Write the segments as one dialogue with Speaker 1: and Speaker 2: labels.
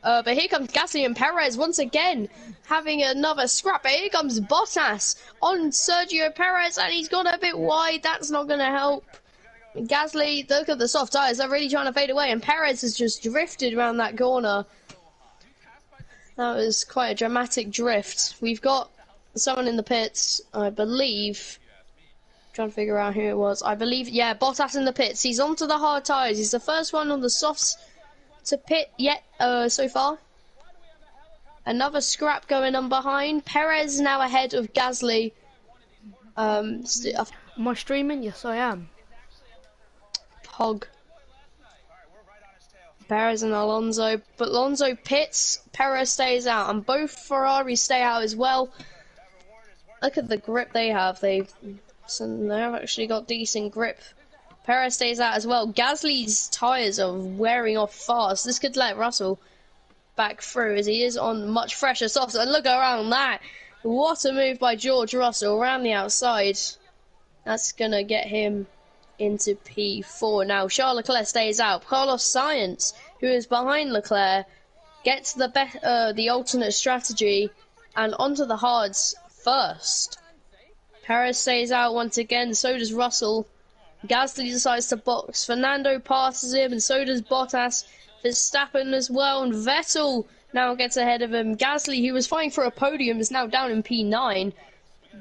Speaker 1: But here comes Gasly and Perez once again having another scrap. But here comes Bottas on Sergio Perez, and he's gone a bit wide. That's not going to help. Gasly, look at the soft tyres. They're really trying to fade away, and Perez has just drifted around that corner. That was quite a dramatic drift. We've got someone in the pits, I believe. Trying to figure out who it was. I believe, yeah, Bottas in the pits. He's onto the hard tyres. He's the first one on the softs to pit yet so far. Another scrap going on behind. Perez now ahead of Gasly.
Speaker 2: Am I streaming? Yes, I am.
Speaker 1: Pog. Perez and Alonso. But Alonso pits, Perez stays out. And both Ferraris stay out as well. Look at the grip they have. They've actually got decent grip. Perez stays out as well. Gasly's tyres are wearing off fast. This could let Russell back through as he is on much fresher softs. And look around that. What a move by George Russell around the outside. That's going to get him into P4. Now, Charles Leclerc stays out. Carlos Sainz, who is behind Leclerc, gets the alternate strategy and onto the hards first. Perez stays out once again. So does Russell. Gasly decides to box. Fernando passes him, and so does Bottas. Verstappen as well, and Vettel now gets ahead of him. Gasly, who was fighting for a podium, is now down in P9,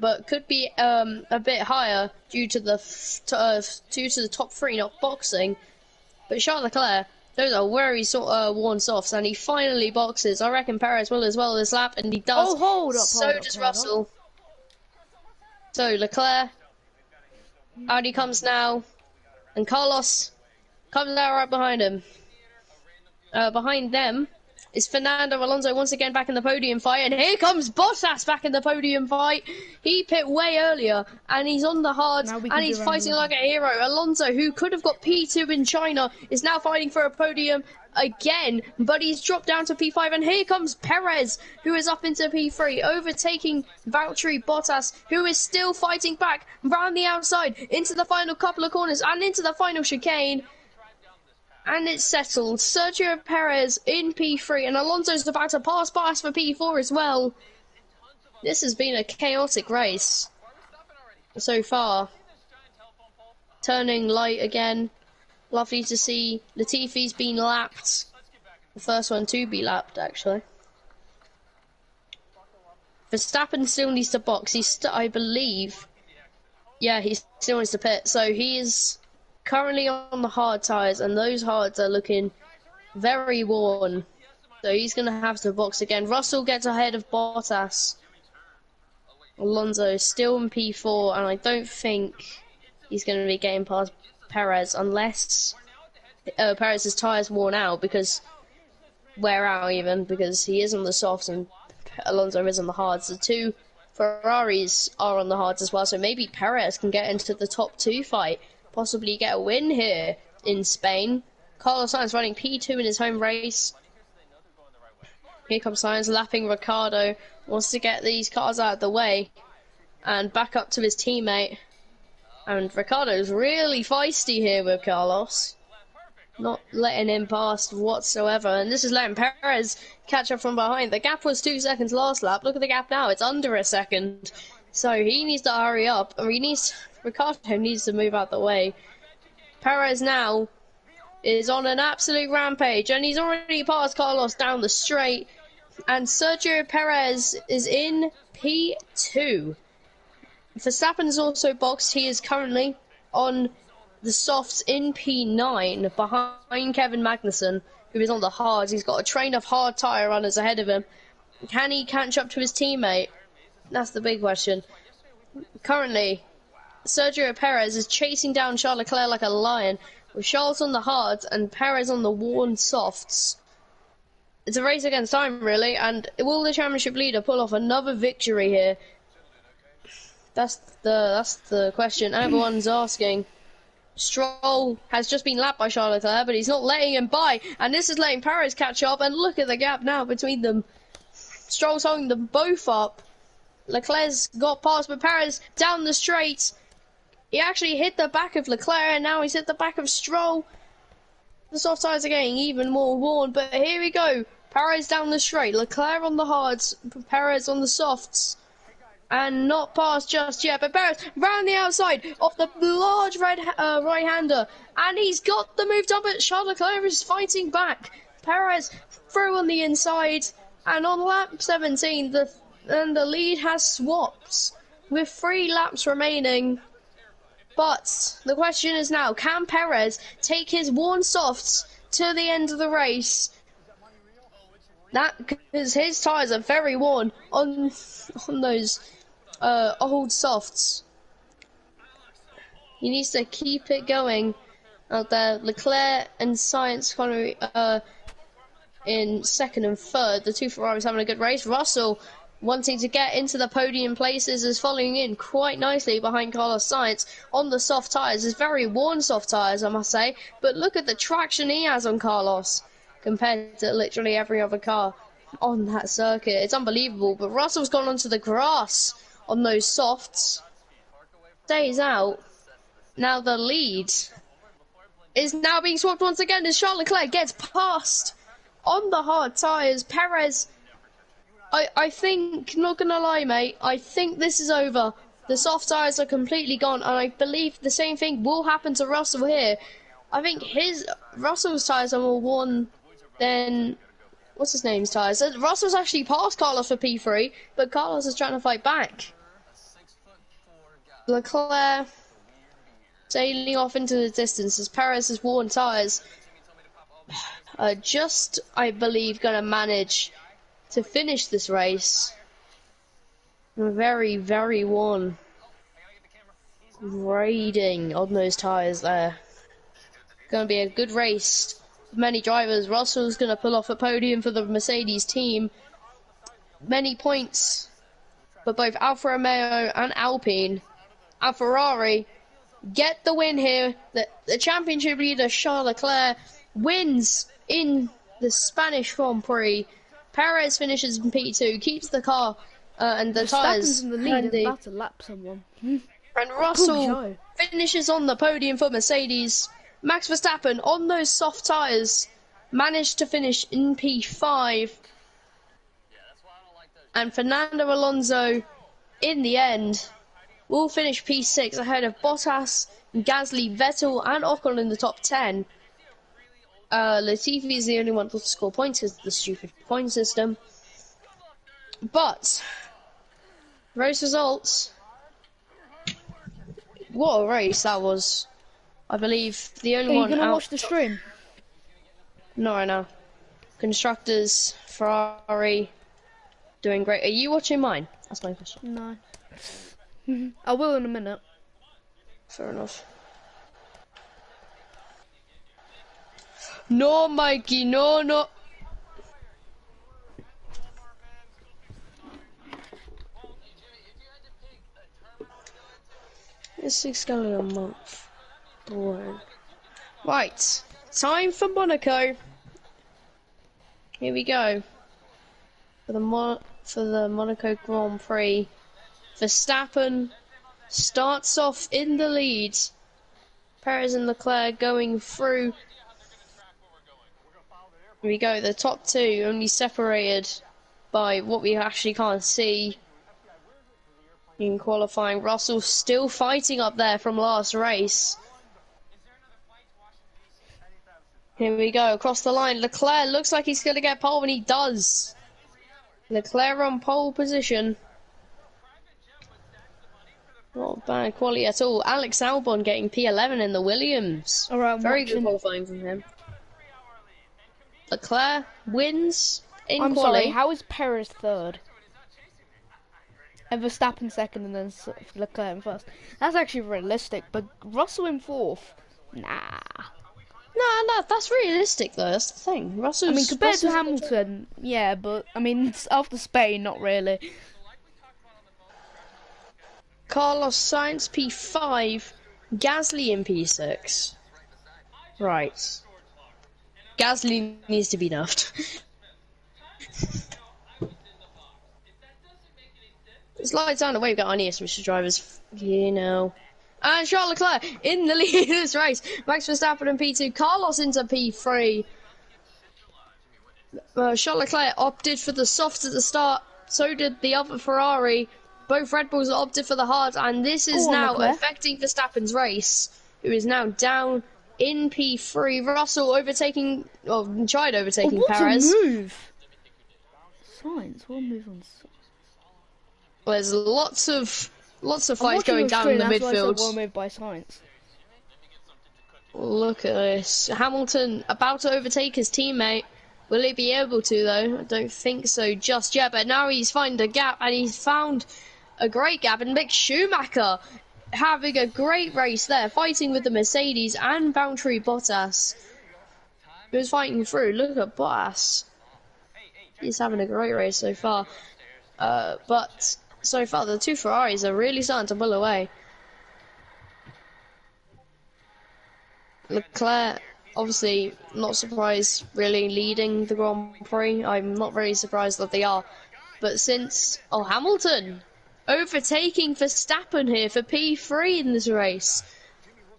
Speaker 1: but could be a bit higher due to the top three not boxing. But Charles Leclerc, those are very worn softs, and he finally boxes. I reckon Perez will as well this lap, and he does.
Speaker 2: Oh, hold up,
Speaker 1: so does Russell. So Leclerc. Out he comes now, and Carlos comes out right behind him. Behind them is Fernando Alonso once again back in the podium fight, and here comes Bottas back in the podium fight. He pit way earlier, and he's on the hards, and he's fighting like a hero. Alonso, who could have got P2 in China, is now fighting for a podium again, but he's dropped down to P5, and here comes Perez, who is up into P3, overtaking Valtteri Bottas, who is still fighting back round the outside into the final couple of corners and into the final chicane. And it's settled. Sergio Perez in P3, and Alonso's about to pass Bottas for P4 as well. This has been a chaotic race so far. Turning light again. Lovely to see. Latifi's been lapped. The first one to be lapped, actually. Verstappen still needs to box. I believe. Yeah, he still needs to pit. So he is currently on the hard tyres, and those hards are looking very worn. So he's going to have to box again. Russell gets ahead of Bottas. Alonso is still in P4, and I don't think he's going to be getting past Perez unless Perez's tyres worn out, because he is on the softs and Alonso is on the hards. The two Ferraris are on the hards as well, so maybe Perez can get into the top two fight, possibly get a win here in Spain. Carlos Sainz running P2 in his home race. Here comes Sainz lapping Ricciardo, wants to get these cars out of the way and back up to his teammate. And Ricciardo's really feisty here with Carlos. Not letting him pass whatsoever. And this is letting Perez catch up from behind. The gap was 2 seconds last lap. Look at the gap now. It's under a second. So he needs to hurry up. Ricciardo needs to move out the way. Perez now is on an absolute rampage. And he's already passed Carlos down the straight. And Sergio Perez is in P2. Verstappen's also boxed. He is currently on the softs in P9 behind Kevin Magnussen, who is on the hards. He's got a train of hard tyre runners ahead of him. Can he catch up to his teammate? That's the big question. Currently, Sergio Perez is chasing down Charles Leclerc like a lion, with Charles on the hards and Perez on the worn softs. It's a race against time, really, and will the championship leader pull off another victory here? That's the question everyone's asking. Stroll has just been lapped by Charles Leclerc, but he's not letting him by, and this is letting Perez catch up, and look at the gap now between them. Stroll's holding them both up. Leclerc's got past, but Perez down the straight. He actually hit the back of Leclerc, and now he's hit the back of Stroll. The soft tyres are getting even more worn, but here we go. Perez down the straight. Leclerc on the hards. Perez on the softs. And not past just yet, but Perez round the outside of the large right-hander. And he's got the move up, but Charles Leclerc is fighting back. Perez through on the inside. And on lap 17, the lead has swapped with 3 laps remaining. But the question is now, can Perez take his worn softs to the end of the race? That, because his tyres are very worn on those old softs. He needs to keep it going out there. Leclerc and Sainz Connery in second and third. The two Ferraris having a good race. Russell wanting to get into the podium places is following in quite nicely behind Carlos Sainz on the soft tyres. It's very worn soft tyres, I must say. But look at the traction he has on Carlos compared to literally every other car on that circuit. It's unbelievable. But Russell's gone onto the grass on those softs. Stays out. Now the lead is now being swapped once again as Charles Leclerc gets past on the hard tyres. Perez, I think, not gonna lie, mate, I think this is over. The soft tyres are completely gone, and I believe the same thing will happen to Russell here. I think Russell's tyres are more worn than what's his name's tyres. Russell's actually passed Carlos for P3, but Carlos is trying to fight back. Leclerc sailing off into the distance as Perez's worn tyres are just, I believe, going to manage to finish this race. Very, very worn. Grading on those tyres there. Going to be a good race. Many drivers. Russell's going to pull off a podium for the Mercedes team. Many points for both Alfa Romeo and Alpine. And Ferrari get the win here. The championship leader, Charles Leclerc, wins in the Spanish Grand Prix. Perez finishes in P2, keeps the car and the tyres
Speaker 2: in the lead and about to lap someone.
Speaker 1: And Russell finishes on the podium for Mercedes. Max Verstappen on those soft tyres managed to finish in P5. And Fernando Alonso, in the end, will finish P6 ahead of Bottas, Gasly, Vettel and Ocon in the top 10. Latifi is the only one to score points because of the stupid point system. But, race results. What a race that was. I believe the only one out.
Speaker 2: Are you going to watch the stream?
Speaker 1: Not right now. Constructors, Ferrari, doing great. Are you watching mine? That's my question.
Speaker 2: No. I will in a minute.
Speaker 1: Fair enough. No, Mikey, no. It's 6 gallon a month. Boring. Right, time for Monaco. Here we go. For the Monaco Grand Prix. Verstappen starts off in the lead. Perez and Leclerc going through. Here we go, the top two only separated by what we actually can't see in qualifying. Russell still fighting up there from last race. Here we go, across the line. Leclerc looks like he's going to get pole, and he does. Leclerc on pole position. Not bad quality at all. Alex Albon getting P11 in the Williams.
Speaker 2: All right,
Speaker 1: very good qualifying from him. Leclerc wins in
Speaker 2: I'm
Speaker 1: quali.
Speaker 2: sorry, how is Perez third? And Verstappen second and then Leclerc in first. That's actually realistic, but Russell in fourth? Nah.
Speaker 1: No, that's realistic though, that's the thing.
Speaker 2: I mean, compared to Hamilton, yeah, but, I mean, after Spain, not really.
Speaker 1: Carlos Sainz P5, Gasly in P6. Right. Gasly needs to be nerfed. Slides down the way, we've got our near switch drivers, you know. And Charles Leclerc in the lead of this race. Max Verstappen in P2, Carlos into P3. Charles Leclerc opted for the softs at the start. So did the other Ferrari. Both Red Bulls opted for the hard, and this is
Speaker 2: Go on,
Speaker 1: now
Speaker 2: Leclerc.
Speaker 1: affecting Verstappen's race, who is now down in P3. Russell overtaking, well, tried overtaking
Speaker 2: What
Speaker 1: Perez.
Speaker 2: a move! Science, what a move on Science.
Speaker 1: Well, there's lots of fights
Speaker 2: Watching
Speaker 1: going
Speaker 2: on
Speaker 1: down
Speaker 2: screen,
Speaker 1: in the
Speaker 2: that's why I said
Speaker 1: midfield.
Speaker 2: well moved by Science.
Speaker 1: Look at this. Hamilton about to overtake his teammate. Will he be able to, though? I don't think so just yet, but now he's found a gap, and he's found a great gap, and Mick Schumacher having a great race there, fighting with the Mercedes and Valtteri Bottas. He was fighting through. Look at Bottas. He's having a great race so far. But so far, the two Ferraris are really starting to pull away. Leclerc, obviously, not surprised, really leading the Grand Prix. I'm not very surprised that they are. But since, Hamilton overtaking Verstappen here for P3 in this race.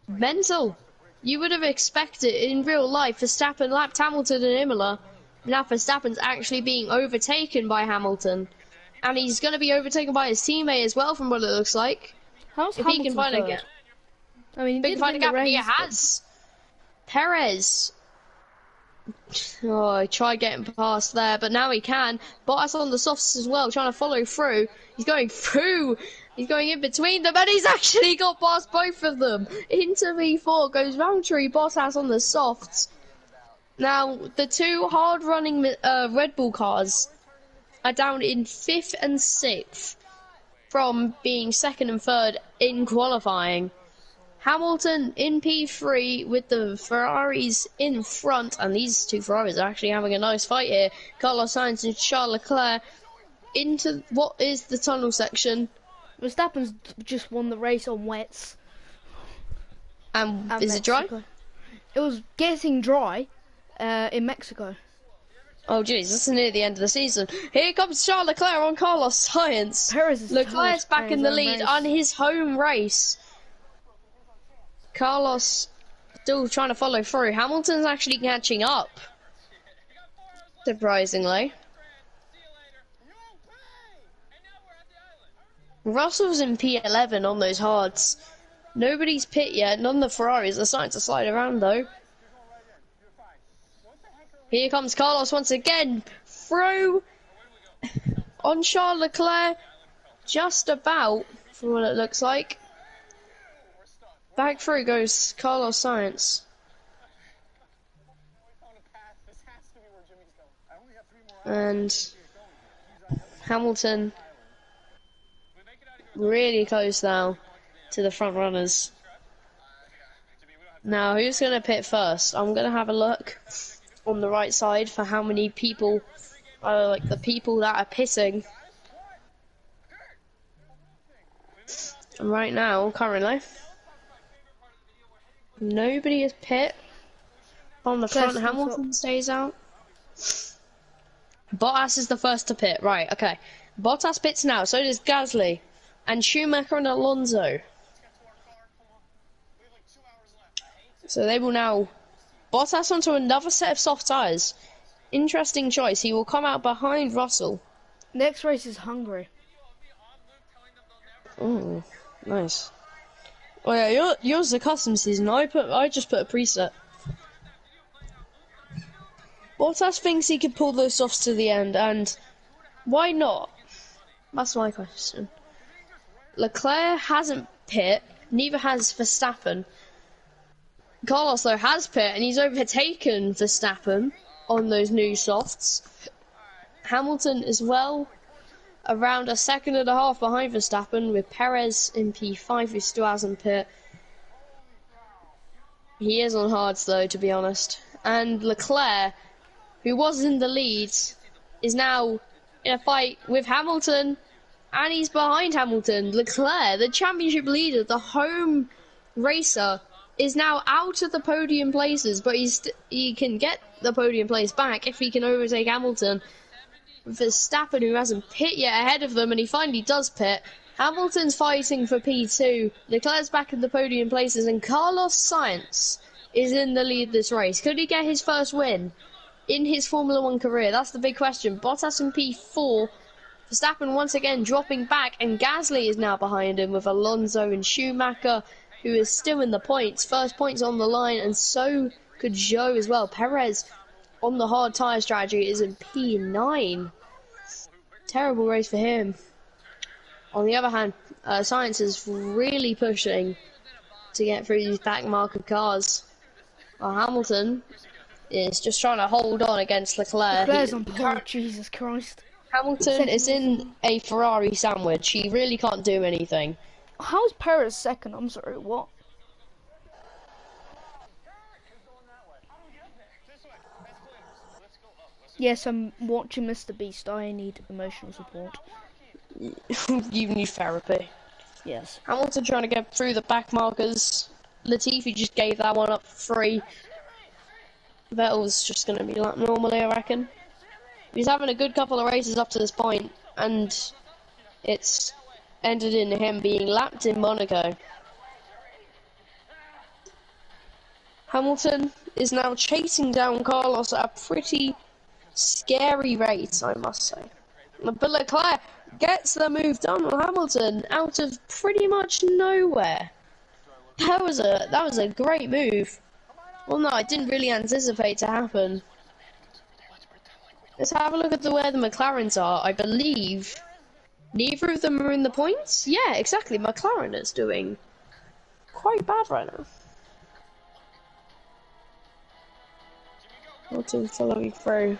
Speaker 1: Mental. You would have expected in real life Verstappen lapped Hamilton in Imola. Now Verstappen's actually being overtaken by Hamilton. And he's going to be overtaken by his teammate as well, from what it looks like.
Speaker 2: How's
Speaker 1: If
Speaker 2: Hamilton
Speaker 1: he can find
Speaker 2: third?
Speaker 1: a gap.
Speaker 2: I mean, he
Speaker 1: Big
Speaker 2: did
Speaker 1: find a
Speaker 2: win the
Speaker 1: gap, and he
Speaker 2: race,
Speaker 1: has. Perez. Oh, he tried getting past there, but now he can. Bottas on the softs as well, trying to follow through. He's going through. He's going in between them, and he's actually got past both of them. Into V4 goes Valtteri Bottas on the softs. Now, the two hard-running Red Bull cars are down in 5th and 6th from being 2nd and 3rd in qualifying. Hamilton in P3 with the Ferraris in front, and these two Ferraris are actually having a nice fight here. Carlos Sainz and Charles Leclerc into what is the tunnel section.
Speaker 2: Verstappen's just won the race on wets.
Speaker 1: And
Speaker 2: And
Speaker 1: is it dry?
Speaker 2: Mexico. It was getting dry in Mexico.
Speaker 1: Oh jeez, this is near the end of the season. Here comes Charles Leclerc on Carlos Sainz.
Speaker 2: Perez is
Speaker 1: Leclerc's back in the lead
Speaker 2: race.
Speaker 1: on his home race. Carlos still trying to follow through. Hamilton's actually catching up, surprisingly. Russell's in P11 on those hards. Nobody's pit yet. None of the Ferraris are starting to slide around, though. Here comes Carlos once again. Through on Charles Leclerc. Just about, from what it looks like. Back through goes Carlos Sainz. And Hamilton really close now to the front runners. Now, who's going to pit first? I'm going to have a look on the right side for how many people are like the people that are pitting. And right now, currently, nobody is pit. On the front, Hamilton stays out. Bottas is the first to pit. Right, okay. Bottas pits now, so does Gasly. And Schumacher and Alonso. So they will now... Bottas onto another set of soft tyres. Interesting choice. He will come out behind Russell.
Speaker 2: Next race is Hungary.
Speaker 1: Oh, nice. Oh yeah, yours is a custom season. I just put a preset. Bottas thinks he could pull those softs to the end, and why not? That's my question. Leclerc hasn't pit, neither has Verstappen. Carlos though has pit, and he's overtaken Verstappen on those new softs. Hamilton as well, around a second and a half behind Verstappen, with Perez in P5 who still hasn't pit. He is on hards though, to be honest. And Leclerc, who was in the lead, is now in a fight with Hamilton, and he's behind Hamilton. Leclerc, the championship leader, the home racer, is now out of the podium places, but he can get the podium place back if he can overtake Hamilton. Verstappen, who hasn't pit yet, ahead of them, and he finally does pit. Hamilton's fighting for P2. Leclerc's back in the podium places, and Carlos Sainz is in the lead this race. Could he get his first win? in his Formula 1 career? That's the big question. Bottas in P4. Verstappen once again dropping back, and Gasly is now behind him with Alonso and Schumacher, who is still in the points. First points on the line, and so could Zhou as well. Perez on the hard tyre strategy is in P9. Terrible race for him. On the other hand, Science is really pushing to get through these back marker cars. While Hamilton is just trying to hold on against Leclerc.
Speaker 2: Leclerc's on pole, Jesus Christ.
Speaker 1: Hamilton is in a Ferrari sandwich. He really can't do anything.
Speaker 2: How's Perez second? I'm sorry, what? Yes, I'm watching Mr. Beast. I need emotional support.
Speaker 1: You need therapy.
Speaker 2: Yes.
Speaker 1: Hamilton trying to get through the back markers. Latifi just gave that one up for free. Vettel's just going to be like normally, I reckon. He's having a good couple of races up to this point, and it's ended in him being lapped in Monaco. Hamilton is now chasing down Carlos at a pretty scary rate, I must say. But Leclerc gets the move done on Hamilton out of pretty much nowhere. That was a great move. Well, no, I didn't really anticipate to happen. Let's have a look at where the McLarens are. I believe neither of them are in the points. Yeah, exactly. McLaren is doing quite bad right now. Hamilton following through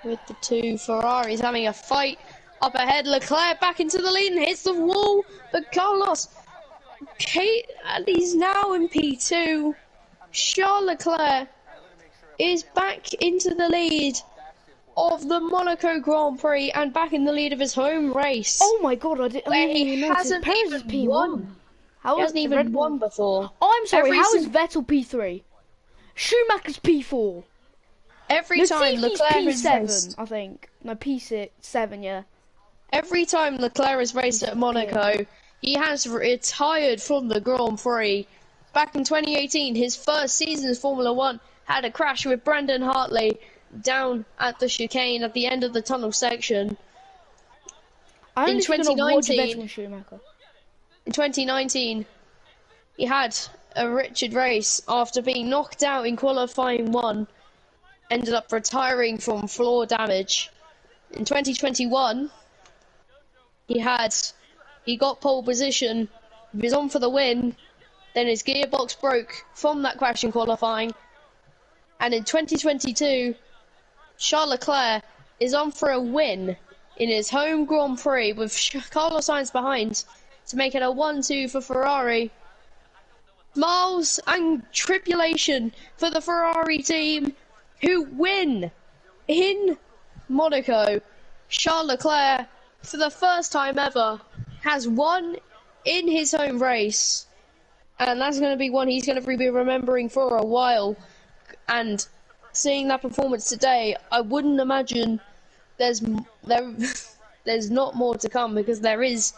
Speaker 1: with the two Ferraris having a fight up ahead. Leclerc back into the lead and hits the wall, but Carlos, and he's now in P2. Charles Leclerc is back into the lead of the Monaco Grand Prix and back in the lead of his home race.
Speaker 2: Oh my god, I didn't even notice. Perez is P1.
Speaker 1: He hasn't even won before.
Speaker 2: Oh, I'm sorry, how is Vettel P3? Schumacher's P4.
Speaker 1: Every time Leclerc is
Speaker 2: P7, I think. No, P6, 7, yeah.
Speaker 1: Every time Leclerc has raced at Monaco, he has retired from the Grand Prix. Back in 2018, his first season as Formula 1 had a crash with Brendan Hartley down at the chicane at the end of the tunnel section. In 2019, he had a wretched race after being knocked out in qualifying 1, ended up retiring from floor damage. In 2021, he got pole position, he was on for the win, then his gearbox broke from that crash in qualifying, and in 2022, Charles Leclerc is on for a win in his home Grand Prix with Carlos Sainz behind to make it a 1-2 for Ferrari. Miles and tribulation for the Ferrari team, who win in Monaco. Charles Leclerc, for the first time ever, has won in his home race, and that's going to be one he's going to be remembering for a while. And seeing that performance today, I wouldn't imagine there's not more to come, because there is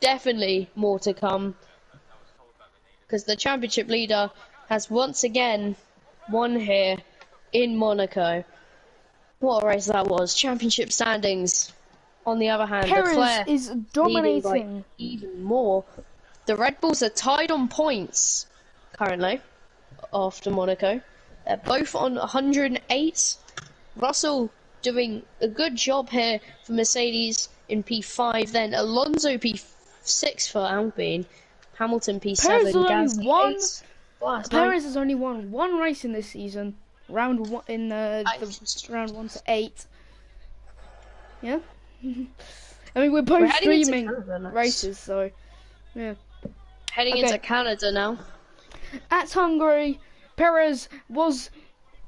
Speaker 1: definitely more to come. Because the championship leader has once again won here in Monaco. What a race that was. Championship standings. On the other hand,
Speaker 2: Perez
Speaker 1: Leclerc
Speaker 2: is dominating
Speaker 1: even more. The Red Bulls are tied on points currently after Monaco. They're both on 108. Russell doing a good job here for Mercedes in P5. Then Alonso P6 for Alpine. Hamilton P7.
Speaker 2: Perez has only won one race in this season. Round 1 in the round 1 to 8. Yeah. I mean, we're both streaming races, so yeah.
Speaker 1: Heading into Canada now.
Speaker 2: At Hungary, Perez was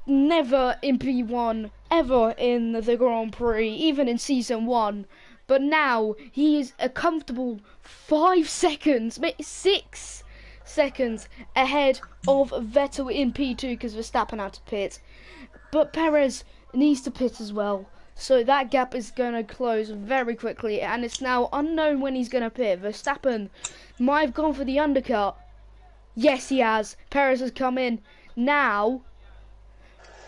Speaker 2: never in P1 ever in the Grand Prix, even in season 1. But now he is a comfortable 5 seconds, 6 seconds ahead of Vettel in P2 because Verstappen had to pit. But Perez needs to pit as well. So that gap is going to close very quickly, and it's now unknown when he's going to pit. Verstappen might have gone for the undercut. Yes, he has. Perez has come in. Now,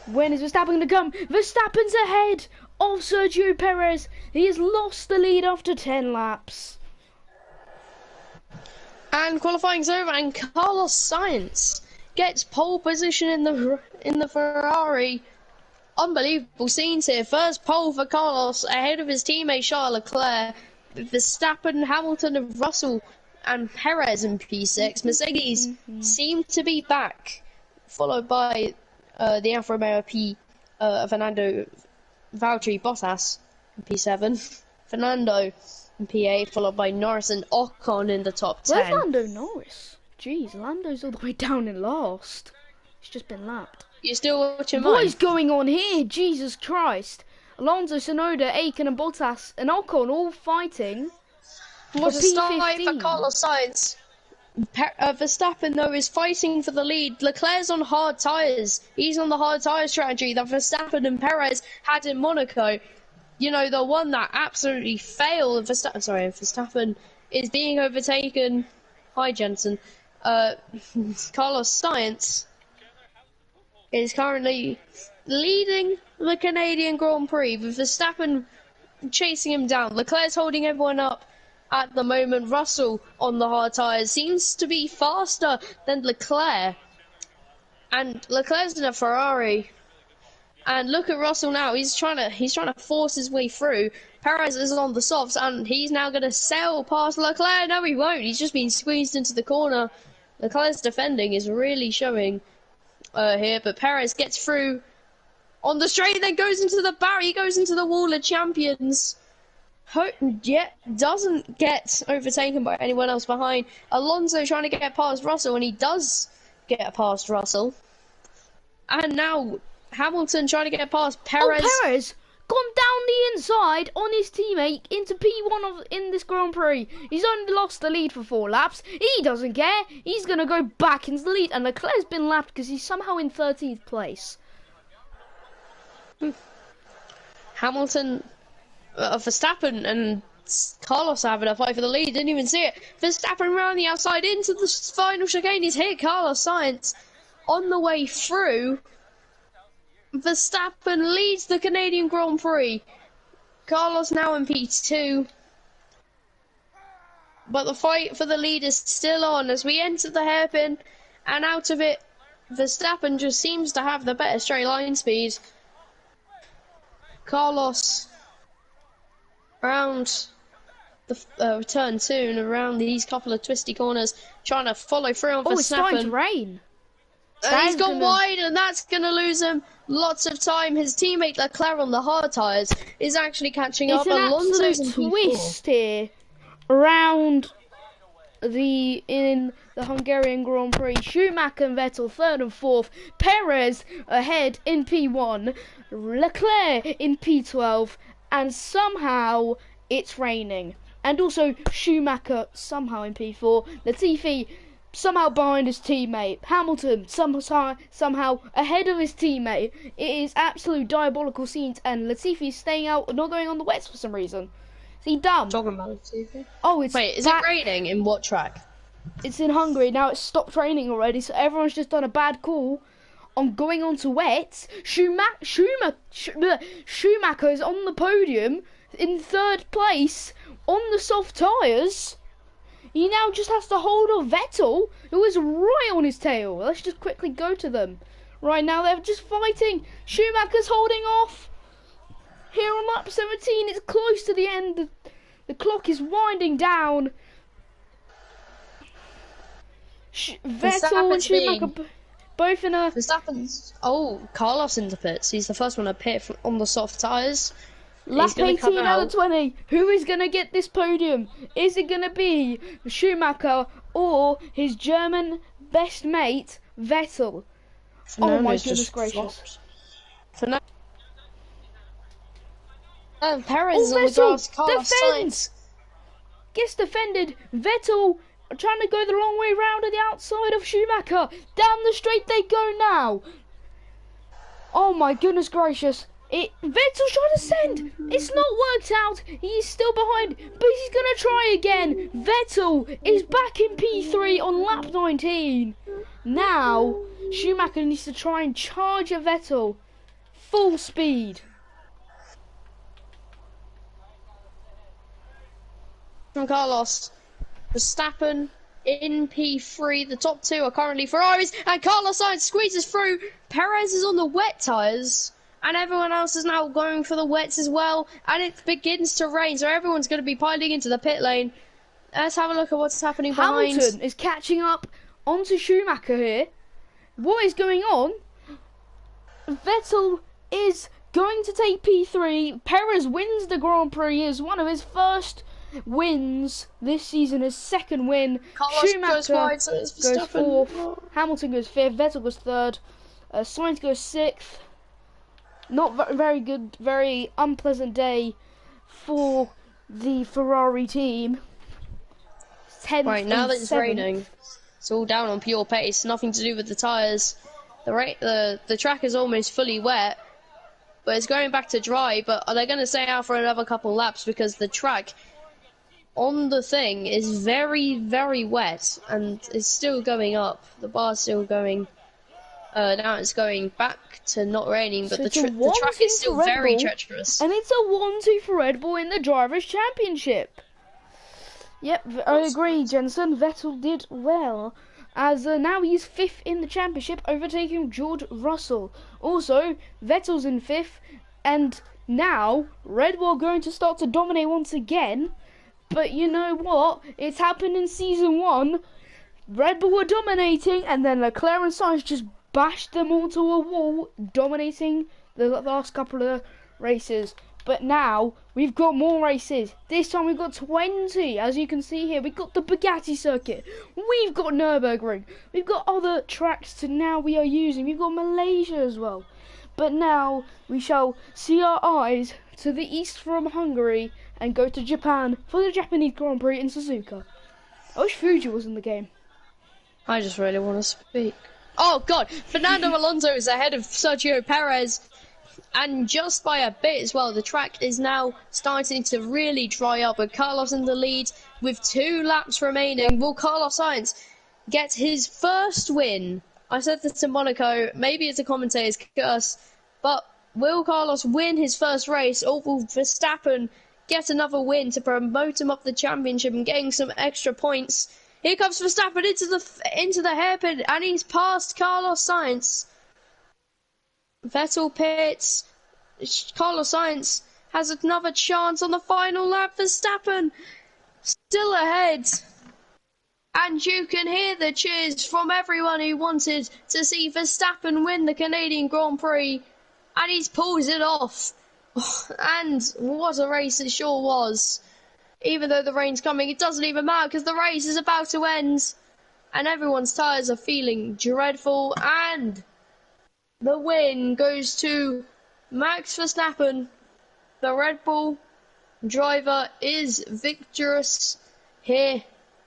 Speaker 2: When is Verstappen going to come? Verstappen's ahead of Sergio Perez. He has lost the lead after 10 laps.
Speaker 1: And qualifying's over, and Carlos Sainz gets pole position in the Ferrari. Unbelievable scenes here. First pole for Carlos ahead of his teammate Charles Leclerc. Verstappen, Hamilton, and Russell and Perez in P6. Mercedes seem to be back, followed by the Alfa Romeo Fernando Valtteri Bottas in P7. Fernando in P8, followed by Norris and Ocon in the top 10.
Speaker 2: Where's Lando Norris? Jeez, Lando's all the way down in last. He's just been lapped.
Speaker 1: You still watching
Speaker 2: What
Speaker 1: mine?
Speaker 2: is going on here? Jesus Christ. Alonso, Tsunoda, Aiken and Bottas and Ocon all fighting
Speaker 1: What
Speaker 2: for
Speaker 1: a start
Speaker 2: P15.
Speaker 1: for Carlos Sainz. Verstappen, though, is fighting for the lead. Leclerc's on hard tyres. He's on the hard tyre strategy that Verstappen and Perez had in Monaco. You know, the one that absolutely failed. Verstappen is being overtaken. Hi, Jensen. Carlos Sainz is currently leading the Canadian Grand Prix, with Verstappen chasing him down. Leclerc's holding everyone up at the moment. Russell on the hard tyres seems to be faster than Leclerc, and Leclerc's in a Ferrari. And look at Russell now. He's trying to force his way through. Perez is on the softs, and he's now going to sail past Leclerc. No, he won't. He's just been squeezed into the corner. Leclerc's defending is really showing here, but Perez gets through on the straight, then goes into the barrier. He goes into the wall of champions. Doesn't get overtaken by anyone else behind. Alonso trying to get past Russell, and he does get past Russell. And now Hamilton trying to get past Perez.
Speaker 2: Oh, Perez gone down the inside on his teammate into P1 in this Grand Prix. He's only lost the lead for 4 laps. He doesn't care. He's going to go back into the lead. And Leclerc's been lapped because he's somehow in 13th place.
Speaker 1: Hamilton, Verstappen and Carlos having a fight for the lead. Didn't even see it. Verstappen around the outside into the final chicane. He's hit Carlos Sainz on the way through. Verstappen leads the Canadian Grand Prix. Carlos now in P2. But the fight for the lead is still on as we enter the hairpin, and out of it, Verstappen just seems to have the better straight line speed. Carlos around the turn 2 and around these couple of twisty corners, trying to follow through on Verstappen.
Speaker 2: Oh, it's starting to rain.
Speaker 1: He's gone wide, and that's going to lose him lots of time. His teammate Leclerc on the hard tyres is actually catching up.
Speaker 2: It's an
Speaker 1: Alonso's
Speaker 2: absolute
Speaker 1: in P4.
Speaker 2: twist here around in the Hungarian Grand Prix. Schumacher and Vettel 3rd and 4th. Perez ahead in P1. Leclerc in P12. And somehow it's raining. And also Schumacher somehow in P4. Latifi somehow behind his teammate. Hamilton somehow ahead of his teammate. It is absolute diabolical scenes, and Latifi is staying out, not going on the wets for some reason. Is he dumb?
Speaker 1: Talking about Latifi.
Speaker 2: Oh, it's
Speaker 1: Wait, is it raining in what track?
Speaker 2: It's in Hungary now. It's stopped raining already, so everyone's just done a bad call on going on to wets. Schumacher is on the podium in 3rd place on the soft tyres. He now just has to hold off Vettel, who is right on his tail. Let's just quickly go to them. Right now, they're just fighting. Schumacher's holding off. Here on lap 17, it's close to the end. The clock is winding down. Vettel and Schumacher both in a...
Speaker 1: Verstappen's... Oh, Carlos into pits. He's the first one to pit on the soft tyres.
Speaker 2: Lap 18 out of 20. Who is going to get this podium? Is it going to be Schumacher or his German best mate, Vettel? Oh my goodness gracious.
Speaker 1: Perez is on the grass. Carlos Sainz
Speaker 2: gets defended. Vettel trying to go the long way round to the outside of Schumacher. Down the straight they go now. Oh my goodness gracious. Vettel's trying to send. It's not worked out. He's still behind, but he's going to try again. Vettel is back in P3 on lap 19. Now, Schumacher needs to try and charge a Vettel. full speed.
Speaker 1: From Carlos Verstappen in P3. The top two are currently Ferraris, and Carlos Sainz squeezes through. Perez is on the wet tyres, and everyone else is now going for the wets as well. And it begins to rain, so everyone's going to be piling into the pit lane. Let's have a look at what's happening behind.
Speaker 2: Hamilton is catching up onto Schumacher here. What is going on? Vettel is going to take P3. Perez wins the Grand Prix as one of his first wins this season, his second win.
Speaker 1: Carlos
Speaker 2: Schumacher
Speaker 1: goes wide, so
Speaker 2: goes fourth. Hamilton goes fifth. Vettel goes third. Sainz goes sixth. Not very good, very unpleasant day for the Ferrari team. 10th
Speaker 1: Right, now
Speaker 2: and
Speaker 1: that it's
Speaker 2: 7th.
Speaker 1: raining, it's all down on pure pace, nothing to do with the tyres. The track is almost fully wet, but it's going back to dry, but they're going to stay out for another couple laps because the track on the thing is very, very wet, and it's still going up. The bar's still going, now it's going back to not raining, but
Speaker 2: So
Speaker 1: the
Speaker 2: it's a
Speaker 1: track is still
Speaker 2: 1-2 for Red
Speaker 1: very
Speaker 2: Bull,
Speaker 1: treacherous.
Speaker 2: And it's a 1-2 for Red Bull in the Drivers' Championship. Yep, I agree, Jensen. Vettel did well, as now he's 5th in the championship, overtaking George Russell. Also, Vettel's in 5th, and now Red Bull are going to start to dominate once again. But you know what? It's happened in Season 1. Red Bull were dominating, and then Leclerc and Sainz just bashed them all to a wall, dominating the last couple of races. But now, we've got more races. This time we've got 20, as you can see here. We've got the Bugatti circuit. We've got Nürburgring. We've got other tracks to now we are using. We've got Malaysia as well. But now, we shall see our eyes to the east from Hungary and go to Japan for the Japanese Grand Prix in Suzuka. I wish Fuji was in the game.
Speaker 1: I just really want to speak. Oh, God. Fernando Alonso is ahead of Sergio Perez. And just by a bit as well. The track is now starting to really dry up. With Carlos in the lead with 2 laps remaining. Will Carlos Sainz get his first win? I said this in Monaco. Maybe it's a commentator's curse. But will Carlos win his first race? Or will Verstappen get another win to promote him up the championship and getting some extra points? Here comes Verstappen into the hairpin, and he's passed Carlos Sainz. Vettel pits. Carlos Sainz has another chance on the final lap. Verstappen still ahead. And you can hear the cheers from everyone who wanted to see Verstappen win the Canadian Grand Prix. And he's pulled it off. And what a race it sure was. Even though the rain's coming, it doesn't even matter because the race is about to end. And everyone's tyres are feeling dreadful. And the win goes to Max Verstappen. The Red Bull driver is victorious here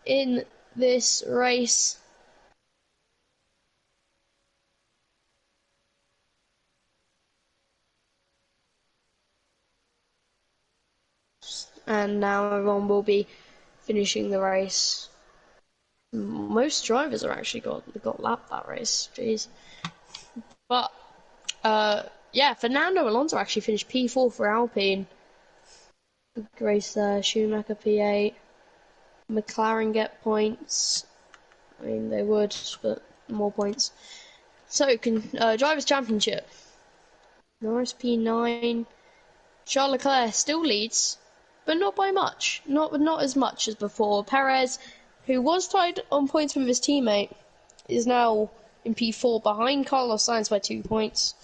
Speaker 1: in this race. And now everyone will be finishing the race. Most drivers are actually got lapped that race. Jeez. But yeah, Fernando Alonso actually finished P4 for Alpine. Good race there. Schumacher P8. McLaren get points. I mean, they would, but more points. So, Drivers' Championship. Norris P9. Charles Leclerc still leads, but not by much. Not as much as before. Perez, who was tied on points with his teammate, is now in P4 behind Carlos Sainz by 2 points.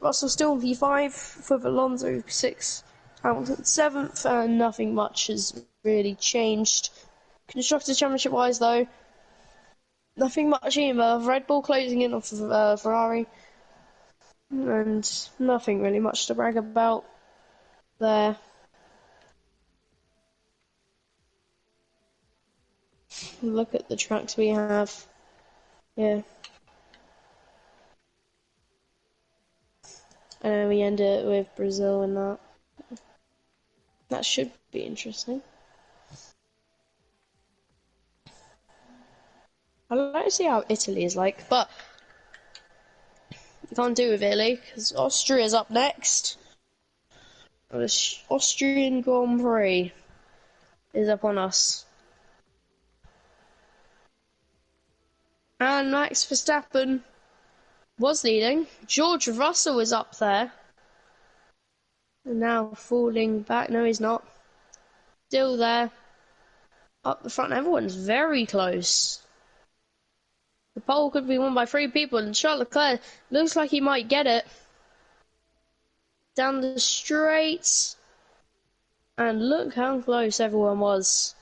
Speaker 1: Russell still in P5 with Alonso 6, Hamilton 7th, and nothing much has really changed. Constructors' Championship wise though, nothing much either. Red Bull closing in off of Ferrari, and nothing really much to brag about there. Look at the tracks we have. Yeah. And then we end it with Brazil and that. That should be interesting. I'd like to see how Italy is like, but You can't do with Italy, because Austria's up next. The Austrian Grand Prix is upon us. And Max Verstappen was leading. George Russell is up there. And now falling back. No, he's not. Still there. Up the front. Everyone's very close. The pole could be won by 3 people, and Charles Leclerc looks like he might get it. Down the straight. And look how close everyone was.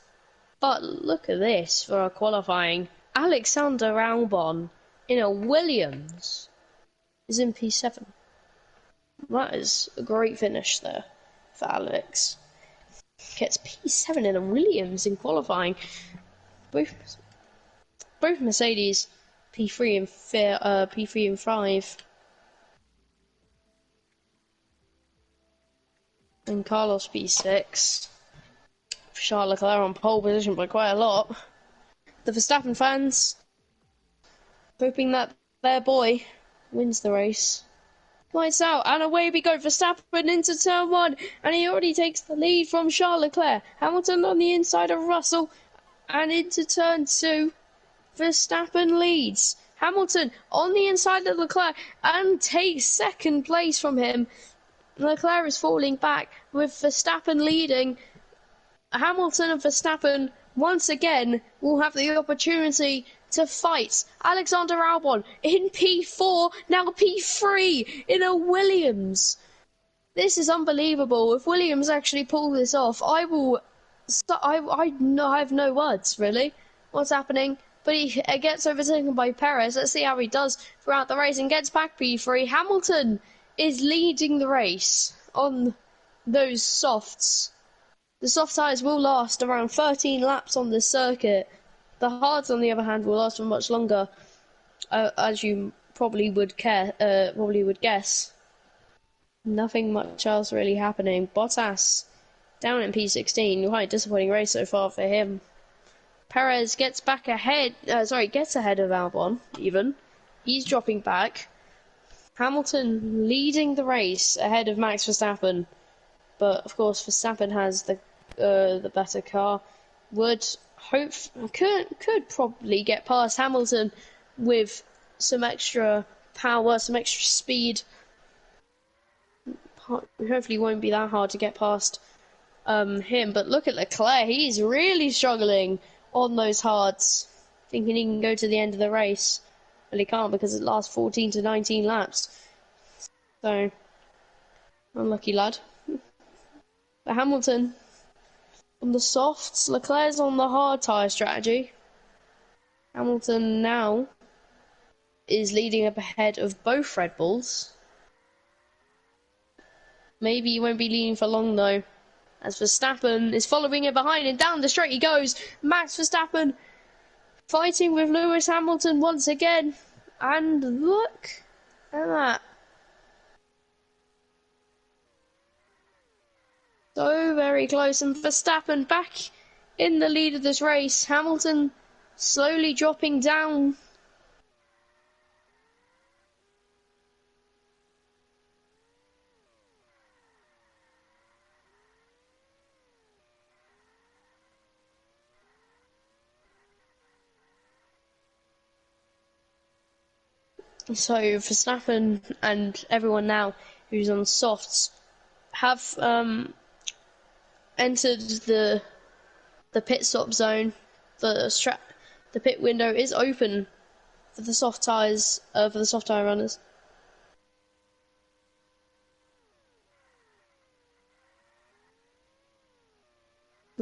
Speaker 1: But look at this for our qualifying. Alexander Albon in a Williams is in P7. That is a great finish there for Alex. Gets P7 in a Williams in qualifying. Both Mercedes P3 and 5. And Carlos P6. Charles Leclerc on pole position by quite a lot. The Verstappen fans hoping that their boy wins the race. Lights out, and away we go. Verstappen into turn 1, and he already takes the lead from Charles Leclerc. Hamilton on the inside of Russell, and into turn 2. Verstappen leads. Hamilton on the inside of Leclerc, and takes second place from him. Leclerc is falling back, with Verstappen leading. Hamilton and Verstappen once again will have the opportunity to fight. Alexander Albon in P4, now P3 in a Williams. This is unbelievable. If Williams actually pull this off, I have no words, really. What's happening? But he gets overtaken by Perez. Let's see how he does throughout the race and gets back P3. Hamilton is leading the race on those softs. The soft tyres will last around 13 laps on this circuit. The hards, on the other hand, will last for much longer, as you probably would guess. Nothing much else really happening. Bottas down in P16. Quite a disappointing race so far for him. Perez gets ahead of Albon. Even he's dropping back. Hamilton leading the race ahead of Max Verstappen, but of course Verstappen has the better car. Could probably get past Hamilton with some extra power, some extra speed. Hopefully, it won't be that hard to get past him. But look at Leclerc; he's really struggling on those hards, thinking he can go to the end of the race. Well, he can't because it lasts 14 to 19 laps. So, unlucky lad. But Hamilton on the softs, Leclerc's on the hard tyre strategy. Hamilton now is leading up ahead of both Red Bulls. Maybe he won't be leading for long though, as Verstappen is following it behind, and down the straight he goes. Max Verstappen fighting with Lewis Hamilton once again, and look at that. So very close, and Verstappen back in the lead of this race. Hamilton slowly dropping down. So Verstappen and everyone now who's on softs have entered the pit stop zone. The pit window is open for the soft tyres, for the soft tyre runners.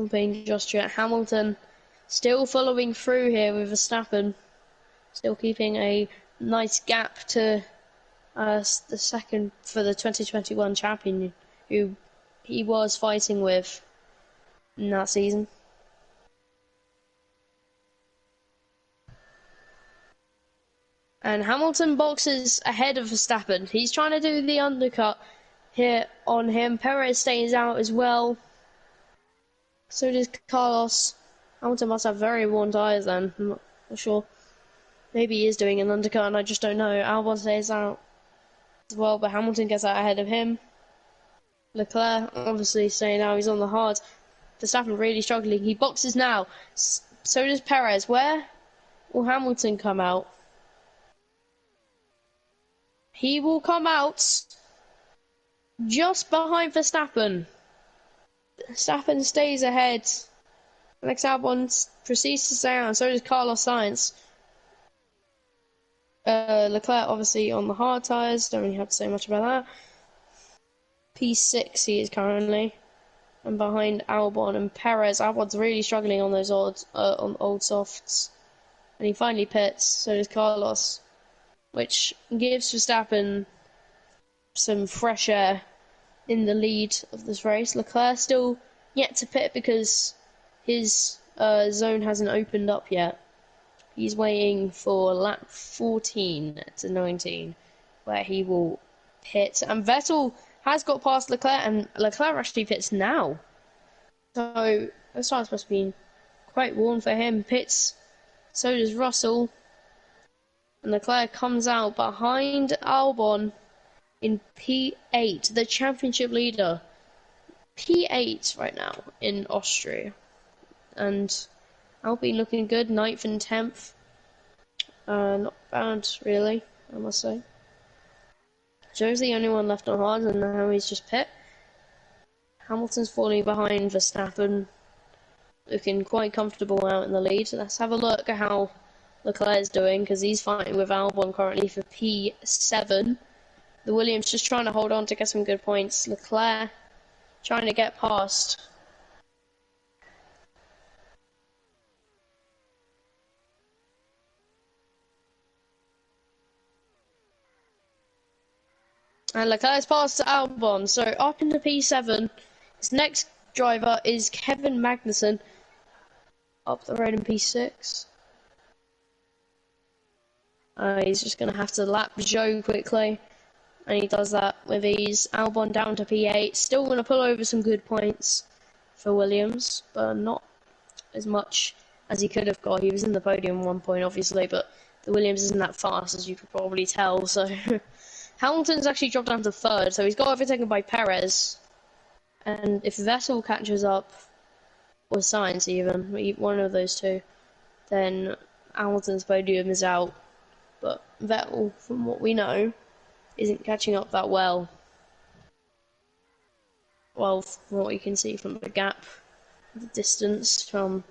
Speaker 1: Being just yet. Hamilton still following through here with Verstappen, still keeping a nice gap to the second for the 2021 champion, who he was fighting with in that season. And Hamilton boxes ahead of Verstappen. He's trying to do the undercut here on him. Perez stays out as well. So does Carlos. Hamilton must have very worn tyres then. I'm not sure. Maybe he is doing an undercut and I just don't know. Albon stays out. as well, but Hamilton gets out ahead of him. Leclerc obviously saying now he's on the hard. Verstappen really struggling. He boxes now. So does Perez. Where will Hamilton come out? He will come out just behind Verstappen. Verstappen stays ahead. Alex Albon proceeds to stay out, so does Carlos Sainz. Leclerc obviously on the hard tyres, don't really have to say much about that. P6 he is currently. And behind Albon and Perez. Albon's really struggling on those old softs. And he finally pits, so does Carlos. Which gives Verstappen some fresh air in the lead of this race. Leclerc still yet to pit because his zone hasn't opened up yet. He's waiting for lap 14 to 19, where he will pit. And Vettel has got past Leclerc, and Leclerc actually pits now. So the starts must have been quite warm for him. Pits, so does Russell. And Leclerc comes out behind Albon in P8, the championship leader. P8 right now in Austria. And Alpine looking good, 9th and 10th. Not bad, really, I must say. Joe's the only one left on hard, and now he's just pit. Hamilton's falling behind Verstappen, looking quite comfortable out in the lead. Let's have a look at how Leclerc's doing, because he's fighting with Albon currently for P7. The Williams just trying to hold on to get some good points. Leclerc trying to get past. And Leclerc's passed to Albon, so up into P7. His next driver is Kevin Magnussen, up the road in P6. He's just going to have to lap Joe quickly, and he does that with ease. Albon down to P8, still going to pull over some good points for Williams, but not as much as he could have got. He was in the podium at one point, obviously, but the Williams isn't that fast, as you could probably tell, so... Hamilton's actually dropped down to 3rd, so he's got overtaken by Perez. And if Vettel catches up, or Sainz even, one of those two, then Hamilton's podium is out. But Vettel, from what we know, isn't catching up that well. Well, from what you can see from the gap, the distance from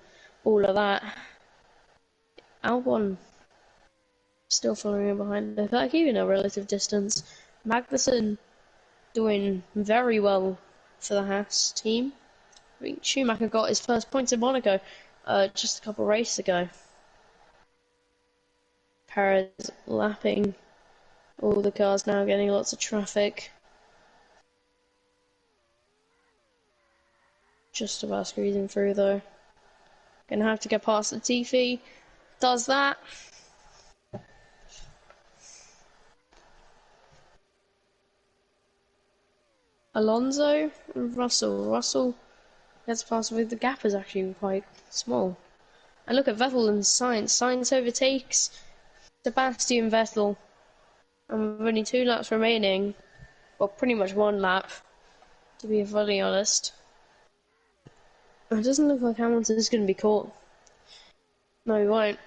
Speaker 1: all of that. Albon still following him behind. They're like even a relative distance. Magnussen doing very well for the Haas team. I think Schumacher got his first points in Monaco just a couple of races ago. Perez lapping all the cars now, getting lots of traffic. Just about squeezing through though. Gonna have to get past Latifi. Does that. Alonso and Russell. Russell gets past with the gap is actually quite small. And look at Vettel and Sainz. Sainz overtakes Sebastian Vettel. And with only 2 laps remaining, well, pretty much 1 lap, to be fully honest. It doesn't look like Hamilton's going to be caught. No, he won't.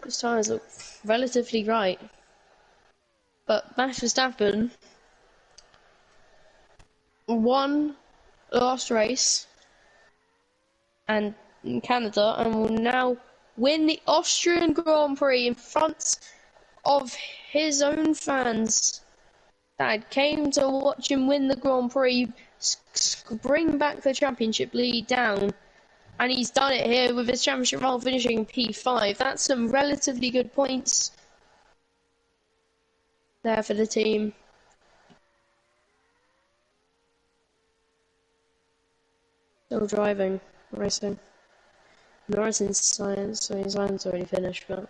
Speaker 1: His tyres look relatively right. But Max Verstappen won the last race and in Canada and will now win the Austrian Grand Prix in front of his own fans that came to watch him win the Grand Prix, bring back the championship lead down, and he's done it here with his championship role finishing P5. That's some relatively good points there for the team. Still driving, racing. Norris and Sainz, so his line's already finished, but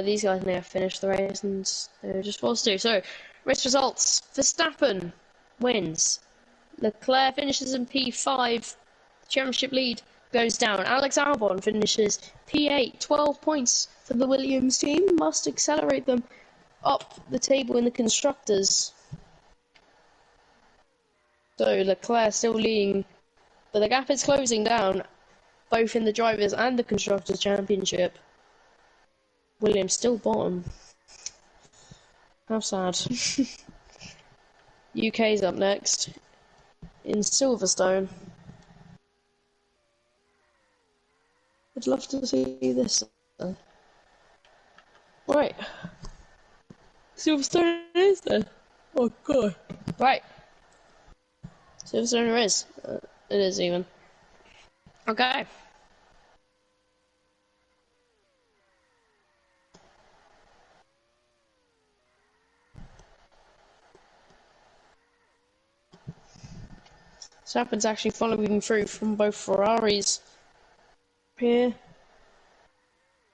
Speaker 1: these guys may have finished the race and they were just forced to. So, race results. Verstappen wins. Leclerc finishes in P5. Championship lead goes down. Alex Albon finishes P8. 12 points for the Williams team. Must accelerate them up the table in the constructors. So Leclerc still leading, but the gap is closing down, both in the Drivers' and the Constructors' Championship. Williams still bottom. How sad. UK's up next in Silverstone. I'd love to see this. Right. Silverstone is there. Oh god. Right. Silverstone is. It is even. Okay. Verstappen's actually following through from both Ferraris here.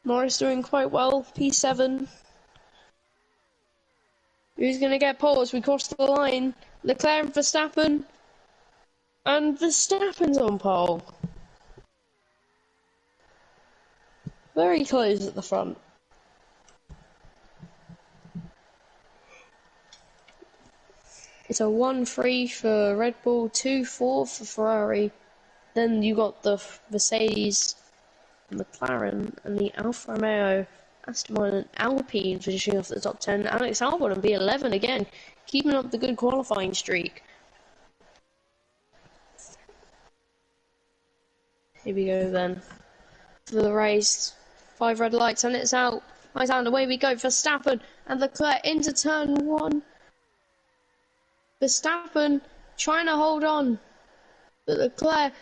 Speaker 1: Norris doing quite well, P7. Who's going to get pole as we cross the line? Leclerc and Verstappen. And Verstappen's on pole. Very close at the front. It's a 1-3 for Red Bull, 2-4 for Ferrari. Then you got the Mercedes, McLaren, and the Alfa Romeo, Aston Martin, and Alpine finishing off the top 10. Alex Albon and B11 again, keeping up the good qualifying streak. Here we go then. For the race, 5 red lights and it's out. Lights out and away we go. Verstappen and Leclerc into turn 1. Verstappen trying to hold on. But Leclerc,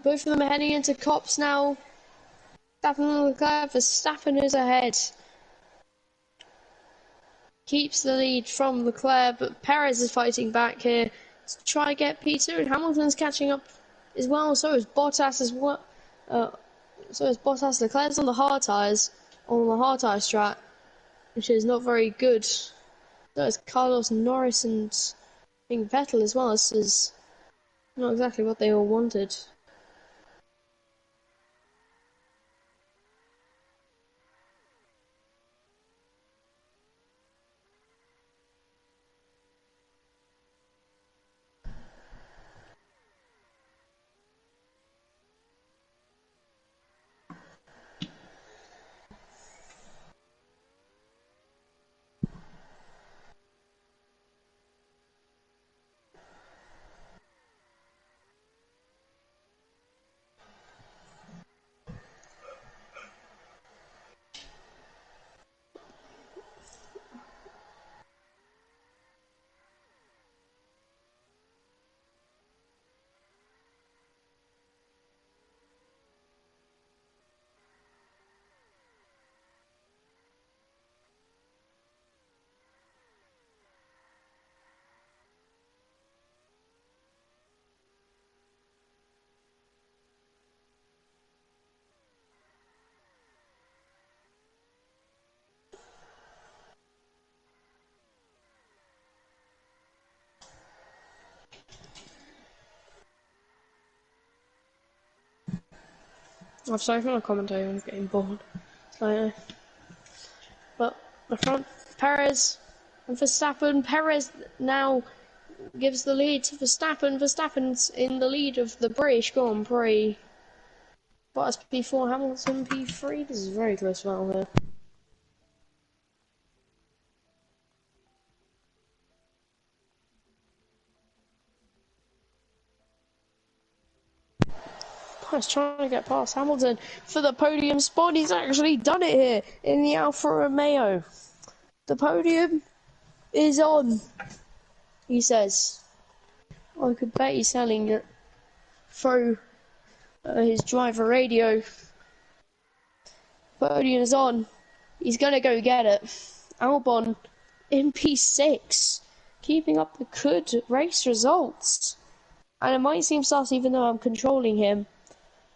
Speaker 1: both of them are heading into cops now. Verstappen and Leclerc, Verstappen is ahead. Keeps the lead from Leclerc, but Perez is fighting back here to try to get P2, and Hamilton's catching up as well. So is Bottas as well. So is Bottas. Leclerc's on the hard tyres, on the hard tyre strat, which is not very good. So is Carlos Norris and Vettel as well. This is not exactly what they all wanted. I'm sorry for my commentary, I'm getting bored slightly. But the front, Perez and Verstappen. Perez now gives the lead to Verstappen. Verstappen's in the lead of the British Grand Prix. Bottas P4, Hamilton P3. This is a very close battle here. Bottas trying to get past Hamilton for the podium spot. He's actually done it here in the Alfa Romeo. The podium is on, he says. I could bet he's selling it through his driver radio. Podium is on. He's gonna go get it. Albon in P6, keeping up the good race results. And it might seem sus even though I'm controlling him,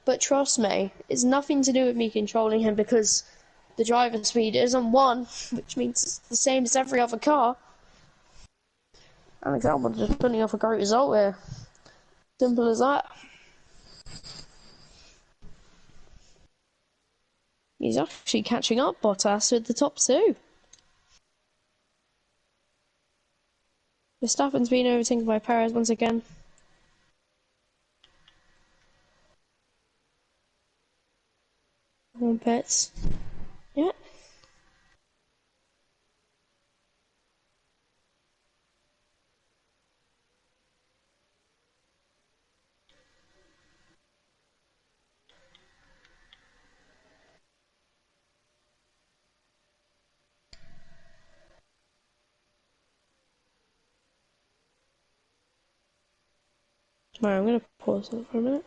Speaker 1: but trust me, it's nothing to do with me controlling him because the driver speed isn't 1, which means it's the same as every other car. Alex Albon just putting off a great result here. Simple as that. He's actually catching up Bottas with the top 2. Verstappen's been overtaken by Perez once again. On pits. Yeah. Right, I'm gonna pause it for a minute.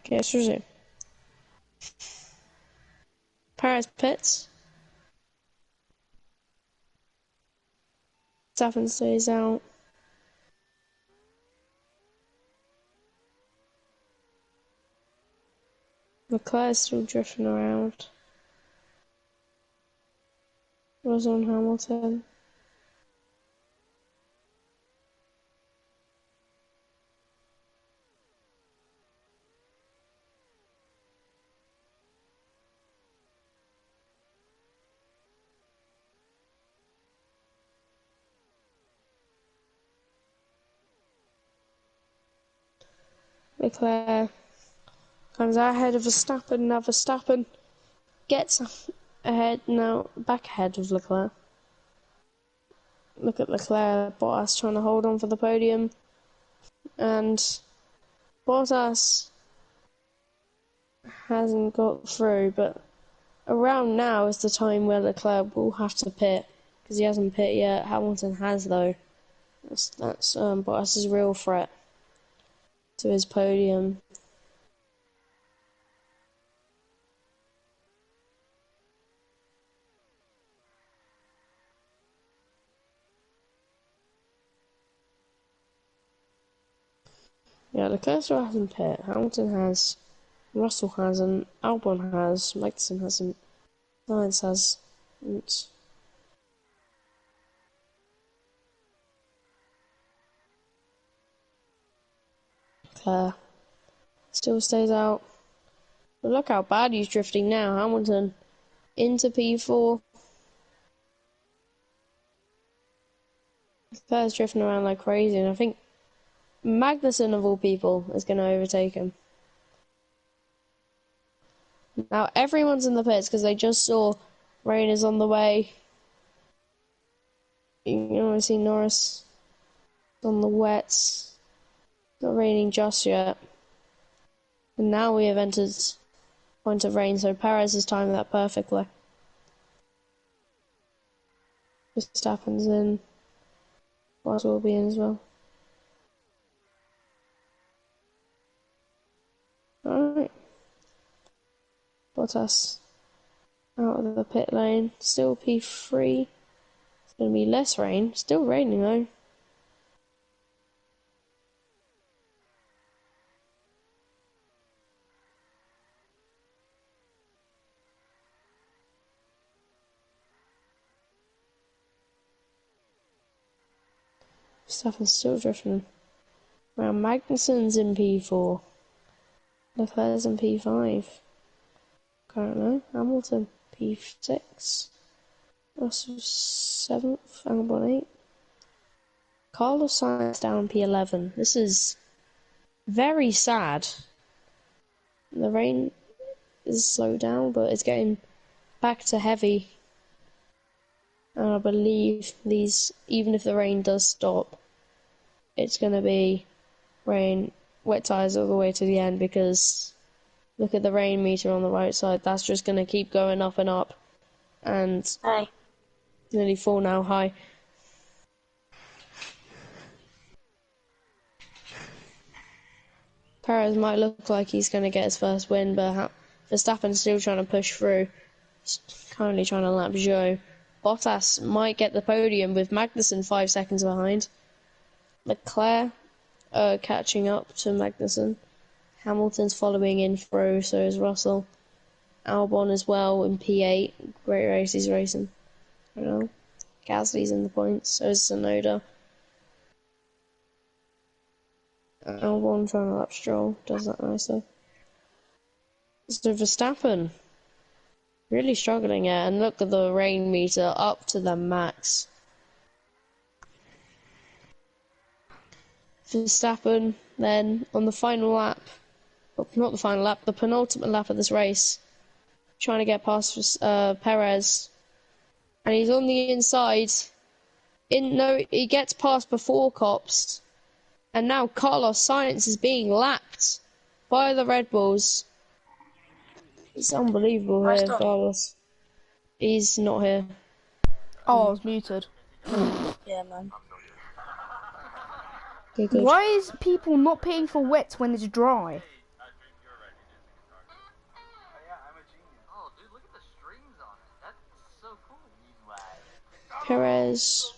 Speaker 1: Okay, let's resume. Perez pits. Verstappen stays out. Leclerc's still drifting around. Was on Hamilton. Leclerc comes out ahead of Verstappen. Now Verstappen gets ahead now, back ahead of Leclerc. Look at Leclerc, Bottas trying to hold on for the podium, and Bottas hasn't got through. But around now is the time where Leclerc will have to pit because he hasn't pit yet. Hamilton has though. That's Bottas' real threat to his podium. Yeah, Leclerc still hasn't pit. Hamilton has, Russell hasn't, Albon has, Magnussen hasn't, Sainz has. Leclerc still stays out. But look how bad he's drifting now. Hamilton into P4. Leclerc's drifting around like crazy, and I think Magnussen, of all people, is going to overtake him. Now everyone's in the pits because they just saw rain is on the way. You can already see Norris on the wets. Not raining just yet. And now we have entered point of rain, so Perez has timed that perfectly. Verstappen's in. Bottas will be in as well. Alright. Bottas out of the pit lane. Still P3. It's going to be less rain. Still raining though. Verstappen's still drifting. Now Magnussen's in P4. Leclerc's in P5. Currently, Hamilton P6. Russell 7th, Albon 8th. Carlos Sainz down P11. This is very sad. The rain is slowed down, but it's getting back to heavy. And I believe these, even if the rain does stop, it's going to be rain, wet tyres all the way to the end because look at the rain meter on the right side. That's just going to keep going up and up. And
Speaker 3: Hi.
Speaker 1: nearly 4 now high. Perez might look like he's going to get his first win, but Verstappen's still trying to push through. He's currently trying to lap Zhou. Bottas might get the podium with Magnussen 5 seconds behind. Leclerc catching up to Magnussen. Hamilton's following in through, so is Russell. Albon as well in P8. Great race he's racing. I don't know. Gasly's in the points, so is Tsunoda. Albon trying to lap Stroll, does that nicely. So Verstappen, really struggling here, and look at the rain meter up to the max. Verstappen then on the final lap, well, not the final lap, the penultimate lap of this race, trying to get past Perez, and he's on the inside. He gets past before Cops, and now Carlos Sainz is being lapped by the Red Bulls. It's unbelievable here, Carlos. He's not here.
Speaker 2: Oh, I was muted.
Speaker 3: Yeah, man.
Speaker 1: Good, good.
Speaker 2: Why is people not paying for wet when it's dry?
Speaker 1: Perez.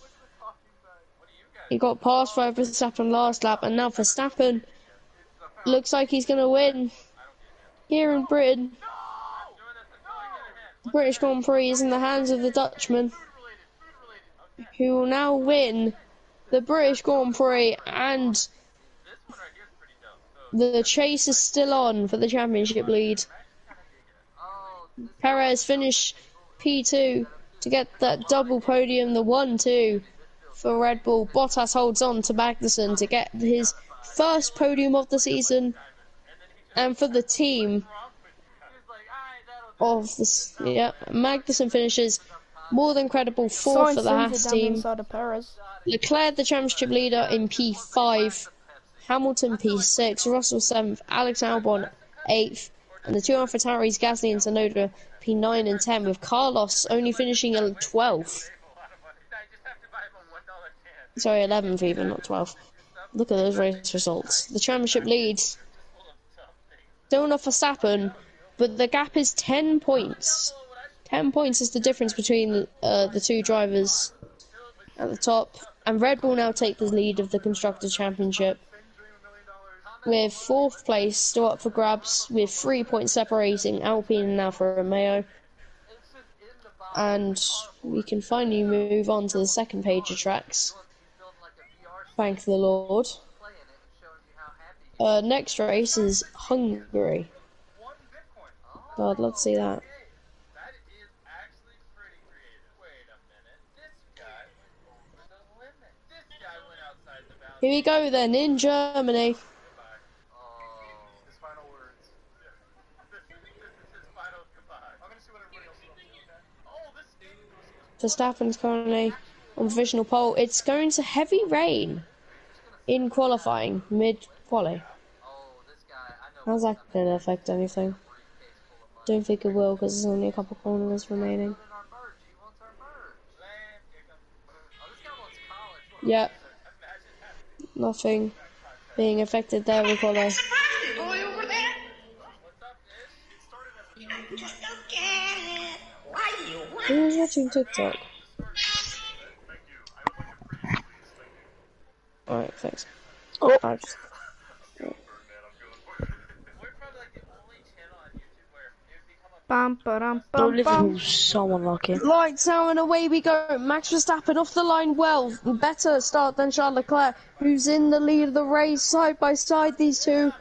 Speaker 1: He got past by Verstappen last lap, and now Verstappen looks like he's going to win here in Britain. The British Grand Prix is in the hands of the Dutchman, who will now win the British Grand Prix, and the chase is still on for the championship lead. Perez finished P2 to get that double podium, the 1-2 for Red Bull. Bottas holds on to Magnussen to get his first podium of the season, and for the team of this, Magnussen finishes more than credible fourth for the Haas team. Leclerc the championship leader in P5, Hamilton P6, Russell 7th, Alex Albon 8th, and the two AlphaTauris, Gasly and Tsunoda, P9 and 10, with Carlos only finishing in 12th. Sorry, 11th even, not 12th. Look at those race results. The championship leads still not Verstappen, but the gap is 10 points. 10 points is the difference between the two drivers at the top. And Red Bull now take the lead of the Constructors' Championship, with 4th place still up for grabs, with 3 points separating Alpine and Alfa Romeo. And we can finally move on to the second page of tracks. Thank the Lord. Next race is Hungary. God, let's see that. Here we go then, in Germany. Verstappen's currently on provisional pole. It's going to heavy rain in qualifying, mid-quali. How's that going to affect anything? Don't think it will, because there's only a couple corners remaining. Yep. Nothing being affected there with quali. Who's watching TikTok? Alright, thanks.
Speaker 3: Oh.
Speaker 2: Bum, ba-dum,
Speaker 3: Don't
Speaker 2: bum, bum.
Speaker 3: live so unlucky.
Speaker 1: Lights out and away we go. Max Verstappen off the line well. Better start than Charles Leclerc, who's in the lead of the race. Side by side, these two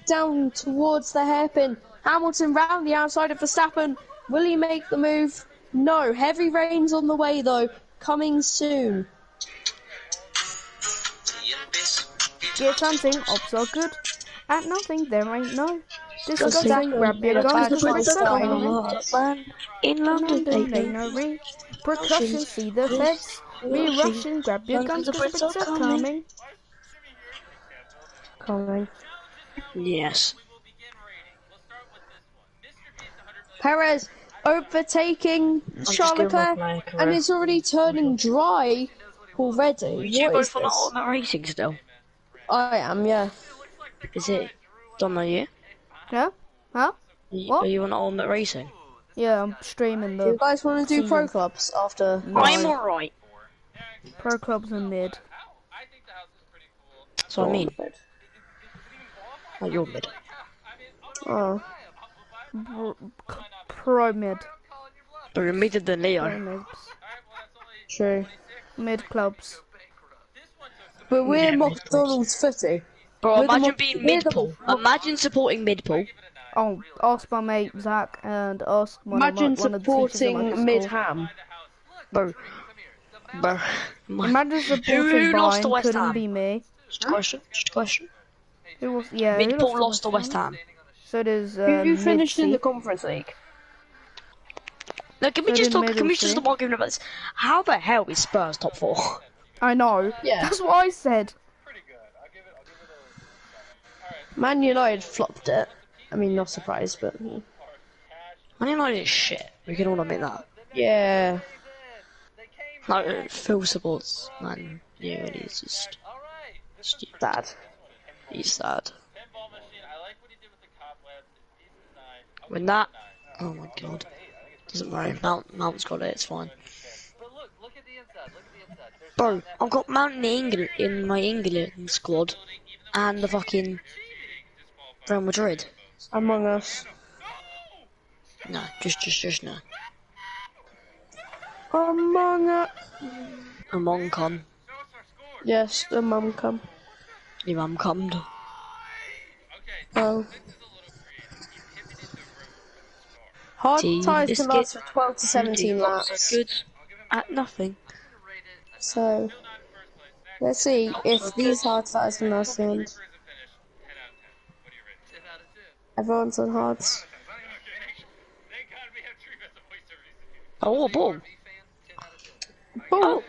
Speaker 1: down towards the hairpin. Hamilton round the outside of Verstappen. Will he make the move? No. Heavy rains on the way though. Coming soon.
Speaker 2: Get something, ops are good. At nothing, there ain't no. Discussing, grab your guns, the boys are coming.
Speaker 3: In London,
Speaker 2: Ain't no repercussions, see the feds. We rushing, grab your guns, the Brits are coming.
Speaker 1: Coming.
Speaker 3: Yes.
Speaker 1: Perez overtaking Charles Leclerc, and it's already turning dry already.
Speaker 3: You
Speaker 1: What
Speaker 3: both
Speaker 1: is
Speaker 3: on
Speaker 1: this?
Speaker 3: ultimate racing still?
Speaker 1: I am, yeah.
Speaker 3: Is it done though, you?
Speaker 2: Yeah? Huh? What?
Speaker 3: Are you on ultimate racing?
Speaker 2: Yeah, I'm streaming
Speaker 1: Do you
Speaker 2: the
Speaker 1: guys want to do pro clubs after?
Speaker 3: I'm alright.
Speaker 2: pro clubs and mid.
Speaker 3: That's what I mean.
Speaker 1: Mid.
Speaker 3: Oh, you're mid.
Speaker 1: Oh.
Speaker 2: Pro mid.
Speaker 3: But you're midder than
Speaker 2: Pro
Speaker 3: Leo.
Speaker 2: mids.
Speaker 1: True.
Speaker 2: Mid clubs.
Speaker 1: But we're
Speaker 3: Yeah,
Speaker 1: McDonald's footy.
Speaker 3: Bro,
Speaker 1: We're the
Speaker 3: imagine
Speaker 1: mo-
Speaker 3: being
Speaker 1: we're the
Speaker 3: mid-pull.
Speaker 1: mo-
Speaker 3: Imagine supporting mid-pull.
Speaker 2: Oh, ask my mate Zach and ask one of
Speaker 1: Imagine
Speaker 2: the teachers in my
Speaker 1: supporting
Speaker 2: school.
Speaker 1: mid-ham.
Speaker 3: Bro. Bro.
Speaker 2: Imagine supporting
Speaker 3: Who lost to
Speaker 2: Bayern,
Speaker 3: West
Speaker 2: couldn't
Speaker 3: Ham?
Speaker 2: be me.
Speaker 3: Just a question. Just a question.
Speaker 2: Who was? Yeah, who
Speaker 3: Mid-pull lost to West Ham.
Speaker 2: So does
Speaker 1: Who finished in
Speaker 2: Mid-C.
Speaker 1: the Conference League?
Speaker 3: Now, can we
Speaker 2: So
Speaker 3: just
Speaker 2: did
Speaker 3: talk? Can we
Speaker 2: Middle
Speaker 3: just
Speaker 2: C.
Speaker 3: stop arguing about this? How the hell is Spurs top 4?
Speaker 2: I know.
Speaker 1: Yeah.
Speaker 2: That's what I said.
Speaker 1: Man United flopped it. I mean, not surprised, but
Speaker 3: Man United is shit. We can all admit that.
Speaker 1: yeah.
Speaker 3: Like, Phil supports Man United. It's just stupid.
Speaker 1: Sad.
Speaker 3: He's sad. When that, oh my god, doesn't worry. Mount's got it. It's fine. Bro, I've got Mount in my England squad, and the fucking Real Madrid.
Speaker 1: Among Us.
Speaker 3: No, just no.
Speaker 1: Among Us.
Speaker 3: Among Con.
Speaker 1: Yes, the mum come.
Speaker 3: Your mum cummed.
Speaker 1: Oh. Hard
Speaker 3: Tea,
Speaker 1: ties can last
Speaker 3: biscuit,
Speaker 1: for 12 to 17 laps.
Speaker 3: Good at nothing.
Speaker 1: So, let's see if these hard ties can last long. Everyone's on hards.
Speaker 3: Oh, a ball.
Speaker 1: Oh,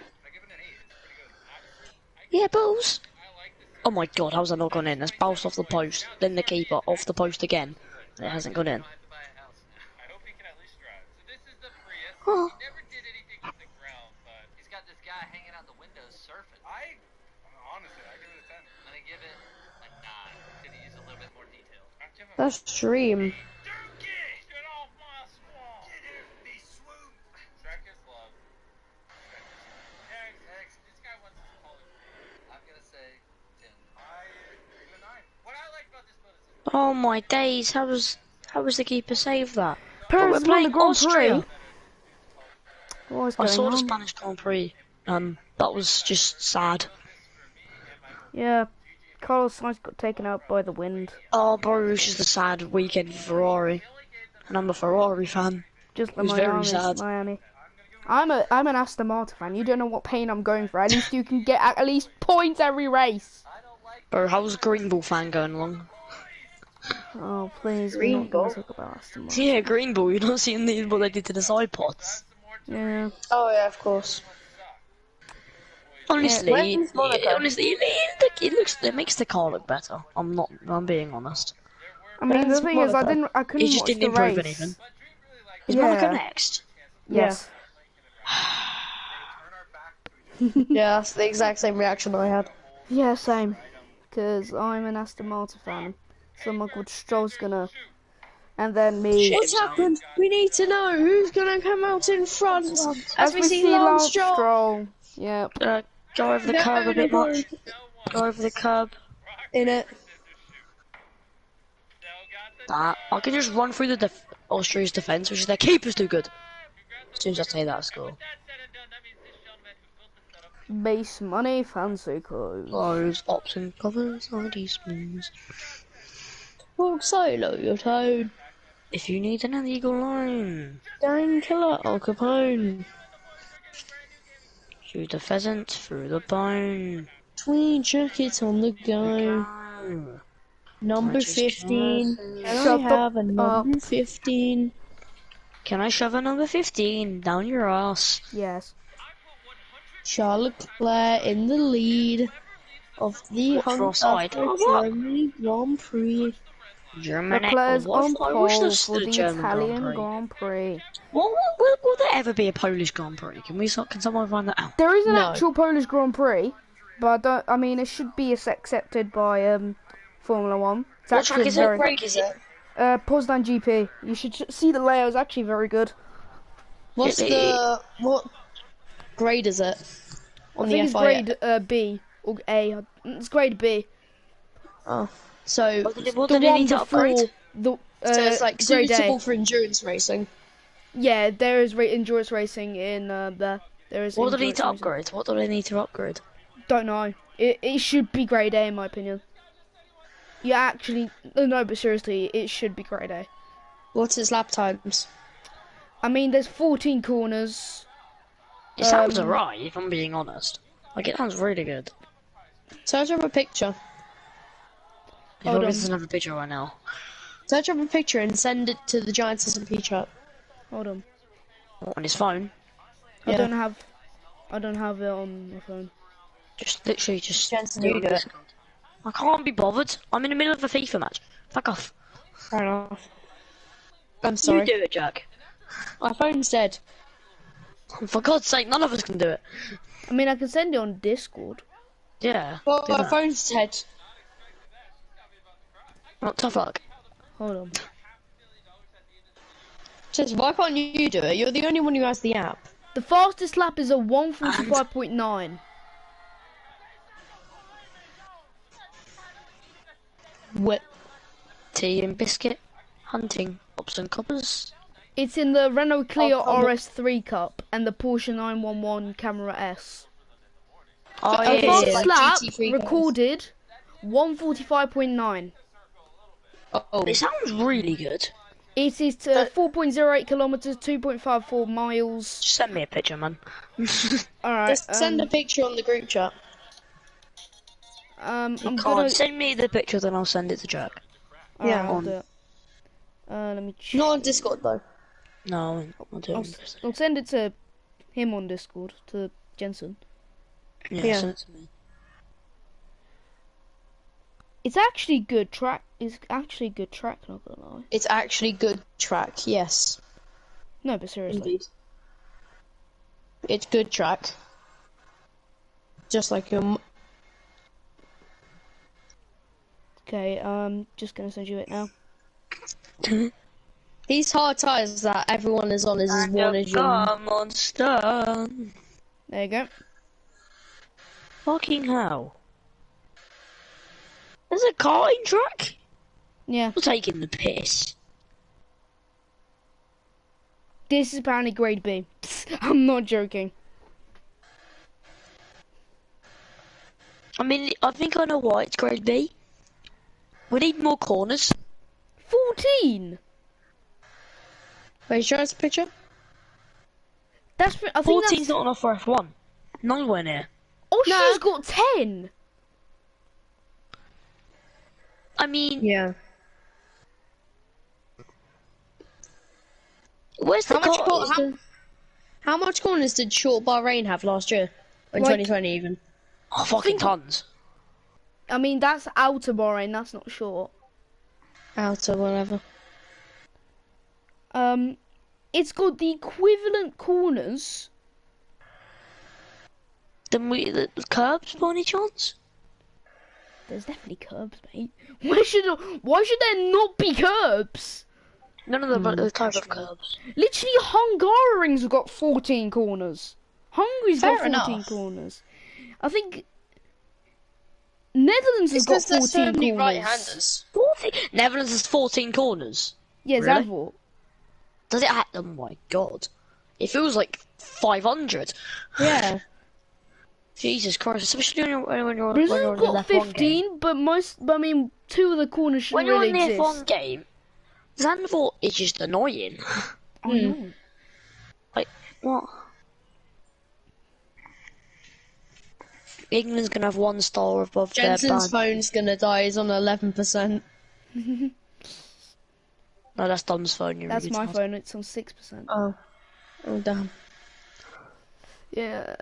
Speaker 3: Yeah, balls. Oh my god, how's that not gone in? That's bounced off the post, then the keeper, off the post again. And it hasn't gone in. Oh.
Speaker 1: that's dream.
Speaker 3: Oh my days, how was the keeper save that? But
Speaker 2: Paris
Speaker 3: we're
Speaker 2: won the
Speaker 3: playing
Speaker 2: Grand
Speaker 3: Austria.
Speaker 2: Prix. What is
Speaker 3: I
Speaker 2: going
Speaker 3: saw the
Speaker 2: on?
Speaker 3: Spanish Grand Prix. That was just sad.
Speaker 2: Yeah, Carlos Sainz got taken out by the wind.
Speaker 3: Oh bro, it was just a sad weekend for Ferrari. And I'm a Ferrari fan.
Speaker 2: Just
Speaker 3: It
Speaker 2: like
Speaker 3: was very sad.
Speaker 2: Miami. I'm an Aston Martin fan. You don't know what pain I'm going through. At least you can get at least points every race.
Speaker 3: Bro, how's Green Ball fan going along?
Speaker 2: Oh please, we're
Speaker 1: Green
Speaker 2: not gonna
Speaker 1: Ball?
Speaker 2: talk about Aston Martin.
Speaker 3: Yeah, Green Ball, you're not seeing what they did to the side pods.
Speaker 2: Yeah.
Speaker 1: Oh yeah, of course.
Speaker 3: Honestly,
Speaker 1: When's Monaco?
Speaker 3: it makes the car look better. I'm being honest.
Speaker 2: I mean, the
Speaker 1: When's
Speaker 2: thing is,
Speaker 1: Monaco?
Speaker 2: I couldn't
Speaker 3: It just
Speaker 2: watch
Speaker 3: didn't
Speaker 2: the
Speaker 3: improve
Speaker 2: race.
Speaker 3: anything. Is
Speaker 2: Yeah.
Speaker 3: Monaco next?
Speaker 2: Yes.
Speaker 1: Yeah, that's the exact same reaction I had.
Speaker 2: Yeah, same. Because I'm an Aston Martin fan. So my good Stroll's gonna, and then me.
Speaker 1: What's happened? We need to know who's gonna come out in front as we see
Speaker 2: Lance
Speaker 1: Lance Stroll.
Speaker 2: Stroll. Yep.
Speaker 3: Go over the curb a bit much. Go over the curb.
Speaker 1: In it.
Speaker 3: That I can just run through the Austria's defence, which is their keeper's too good. As soon as I say that, I score.
Speaker 2: Base money, fancy clothes.
Speaker 3: Clothes, ops and covers, ID spoons.
Speaker 1: Walk solo, your tone.
Speaker 3: If you need an illegal line,
Speaker 1: Gang killer, Al Capone.
Speaker 3: shoot the pheasant through the bone.
Speaker 1: Tweed jacket on the go. Number
Speaker 3: I just
Speaker 1: 15.
Speaker 3: can't-
Speaker 1: Can I
Speaker 2: Shut the
Speaker 1: have a number 15?
Speaker 3: Can I shove a number 15 down your ass?
Speaker 2: Yes.
Speaker 1: Charles Leclerc in the lead of the
Speaker 3: What, for offside?
Speaker 1: Hunter
Speaker 3: Oh, what?
Speaker 1: Germany Grand Prix.
Speaker 3: Germany.
Speaker 2: Leclerc's on
Speaker 3: I wish
Speaker 2: pole
Speaker 3: this
Speaker 2: for
Speaker 3: was
Speaker 2: the
Speaker 3: German
Speaker 2: Italian
Speaker 3: Grand Prix.
Speaker 2: Grand Prix.
Speaker 3: Will there ever be a Polish Grand Prix? Can someone find that out?
Speaker 2: There is an
Speaker 1: No.
Speaker 2: actual Polish Grand Prix, but I mean, it should be accepted by Formula One. It's
Speaker 3: What track
Speaker 2: actually
Speaker 3: is it?
Speaker 2: very
Speaker 3: Break is it?
Speaker 2: Poznan GP. You should see the layout. It's actually very good.
Speaker 1: What grade is it? On
Speaker 2: I
Speaker 1: the
Speaker 2: think it's
Speaker 1: FIA?
Speaker 2: grade B. or A. It's grade B.
Speaker 1: Oh, so
Speaker 3: What
Speaker 2: The
Speaker 3: do they
Speaker 2: one
Speaker 3: need to upgrade?
Speaker 2: before the
Speaker 1: so it's like
Speaker 2: grade A.
Speaker 1: suitable for endurance racing.
Speaker 2: Yeah, there is endurance racing in there. There is.
Speaker 3: What do they need
Speaker 2: endurance
Speaker 3: to
Speaker 2: racing.
Speaker 3: upgrade? What do they need to upgrade?
Speaker 2: Don't know. It should be grade A in my opinion. Yeah, actually, no, but seriously, it should be grade A.
Speaker 1: What's its lap times?
Speaker 2: I mean, there's 14 corners.
Speaker 3: It sounds alright, if I'm being honest. Like, it sounds really good.
Speaker 1: Search up a picture.
Speaker 3: If
Speaker 2: Hold
Speaker 3: I
Speaker 2: on.
Speaker 3: doesn't have a picture right now.
Speaker 1: Search up a picture and send it to the Giants SMP chat.
Speaker 2: Hold on.
Speaker 3: On his phone.
Speaker 2: I
Speaker 1: Yeah.
Speaker 2: don't have it on my phone.
Speaker 3: Just literally just
Speaker 1: Jensen,
Speaker 3: do it
Speaker 1: you
Speaker 3: on
Speaker 1: do it.
Speaker 3: Discord. I can't be bothered. I'm in the middle of a FIFA match. Fuck off.
Speaker 1: Fair enough. I'm sorry.
Speaker 3: You do it, Jack.
Speaker 1: My phone's dead.
Speaker 3: For God's sake, none of us can do it.
Speaker 2: I mean, I can send it on Discord.
Speaker 3: Yeah.
Speaker 1: Well,
Speaker 3: do
Speaker 1: my
Speaker 3: that.
Speaker 1: phone's dead.
Speaker 3: What the fuck?
Speaker 2: Hold on.
Speaker 1: Just why can't you do it? You're the only one who has the app.
Speaker 2: The fastest lap is a 1:45.9.
Speaker 1: Whip.
Speaker 3: Tea and biscuit. Hunting. Pops and coppers.
Speaker 2: It's in the Renault Clio
Speaker 1: Oh,
Speaker 2: RS3 Cup and the Porsche 911 Camera S.
Speaker 3: Oh,
Speaker 2: The
Speaker 3: yeah, yeah,
Speaker 2: fastest
Speaker 3: yeah.
Speaker 1: like
Speaker 2: lap
Speaker 1: GT3 cars.
Speaker 2: recorded 1:45.9.
Speaker 1: Oh.
Speaker 3: It sounds really good.
Speaker 2: It is 4.08 kilometers, 2.54 miles.
Speaker 3: Just send me a picture, man.
Speaker 2: Alright,
Speaker 1: Just send a picture on the group chat.
Speaker 2: I'm
Speaker 3: Can't
Speaker 2: gonna.
Speaker 3: send me the picture, then I'll send it to Jack.
Speaker 1: Yeah.
Speaker 2: I'll do it. Let me.
Speaker 1: Not on Discord though.
Speaker 3: No, I'll do it.
Speaker 2: I'll send it to him on Discord, to Jensen.
Speaker 3: Yeah, send it to me.
Speaker 2: It's actually good track. It's actually good track. Not gonna lie.
Speaker 1: It's actually good track. Yes.
Speaker 2: No, but seriously.
Speaker 1: Indeed. It's good track. Just like your.
Speaker 2: Okay, just gonna send you it now.
Speaker 1: These hard tires that everyone is on is as worn as your.
Speaker 3: monster.
Speaker 2: There you go.
Speaker 3: Fucking hell. There's a karting track?
Speaker 2: Yeah,
Speaker 3: You're taking the piss.
Speaker 2: this is apparently grade B. I'm not joking.
Speaker 3: I mean, I think I know why it's grade B. We need more corners.
Speaker 2: 14.
Speaker 1: Wait, show us a picture.
Speaker 2: I think
Speaker 3: 14's
Speaker 2: that's.
Speaker 3: not enough for F1. Nowhere near.
Speaker 2: Osha's got 10.
Speaker 3: I mean,
Speaker 1: Yeah.
Speaker 3: where's the
Speaker 1: How much corners did Short Bahrain have last year? In
Speaker 2: Like-
Speaker 1: 2020 even.
Speaker 3: Oh, fucking tons.
Speaker 2: I mean, that's outer Bahrain. That's not short.
Speaker 1: Out or whatever.
Speaker 2: It's got the equivalent corners.
Speaker 3: Then the curbs by any chance?
Speaker 2: There's definitely curbs, mate. Why should there not be curbs?
Speaker 3: None of the type of curbs.
Speaker 2: Literally, Hungaroring's got 14 corners. Hungary's got
Speaker 1: Fair
Speaker 2: 14
Speaker 1: enough.
Speaker 2: corners. I think Netherlands has
Speaker 1: It's
Speaker 2: got
Speaker 1: because there's
Speaker 2: 14
Speaker 1: so many
Speaker 2: corners.
Speaker 1: right-handers.
Speaker 3: 14? Netherlands has 14 corners.
Speaker 2: Yeah,
Speaker 3: Really?
Speaker 2: Zandvoort.
Speaker 3: Does it have? Oh my god. It feels like 500.
Speaker 1: Yeah.
Speaker 3: Jesus Christ, especially when you're
Speaker 2: Brazil's
Speaker 3: on the
Speaker 2: got
Speaker 3: F1 game.
Speaker 2: 15, but I mean, 2 of the corners
Speaker 3: When
Speaker 2: shouldn't
Speaker 3: you're
Speaker 2: really
Speaker 3: on the
Speaker 2: exist.
Speaker 3: F1 game, Zandvoort is just annoying.
Speaker 2: I know.
Speaker 3: Like, what? England's gonna have 1 star above
Speaker 1: Jensen's
Speaker 3: their badge.
Speaker 1: phone's gonna die. He's on 11%.
Speaker 3: No, that's Dom's phone. You're
Speaker 2: That's my
Speaker 3: retard.
Speaker 2: phone, it's on 6%.
Speaker 1: Oh. Oh, damn.
Speaker 2: Yeah.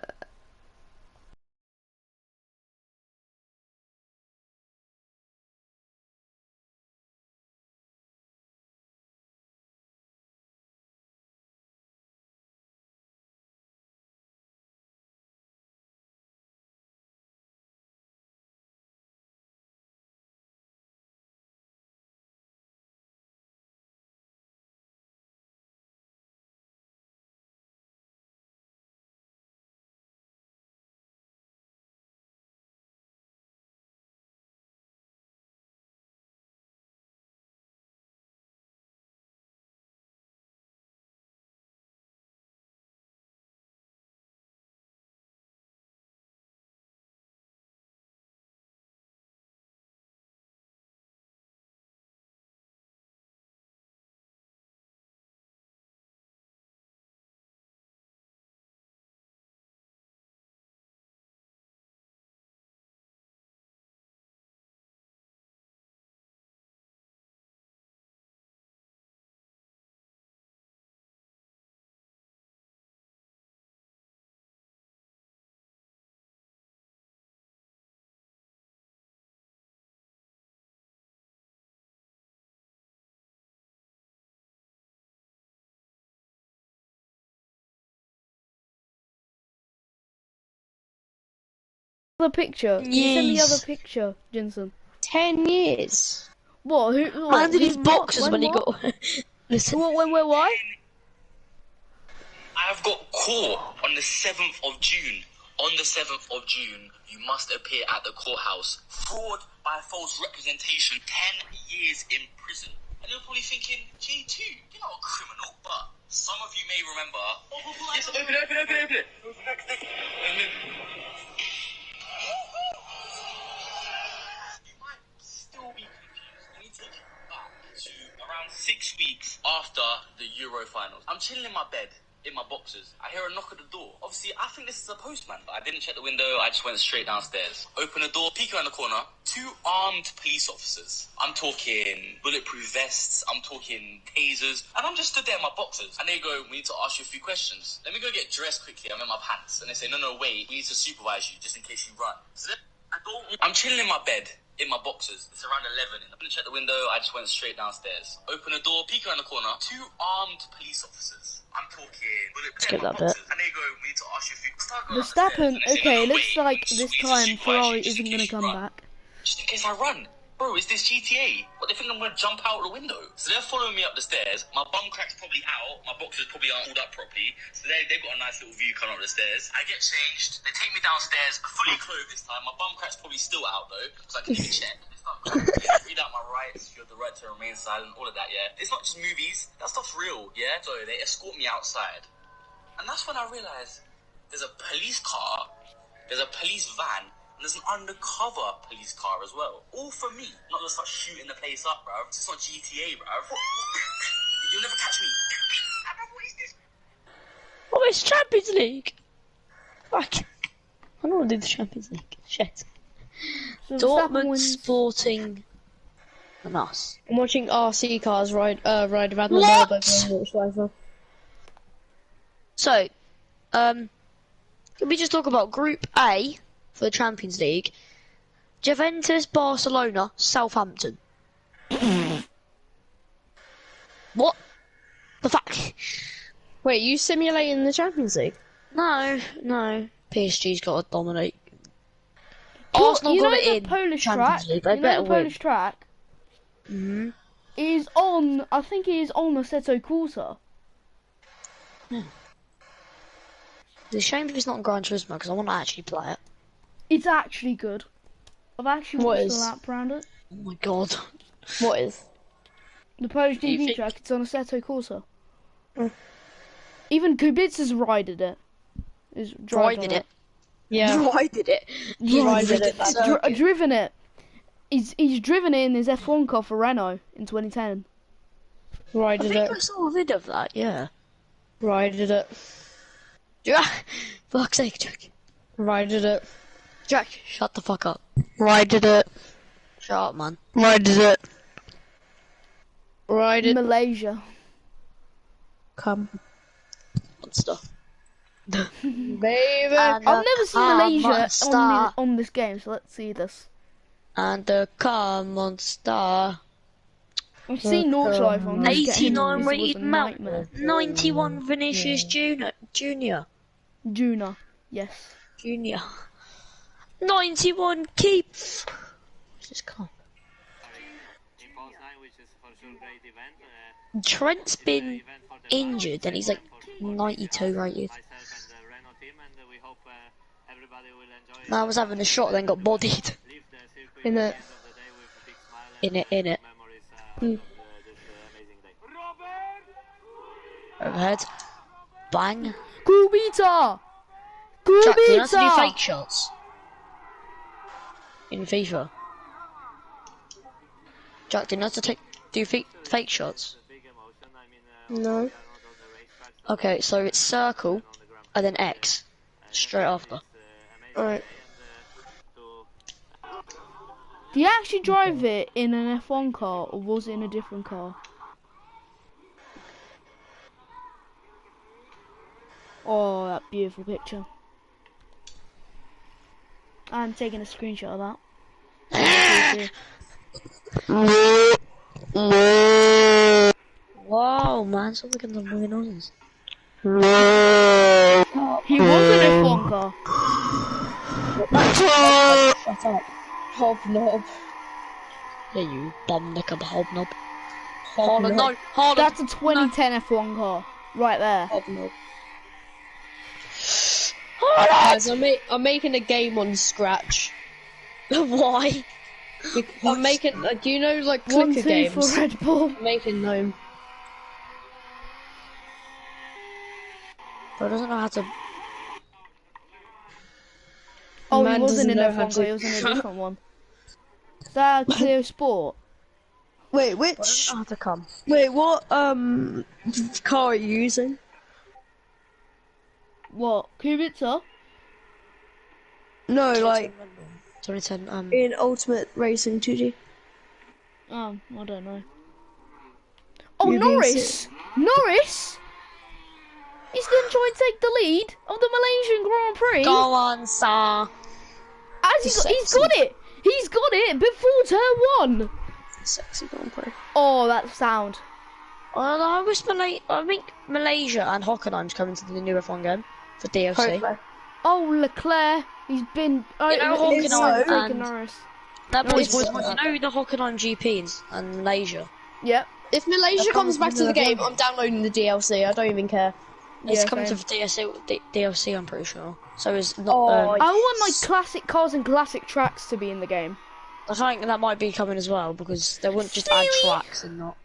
Speaker 2: other picture. Can you send the other picture, Jensen?
Speaker 1: 10 years.
Speaker 2: What? Who?
Speaker 3: Man did his
Speaker 2: What?
Speaker 3: boxes when he
Speaker 2: what?
Speaker 3: got. Listen.
Speaker 2: What? When? Where? Why?
Speaker 4: I have got caught on the 7th of June. On the 7th of June, you must appear at the courthouse. Fraud by false representation, 10 years in prison. And you're probably thinking, G2, you're not a criminal, but some of you may remember. Yes, open it. You might still be confused. Let me take you back to around 6 weeks after the Euro finals. I'm chilling in my bed. In my boxes, I hear a knock at the door. Obviously, I think this is a postman, but I didn't check the window. I just went straight downstairs. Open the door, peek around the corner. 2 armed police officers. I'm talking bulletproof vests. I'm talking tasers. And I'm just stood there in my boxes. And they go, we need to ask you a few questions. Let me go get dressed quickly. I'm in my pants. And they say, no, wait. We need to supervise you just in case you run. So then, I'm chilling in my bed. In my boxes. It's around 11. I didn't check the window. I just went straight downstairs. Open the door, peek around the corner. 2 armed police officers. I'm talking.
Speaker 3: Skip that bit.
Speaker 4: And they go, we need to ask you a few.
Speaker 2: Verstappen. Okay, looks like this time Ferrari isn't going to come back.
Speaker 4: Just in case I run. Bro, is this GTA? What, they think I'm going to jump out the window? So they're following me up the stairs. My bum crack's probably out. My boxers probably aren't pulled up properly. So they've got a nice little view coming up the stairs. I get changed. They take me downstairs, fully clothed this time. My bum crack's probably still out, though, because I didn't even check. Read out my rights. You have the right to remain silent. All of that, yeah? It's not just movies. That stuff's real, yeah? So they escort me outside. And that's when I realised there's a police car, there's a police van, and there's an undercover police car as well. All for me. Not just start shooting the place up, bruv. It's not GTA, bruv. You'll never catch me. What is this?
Speaker 3: Oh, it's Champions League. Fuck. I don't want to do the Champions League. Shit.
Speaker 2: So
Speaker 3: Dortmund Sporting and us.
Speaker 1: I'm watching RC cars ride around the
Speaker 3: What?
Speaker 1: motorway.
Speaker 3: So, can we just talk about Group A for the Champions League? Juventus, Barcelona, Southampton. What the fuck?
Speaker 1: Wait, you simulating the Champions League?
Speaker 3: No. PSG's got to dominate.
Speaker 2: Well,
Speaker 3: Arsenal
Speaker 2: you
Speaker 3: got
Speaker 2: know
Speaker 3: it
Speaker 2: the
Speaker 3: in
Speaker 2: Polish
Speaker 3: Champions
Speaker 2: track.
Speaker 3: League. They
Speaker 2: You
Speaker 3: better
Speaker 2: know the
Speaker 3: win.
Speaker 2: Polish track
Speaker 3: Mhm.
Speaker 2: is on. I think it is on Assetto Corsa.
Speaker 3: It's a shame if it's not on Gran Turismo because I want to actually play it.
Speaker 2: It's actually good. I've actually
Speaker 1: What
Speaker 2: watched
Speaker 1: is?
Speaker 2: a lap around it.
Speaker 3: Oh my god.
Speaker 1: What is?
Speaker 2: The Polish
Speaker 3: you
Speaker 2: DB
Speaker 3: think-
Speaker 2: track. It's on Assetto Corsa.
Speaker 1: Mm.
Speaker 2: Even Kubica's rided it. Is
Speaker 3: Rided
Speaker 2: on
Speaker 3: it.
Speaker 1: Yeah.
Speaker 3: Rided it.
Speaker 1: Rided it.
Speaker 2: Driven it. He's driven it in his F1 car for Renault in 2010.
Speaker 3: I
Speaker 1: Rided
Speaker 3: think
Speaker 1: it.
Speaker 3: I saw a vid of that, yeah.
Speaker 1: Rided it.
Speaker 3: Fuck's sake, Jack.
Speaker 1: Rided it.
Speaker 3: Jack, shut the fuck up.
Speaker 1: Rided it.
Speaker 3: Shut up, man.
Speaker 1: Rided it. Rided.
Speaker 2: Malaysia.
Speaker 1: Come.
Speaker 3: Good stuff.
Speaker 1: Baby.
Speaker 3: And
Speaker 2: I've never seen Malaysia
Speaker 3: star.
Speaker 2: on this game, so let's see this.
Speaker 3: And the come on star.
Speaker 2: I've seen Nordschleife on this game.
Speaker 3: 89
Speaker 2: This was
Speaker 3: Reed
Speaker 2: a
Speaker 3: Mountain.
Speaker 2: nightmare.
Speaker 3: 91 Vinicius Junior.
Speaker 2: Juna, yes.
Speaker 3: 91 Keith. Just come. Trent's been injured and he's like 92 rated. I was having a shot, then got bodied.
Speaker 1: In it.
Speaker 3: In it. Overhead. Bang.
Speaker 2: Kubica!
Speaker 3: Jack, do you have to do
Speaker 2: Kubica!
Speaker 3: fake shots? In FIFA. Jack, do you have to do fake shots?
Speaker 1: No.
Speaker 3: Okay, so it's circle, and then X. Straight after.
Speaker 1: Alright.
Speaker 2: Do you actually drive it in an F1 car, or was it in a different car? Oh, that beautiful picture. I'm taking a screenshot of that.
Speaker 3: Whoa, man, stop looking at the weird noises.
Speaker 2: He was in a F1 car.
Speaker 3: Shut up.
Speaker 1: Hobnob.
Speaker 3: Yeah, you bum neck of a hobnob.
Speaker 1: Hobnob.
Speaker 3: Holland, no, Holland.
Speaker 2: That's a 2010 F1 car, right there.
Speaker 1: Hobnob.
Speaker 3: Holland!
Speaker 1: Guys, I'm making a game on Scratch.
Speaker 3: Why?
Speaker 1: I'm making. Do you know like
Speaker 2: 1,
Speaker 1: clicker
Speaker 2: 2
Speaker 1: games?
Speaker 2: for Red Bull.
Speaker 1: I'm making them.
Speaker 3: Bro doesn't know how to.
Speaker 2: Oh,
Speaker 1: Man
Speaker 2: he wasn't
Speaker 1: doesn't
Speaker 2: in
Speaker 1: know how
Speaker 2: F1 car,
Speaker 1: to-
Speaker 2: he was in a different one. Is that Clear Sport?
Speaker 1: Wait,
Speaker 3: Bro doesn't
Speaker 1: which?
Speaker 3: know how to come.
Speaker 1: Wait, what? Car are you using?
Speaker 2: What? Kubica?
Speaker 1: No, like
Speaker 3: 2010.
Speaker 1: in Ultimate Racing 2D.
Speaker 2: I don't know. Oh,
Speaker 1: You're being
Speaker 2: Norris! Norris! He's gonna try and take the lead of the Malaysian Grand Prix.
Speaker 3: Go on, sir.
Speaker 2: He's got it! He's got it before turn 1!
Speaker 1: Sexy Grand Prix.
Speaker 2: Oh, that sound.
Speaker 3: Well, I think Malaysia and Hockenheim's coming to the new F1 game for DLC.
Speaker 1: Hopefully.
Speaker 2: Oh, Leclerc. He's been. Oh,
Speaker 3: You know,
Speaker 2: he's
Speaker 3: Hockenheim
Speaker 2: taken
Speaker 3: and-
Speaker 2: Norris.
Speaker 3: That
Speaker 2: No,
Speaker 3: boys,
Speaker 2: it's-
Speaker 3: you know the Hockenheim GP in Malaysia?
Speaker 2: Yep.
Speaker 1: If Malaysia
Speaker 3: That
Speaker 1: comes
Speaker 3: comes
Speaker 1: back
Speaker 3: with
Speaker 1: to the
Speaker 3: the
Speaker 1: game, I'm downloading the DLC. I don't even care.
Speaker 3: It's
Speaker 2: Yeah,
Speaker 3: coming
Speaker 2: same.
Speaker 3: to DLC, I'm pretty sure. So it's not.
Speaker 1: Oh,
Speaker 2: I want like classic cars and classic tracks to be in the game.
Speaker 3: I think that might be coming as well because they wouldn't just add tracks and not.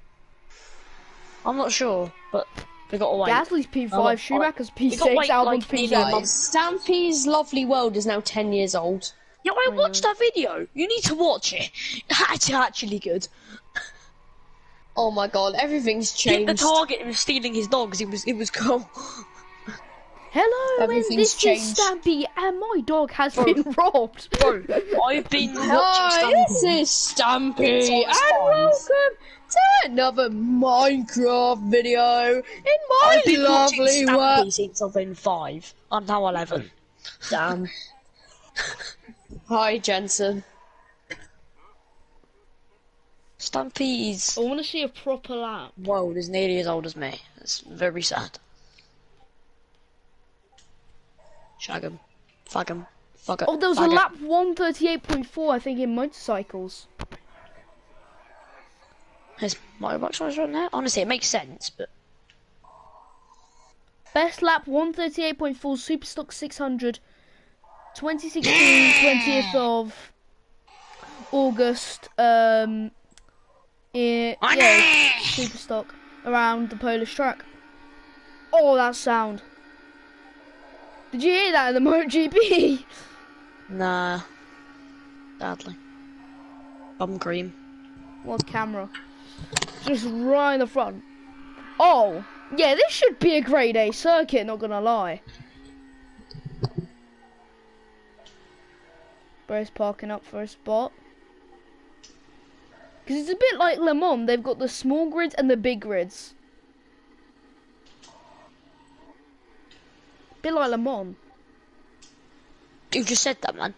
Speaker 3: I'm not sure, but we got to wait.
Speaker 2: Gasly's P5,
Speaker 3: Oh,
Speaker 2: Schumacher's
Speaker 3: we got to
Speaker 2: P6,
Speaker 3: wait,
Speaker 2: Albon's
Speaker 3: like, nearly a
Speaker 2: P7.
Speaker 3: month.
Speaker 1: Stampy's Lovely World is now 10 years old.
Speaker 3: Yeah, I watched that video. You need to watch it. It's actually good.
Speaker 1: Oh my god, everything's
Speaker 3: Hit the
Speaker 1: changed.
Speaker 3: target and was stealing his dogs. It was cool.
Speaker 2: Hello, and
Speaker 1: Everything's
Speaker 2: this
Speaker 1: changed.
Speaker 2: is Stampy, and my dog has been robbed.
Speaker 3: Bro, I've been watching
Speaker 1: Hi, this
Speaker 3: Stampede.
Speaker 1: is Stampy,
Speaker 3: It's
Speaker 1: and
Speaker 3: all
Speaker 1: welcome to another Minecraft video in my
Speaker 3: I've been watching
Speaker 1: lovely world.
Speaker 3: Stampede since I've been 5. I'm now 11.
Speaker 1: Damn. Hi, Jensen.
Speaker 3: Stampede's
Speaker 2: I want to see a proper lap.
Speaker 3: world is nearly as old as me. That's very sad. Shag 'em. Fuck 'em. Fuck it.
Speaker 2: Oh, there was a
Speaker 3: Fag it.
Speaker 2: lap 138.4, I think, in motorcycles.
Speaker 3: There's motorbikes right there. Honestly, it makes sense, but
Speaker 2: Best lap 138.4, Superstock 600, 2016, 20th of August. Yeah, Superstock around the Polish track. Oh, that sound! Did you hear that in the MotoGP?
Speaker 3: nah. Sadly. Bum cream.
Speaker 2: What camera? Just right in the front. Oh, yeah, this should be a grade A circuit, not gonna lie. Bro's parking up for a spot. Because it's a bit like Le Mans, they've got the small grids and the big grids. Bit like Le Mans.
Speaker 3: You just said that, man.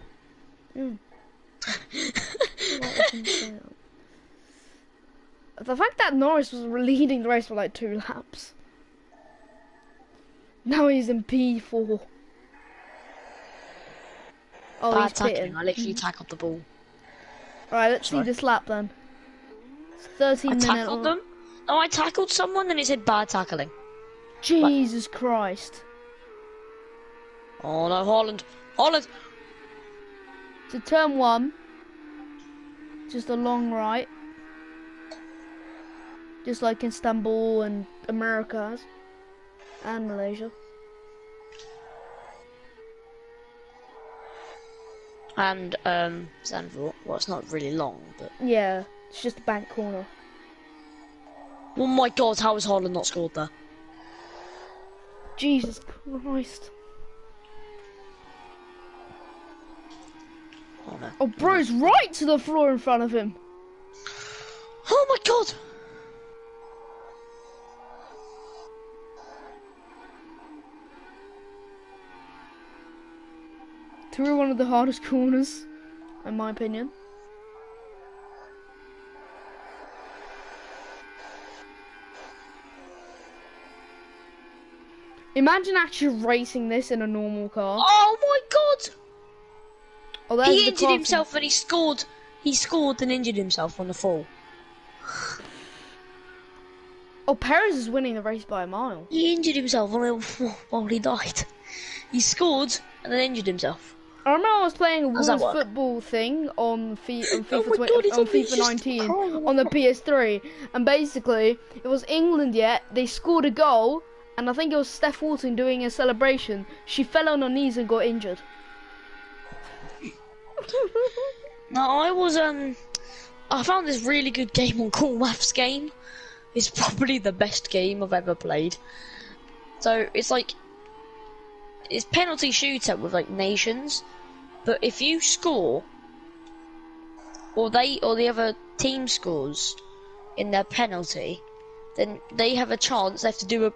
Speaker 2: The fact that Norris was leading the race for like 2 laps. Now he's in P4. Oh,
Speaker 3: Bad
Speaker 2: he's
Speaker 3: tackling.
Speaker 2: pitting.
Speaker 3: I literally tackled the ball.
Speaker 2: Alright, let's see
Speaker 3: Sorry.
Speaker 2: this lap then. It's 13
Speaker 3: I
Speaker 2: minute.
Speaker 3: tackled them. No, I tackled someone and it said bad tackling.
Speaker 2: Jesus Christ.
Speaker 3: Oh no, Holland. Holland!
Speaker 2: So turn 1. Just a long right. Just like Istanbul and America has. And Malaysia.
Speaker 3: And, Zandvoort. Well, it's not really long, but...
Speaker 2: Yeah, it's just a bank corner.
Speaker 3: Oh my god, how has Holland not scored there?
Speaker 2: Jesus Christ.
Speaker 3: Oh no.
Speaker 2: Oh, bro's right to the floor in front of him.
Speaker 3: Oh my god!
Speaker 2: Through one of the hardest corners, in my opinion. Imagine actually racing this in a normal car.
Speaker 3: Oh my god!
Speaker 2: Oh, there's
Speaker 3: He
Speaker 2: the
Speaker 3: injured
Speaker 2: crossing.
Speaker 3: himself and he scored. He scored and injured himself on the fall.
Speaker 2: Oh, Perez is winning the race by a mile.
Speaker 3: He injured himself while he died. He scored and then injured himself.
Speaker 2: I remember I was playing a
Speaker 3: How's that
Speaker 2: women's
Speaker 3: work?
Speaker 2: football thing on FIFA,
Speaker 3: Oh my God, it's
Speaker 2: on
Speaker 3: only
Speaker 2: FIFA
Speaker 3: just
Speaker 2: 19
Speaker 3: crying.
Speaker 2: on the PS3, and basically it was England. Yet they scored a goal, and I think it was Steph Walton doing a celebration. She fell on her knees and got injured.
Speaker 3: No, I found this really good game on Cool Maths Game. It's probably the best game I've ever played. So it's like it's penalty shootout with like nations, but if you score, or the other team scores in their penalty, then they have a chance. They have to do a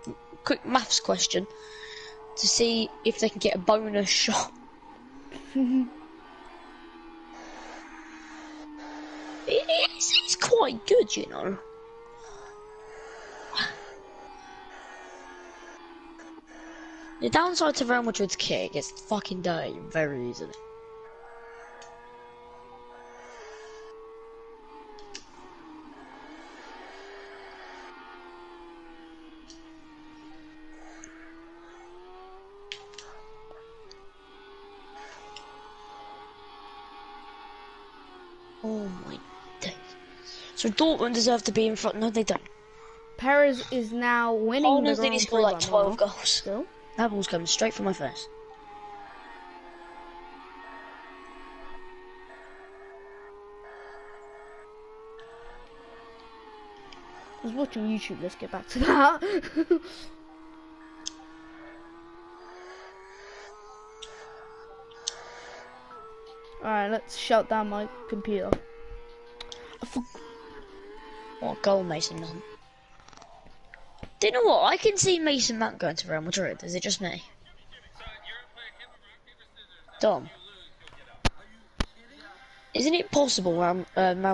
Speaker 3: quick maths question to see if they can get a bonus shot. It's quite good, you know. The downside to Real Madrid's kick is fucking dirty very easily. Oh my days. So Dortmund deserve to be in front. No, they don't.
Speaker 2: Perez is now winning
Speaker 3: Oh
Speaker 2: the
Speaker 3: no, then he
Speaker 2: Grand
Speaker 3: scored
Speaker 2: Prix
Speaker 3: like
Speaker 2: by
Speaker 3: 12
Speaker 2: mile.
Speaker 3: goals.
Speaker 2: Still.
Speaker 3: That ball's coming straight for my face.
Speaker 2: I was watching YouTube. Let's get back to that. Alright, let's shut down my computer.
Speaker 3: What a goal, Mason Mount. Do you know what? I can see Mason Mount going to Real Madrid. Is it just me? Dom. Isn't it possible Real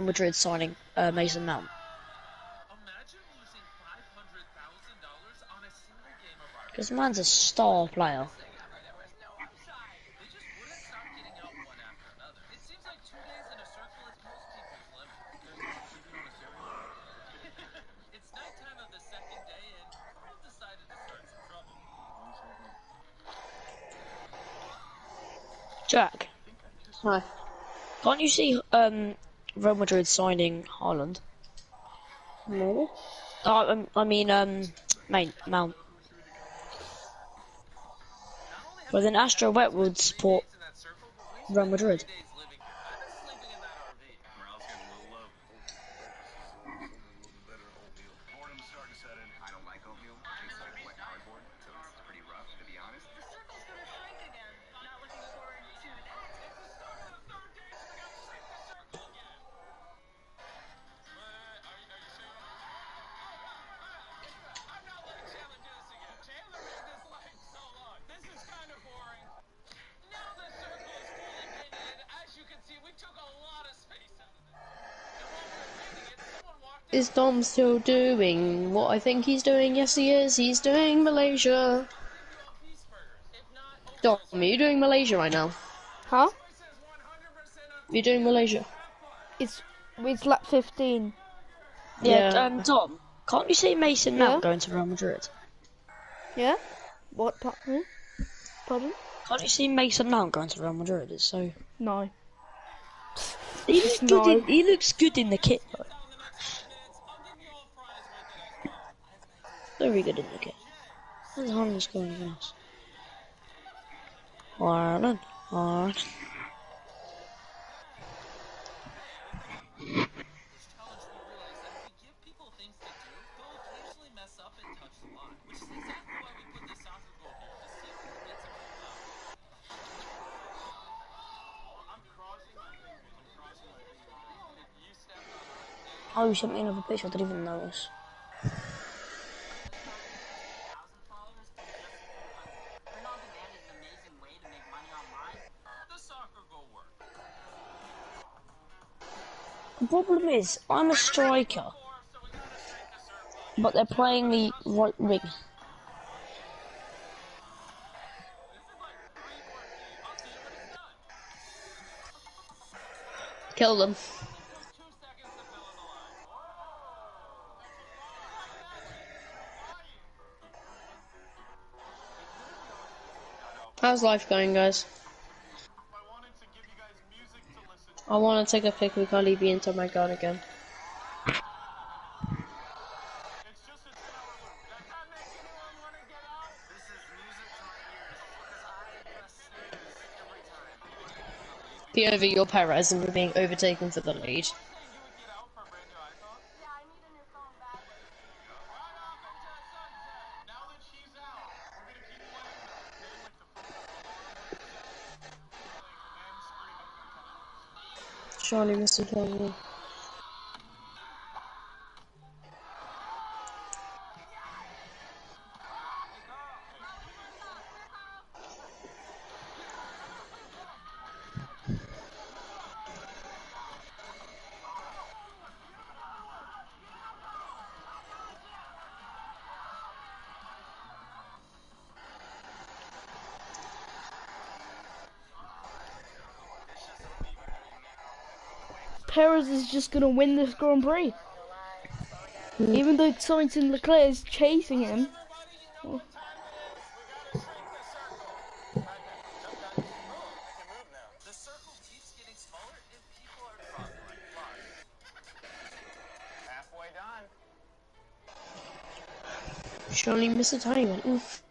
Speaker 3: Madrid signing Mason Mount? Because man's a star player. Jack,
Speaker 1: Hi.
Speaker 3: can't you see Real Madrid signing Haaland?
Speaker 1: Maybe.
Speaker 3: I mean, Mount. Well, then Astro Wet would support Real Madrid.
Speaker 1: Is Dom still doing what I think he's doing? Yes, he is. He's doing Malaysia. Dom, are you doing Malaysia right now?
Speaker 2: Huh?
Speaker 1: You're doing Malaysia.
Speaker 2: It's lap 15.
Speaker 3: Yeah, Tom, can't you see Mason Mount
Speaker 2: Yeah?
Speaker 3: going to Real Madrid?
Speaker 2: Yeah? What? Pardon?
Speaker 3: Can't you see Mason Mount going to Real Madrid? It's so...
Speaker 2: No.
Speaker 3: He looks good,
Speaker 2: No.
Speaker 3: he looks good in the kit, though. Very good in the kit. Where's Haaland going against? Haaland. Oh, you sent me another picture, I didn't even notice. The problem is, I'm a striker, but they're playing me right wing.
Speaker 1: Kill them. How's life going, guys? I want to take a pic with Carly B into my god again. POV, your Perez and we're being overtaken for the lead. Surely, Mr. Tony.
Speaker 2: Perez is just gonna win this Grand Prix. Even though Sainz and Leclerc is chasing him. Oh.
Speaker 1: Surely, Mr. Tony went. Oof.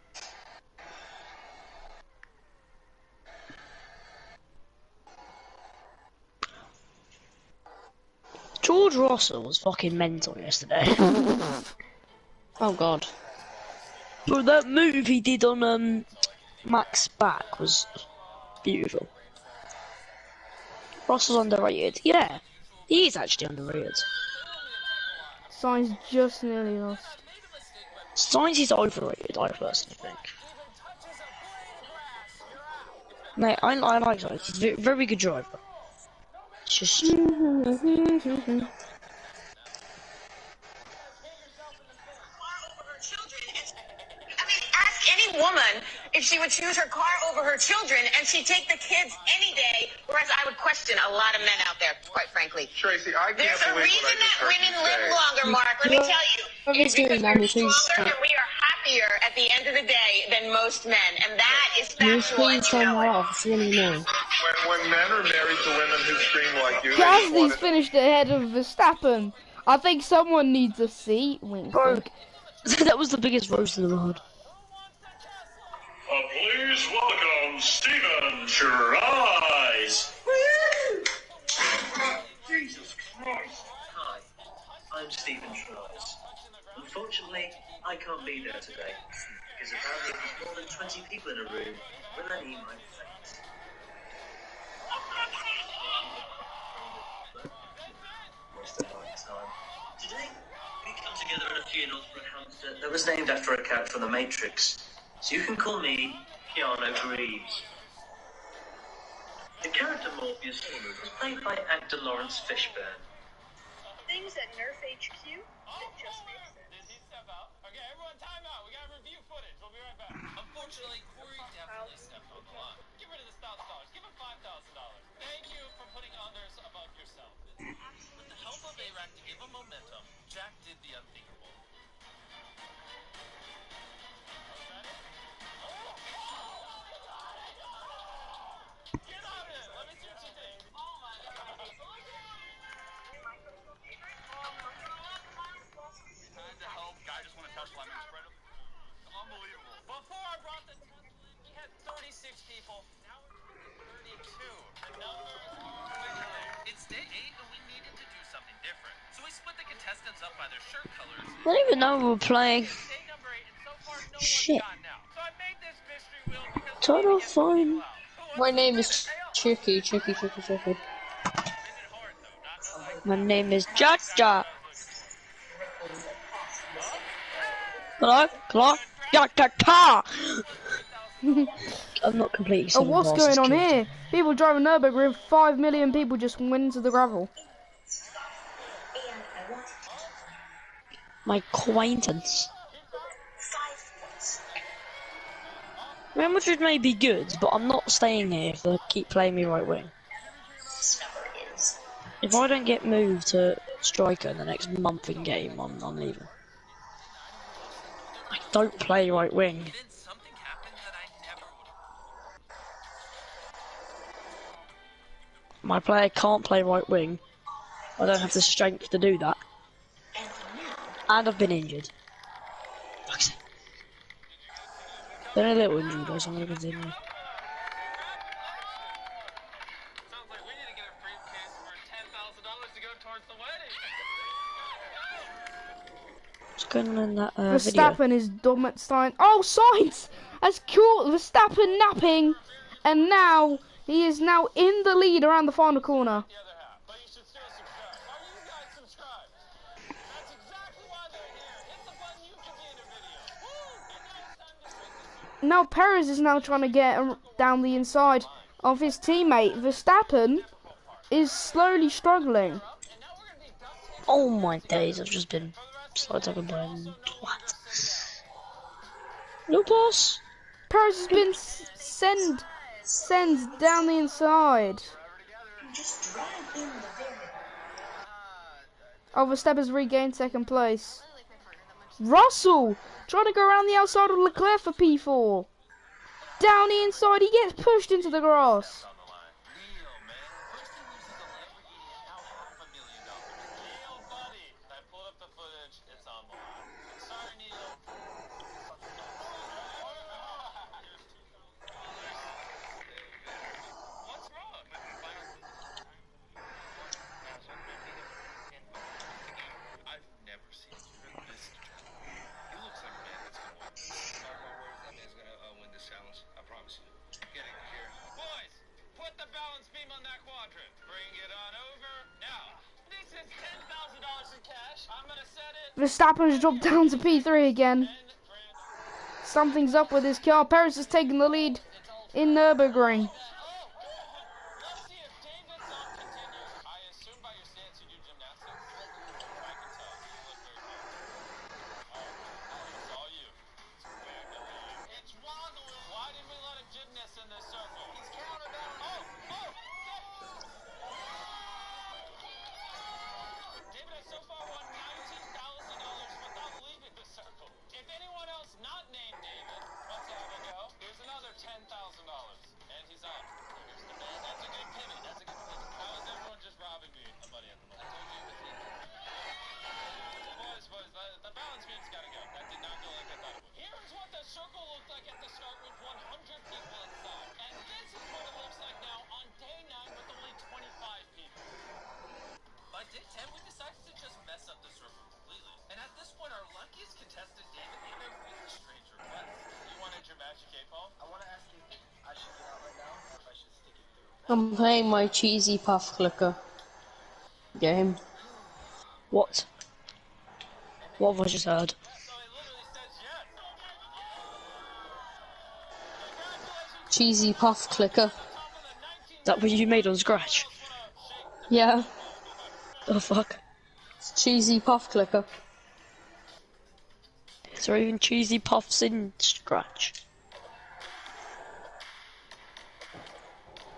Speaker 1: George Russell was fucking mental yesterday. Oh god.
Speaker 3: Bro, that move he did on Mac's back was beautiful. Russell's underrated. Yeah, he is actually underrated.
Speaker 2: Sainz just nearly lost.
Speaker 3: Sainz is overrated, I personally think. Mate, I like Sainz. He's a very good driver. It's just...
Speaker 5: Any woman, if she would choose her car over her children, and she'd take the kids any day, whereas I would question a lot of men out there, quite frankly.
Speaker 6: Tracy, I can't
Speaker 5: There's a
Speaker 6: believe
Speaker 5: reason
Speaker 6: what I just
Speaker 5: that
Speaker 6: heard
Speaker 5: women
Speaker 6: you
Speaker 5: live
Speaker 6: say.
Speaker 5: longer, Mark. Let me tell you. It's because we're stronger and we are happier at the end of the day than most men, and that is factual, and you know it.
Speaker 1: It's really annoying.
Speaker 6: When men are married to women who scream like you, they just
Speaker 2: Gasly's
Speaker 6: want to...
Speaker 2: finished ahead of Verstappen. I think someone needs a seat.
Speaker 3: Bro, that was the biggest roast in the world.
Speaker 7: Please welcome Stephen Schreiss.
Speaker 8: Jesus Christ. Hi, I'm Stephen Schreiss. Unfortunately, I can't be there today, because apparently there's more than 20 people in a room when I need my face. Most of my time. Today, we come together at a funeral for a hamster that was named after a character from The Matrix. So you can call me Keanu Reeves. The character Morpheus was played by actor Lawrence Fishburne.
Speaker 5: Things at Nerf HQ that just make sense.
Speaker 4: Okay, everyone, time out. We got review footage. We'll be right back. Unfortunately, Corey definitely stepped on the line. Get rid of the $1,000. Give him $5,000. Thank you for putting others above yourself. With the help of A-Rack to give him momentum, Jack did the unthinkable. Unbelievable. Before I brought the Tesla in, we had 36 people. Now we're 32. The numbers are dwindling. It's day 8 and we needed to do something different. So we split the contestants up by their shirt colors.
Speaker 3: I don't even know we were playing.
Speaker 4: Day number 8 and so far no
Speaker 3: Shit.
Speaker 4: one's gotten out. So I made this mystery wheel because
Speaker 3: Turn
Speaker 4: we
Speaker 3: off
Speaker 4: need to get some
Speaker 3: phone.
Speaker 4: people out.
Speaker 1: My name is Chicky.
Speaker 3: My name is Jaja. Hello? Hello? Jaja. I'm not completely
Speaker 2: Oh, what's
Speaker 3: someone
Speaker 2: going on
Speaker 3: else's kid.
Speaker 2: here? People driving Nürburgring, 5 million people just went into the gravel.
Speaker 3: My acquaintance. Real Madrid may be good, but I'm not staying here if they keep playing me right wing. If I don't get moved to striker in the next month in game, I'm leaving. I don't play right wing. My player can't play right wing. I don't have the strength to do that. And I've been injured. Been a little injured though, so I'm going to continue. What's going on in that video?
Speaker 2: Verstappen is dominant Stein. Oh, Sainz has caught Verstappen napping, and now he is now in the lead around the final corner. Now Perez is now trying to get down the inside of his teammate. Verstappen is slowly struggling.
Speaker 3: Oh my days, I've just been slow talking by him. What? No boss.
Speaker 2: Perez has been sent down the inside. Oh, Verstappen's regained second place. Russell trying to go around the outside of Leclerc for P4. Down the inside, he gets pushed into the grass. Verstappen's dropped down to P3 again. Something's up with his car. Perez is taking the lead in Nürburgring.
Speaker 1: I'm playing my cheesy puff clicker game.
Speaker 3: What? What have I just heard?
Speaker 1: Cheesy puff clicker.
Speaker 3: Is that what you made on Scratch?
Speaker 1: Yeah,
Speaker 3: Oh fuck.
Speaker 1: it's cheesy puff clicker.
Speaker 3: Is there even cheesy puffs in Scratch?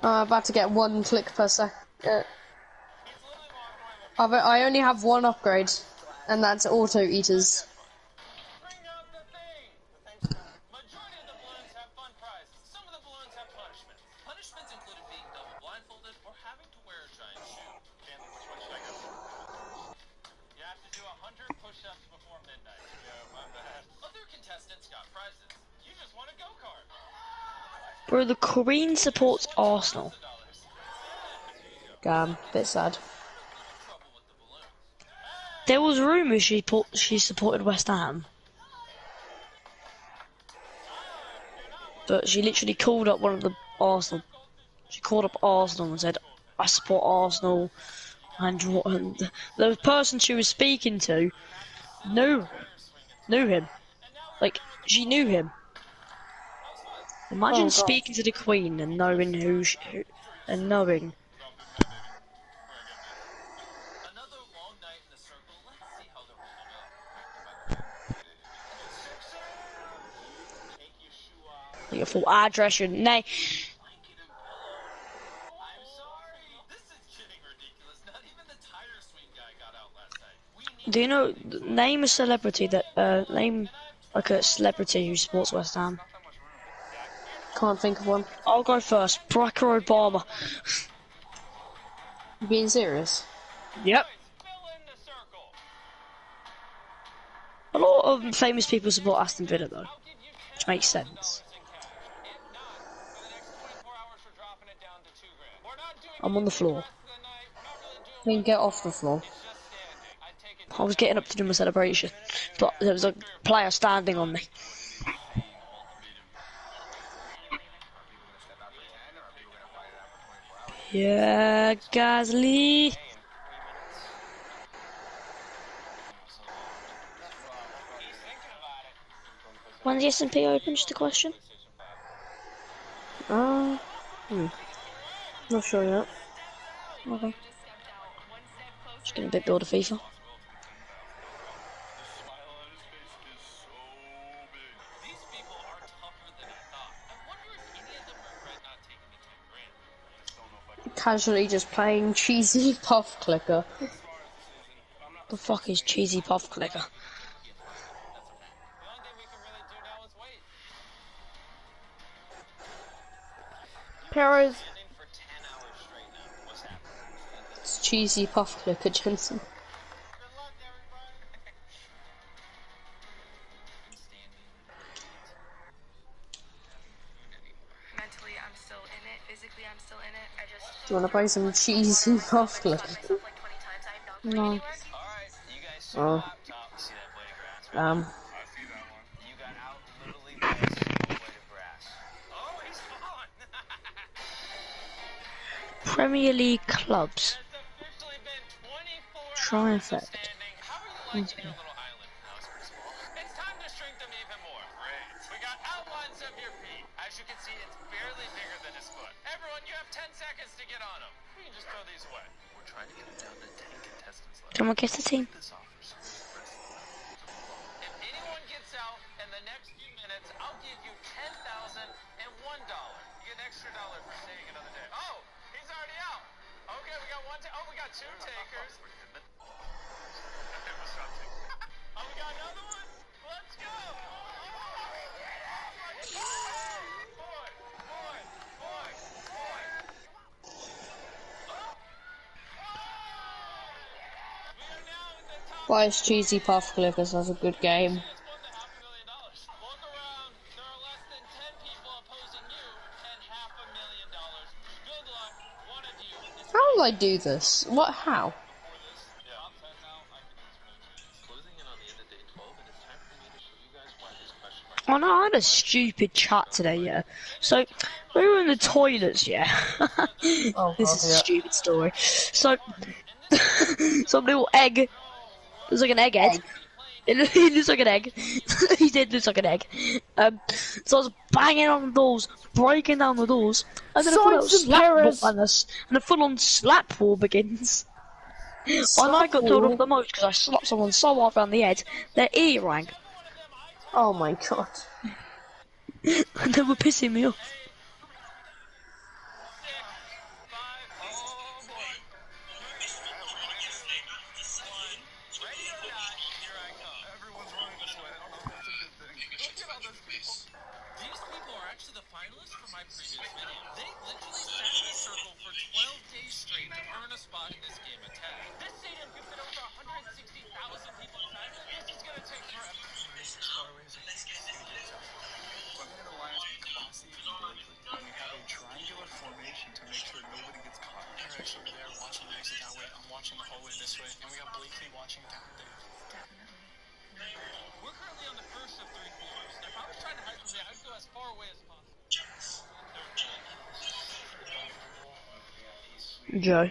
Speaker 1: I'm about to get 1 click per sec. I only have 1 upgrade, and that's auto eaters.
Speaker 3: Bro, the Queen supports Arsenal.
Speaker 1: Bit sad.
Speaker 3: There was rumours she supported West Ham. But she literally called up one of the Arsenal. She called up Arsenal and said, I support Arsenal. And the person she was speaking to knew him. Like, she knew him. Imagine speaking to the Queen and knowing and knowing. Your full address, your name. Do you know? Name a celebrity that. Name like a celebrity who supports West Ham.
Speaker 1: Can't think of one.
Speaker 3: I'll go first. Barack Obama.
Speaker 1: You being serious?
Speaker 3: Yep. A lot of famous people support Aston Villa though, which makes sense. I'm on the floor.
Speaker 1: Then get off the floor.
Speaker 3: I was getting up to do my celebration, but there was a player standing on me. Yeah, Gasly. When's the S&P open? Just a question.
Speaker 1: Not sure yet.
Speaker 3: Okay. Just getting a bit bored of FIFA.
Speaker 1: Casually just playing cheesy puff clicker.
Speaker 3: The fuck is cheesy puff clicker?
Speaker 2: Perez.
Speaker 1: It's cheesy puff clicker, Jensen.
Speaker 9: Mentally, I'm still in it. Physically, I'm still in it. I just.
Speaker 1: Do you want to play some cheesy puff clicker?
Speaker 3: No.
Speaker 1: Oh.
Speaker 3: Premier League clubs. Trifect. Okay.
Speaker 10: As you can see, it's barely bigger than his foot. Everyone, you have 10 seconds to get on him. You can just throw these away. We're trying to get down to 10 contestants left.
Speaker 3: Someone guess the team.
Speaker 10: If anyone gets out in the next few minutes, I'll give you $10,001. You get an extra dollar for staying another day. Oh, he's already out. Okay, we got one. We got two takers. Oh, we got another one. Let's go.
Speaker 1: Buys cheesy puff clickers. That's a good game. How will I do this? What? How?
Speaker 3: Oh no, I had a stupid chat today, yeah. So, we were in the toilets, yeah. This is a stupid story. So, some little egg. Looks like an egghead. He looks like an egg. He did look like an egg. So I was banging on the doors, breaking down the doors, and then a full-on slap war begins. And I got told off the most because I slapped someone so hard around the head, their ear rang.
Speaker 1: Oh my god.
Speaker 3: And they were pissing me off. Joe.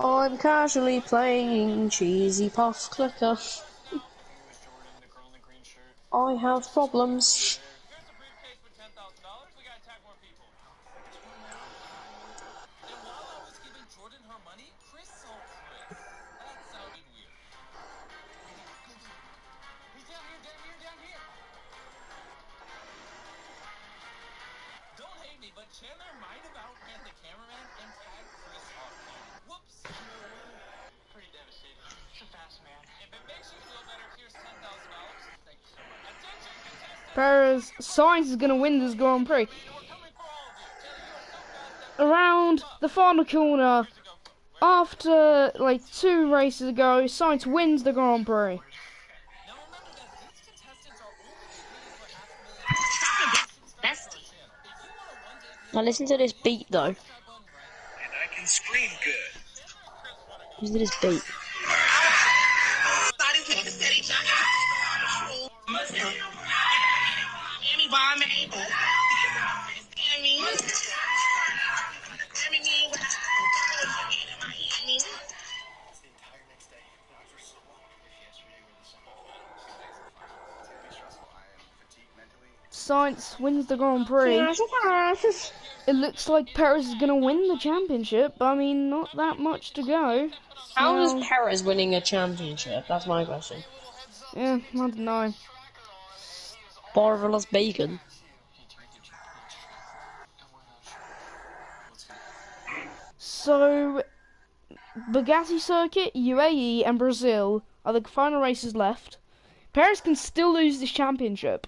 Speaker 1: I'm casually playing cheesy puff clicker. I have problems.
Speaker 10: Here's a briefcase with $10,000. We gotta tag more people. And while I was giving Jordan her money, Chris saw Chris. That sounded weird. He's down here, down here, down here. Don't hate me, but Chandler might have outran the cameraman and tagged Chris off camera. Whoops. Pretty devastating. It's a fast man. If it makes you feel better, here's $10,000. Thank you so much. Attention, contestants.
Speaker 2: Perez Sainz is going to win this Grand Prix. Around the final corner, after like 2 races ago, Sainz wins the Grand Prix.
Speaker 3: Now listen to this beat though.
Speaker 4: And I can scream good.
Speaker 3: Listen to this beat.
Speaker 2: Sainz wins the Grand Prix. It looks like Perez is going to win the championship, but I mean, not that much to go.
Speaker 1: How is Perez winning a championship? That's my question.
Speaker 2: Yeah, I don't know.
Speaker 3: Marvelous bacon.
Speaker 2: So, Bugatti Circuit, UAE, and Brazil are the final races left. Perez can still lose this championship.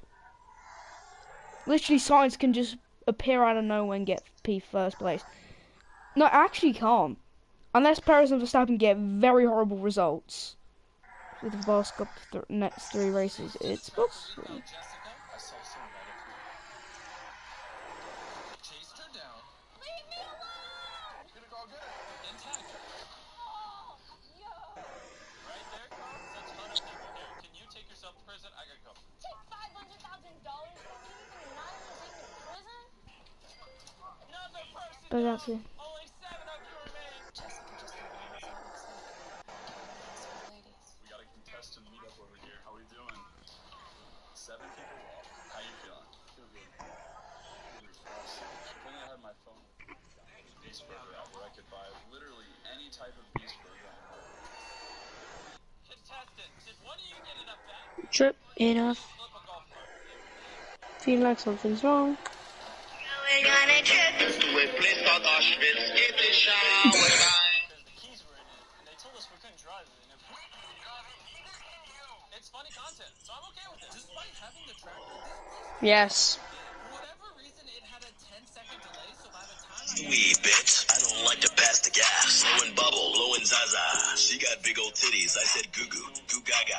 Speaker 2: Literally, Sainz can just appear out of nowhere and get first place. No, actually can't. Unless Perez and Verstappen get very horrible results. With the last next 3 races, it's possible. But that's it.
Speaker 7: We got a contestant meet up over here. How we doing? 7 people off. How you feeling? Feel good. If only I had my phone with me. Beast Burger out where I could buy literally any type of Beast Burger.
Speaker 10: Contestants, if one of you get enough back,
Speaker 3: Trip enough.
Speaker 1: Feel like something's wrong.
Speaker 10: it's funny content, so I'm okay with it. Despite having the tractor,
Speaker 1: Yes.
Speaker 10: for whatever reason, it had a 10-second delay, so by the time
Speaker 4: Wee bitch, I don't like to pass the gas. Low and bubble, low and zaza. She got big old titties. I said goo goo, goo gaga.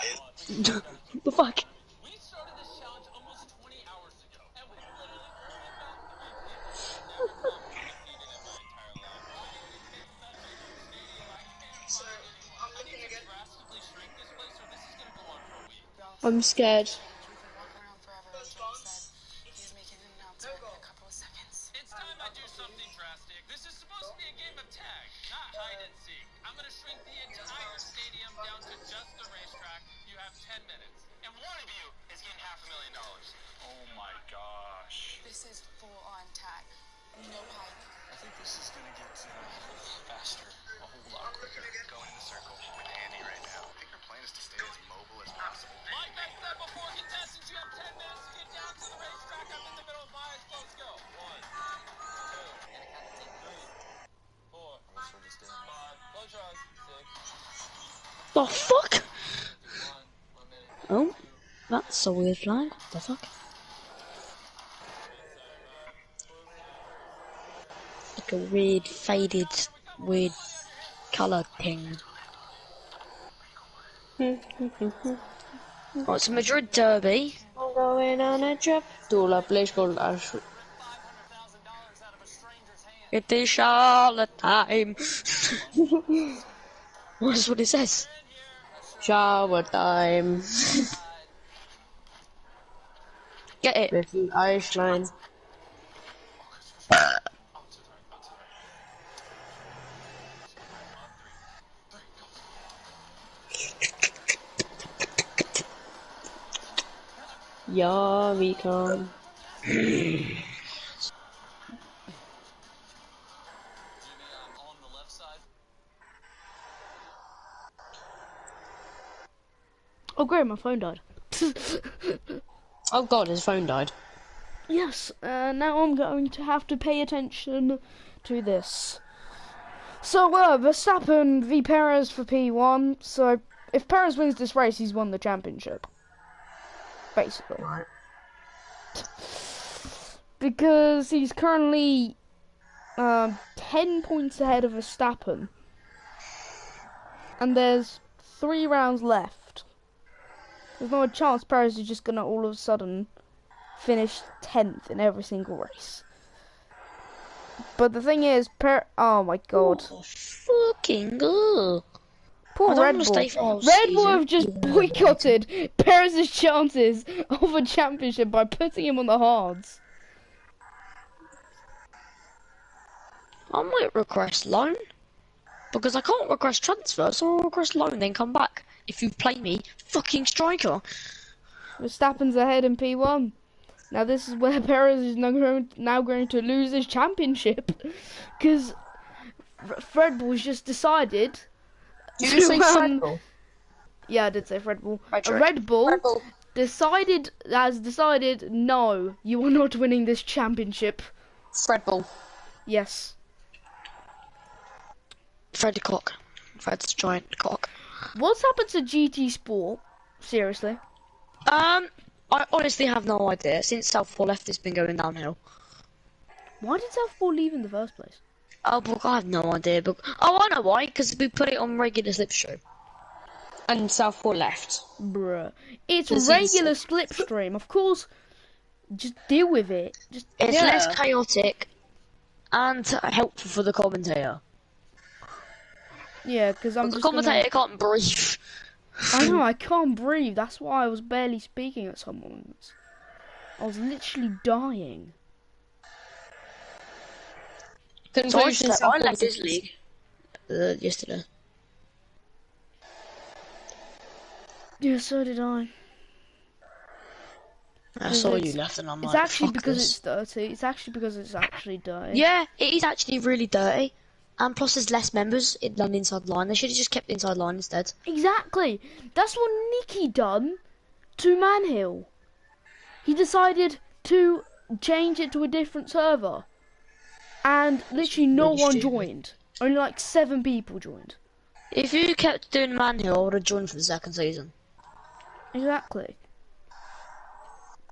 Speaker 3: The fuck?
Speaker 10: we started this challenge almost 20 hours ago, and we literally only met 3 people. Never defeated in my entire life. So, I'm looking to drastically shrink this place, or this is gonna go on for a week.
Speaker 1: I'm scared.
Speaker 10: It's time I do something drastic. This is supposed to be a game of tag, not hide and seek. I'm gonna shrink the entire stadium down to just the racetrack. You have 10 minutes. And one of you is getting $500,000.
Speaker 7: Oh my gosh.
Speaker 9: This is full-on tag. No hiding.
Speaker 7: I think this is gonna get faster. A whole lot quicker. Going in the circle with Andy right now. I think our plan is to stay as mobile as possible.
Speaker 10: Like I said before, contestants, you have 10 minutes to get down to the racetrack. I'm in the middle of my eyes. Let's go. 1, 2, 3, 4, 5. Close your eyes. 6.
Speaker 3: The fuck?
Speaker 10: 1 minute.
Speaker 3: Oh, that's a weird flag. What the fuck? Like a weird, faded, weird colour thing. Oh, it's a Madrid derby.
Speaker 1: I'm going on a trip to a place called
Speaker 10: $500,000
Speaker 1: Ashford.
Speaker 10: out of a stranger's hand.
Speaker 3: It is Charlotte time. That's what it says.
Speaker 1: Shower time.
Speaker 3: Get it.
Speaker 1: With the Iceland. Yeah, we come.
Speaker 2: Oh great, my phone died.
Speaker 1: Oh god, his phone died.
Speaker 2: Yes, now I'm going to have to pay attention to this. So, Verstappen v Perez for P1. So, if Perez wins this race, he's won the championship. Basically.
Speaker 1: Right.
Speaker 2: Because he's currently 10 points ahead of Verstappen. And there's 3 rounds left. There's no chance Perez is just going to all of a sudden finish 10th in every single race. But the thing is, oh my god.
Speaker 3: Oh, fucking good.
Speaker 2: Poor Red Bull. Red Bull have just boycotted Perez's chances of a championship by putting him on the hards.
Speaker 3: I might request loan. Because I can't request transfer, so I'll request loan, then come back. If you play me, fucking striker.
Speaker 2: Verstappen's ahead in P1. Now this is where Perez is now going to lose his championship. Because Red Bull's just decided...
Speaker 1: Did you say Red Bull?
Speaker 2: Yeah, I did say Red Bull.
Speaker 1: Right.
Speaker 2: Red Bull has decided, no, you are not winning this championship.
Speaker 1: Red Bull.
Speaker 2: Yes.
Speaker 3: Fred's cock. Fred's giant cock.
Speaker 2: What's happened to GT Sport? Seriously.
Speaker 3: I honestly have no idea. Since Southpaw left, it's been going downhill.
Speaker 2: Why did Southpaw leave in the first place?
Speaker 3: Oh, but I have no idea. But I know why. Because we put it on regular slipstream.
Speaker 1: And Southpaw left.
Speaker 2: Bruh. It's regular slipstream. Of course, just deal with it.
Speaker 3: It's less chaotic and helpful for the commentator.
Speaker 2: Yeah, because I'm
Speaker 3: the commentator can't breathe.
Speaker 2: I know, I can't breathe. That's why I was barely speaking at some moments. I was literally dying.
Speaker 3: So I left this league yesterday.
Speaker 2: Yeah, so did I.
Speaker 3: I saw you left and I'm like,
Speaker 2: it's actually because
Speaker 3: this.
Speaker 2: it's dirty. It's actually because it's actually dirty.
Speaker 3: Yeah, it is actually really dirty. And plus there's less members than inside line. They should have just kept inside line instead.
Speaker 2: Exactly. That's what Nicky done to Manhill. He decided to change it to a different server. And literally no one joined. Only like 7 people joined.
Speaker 3: If you kept doing Manhill, I would have joined for the second season.
Speaker 2: Exactly.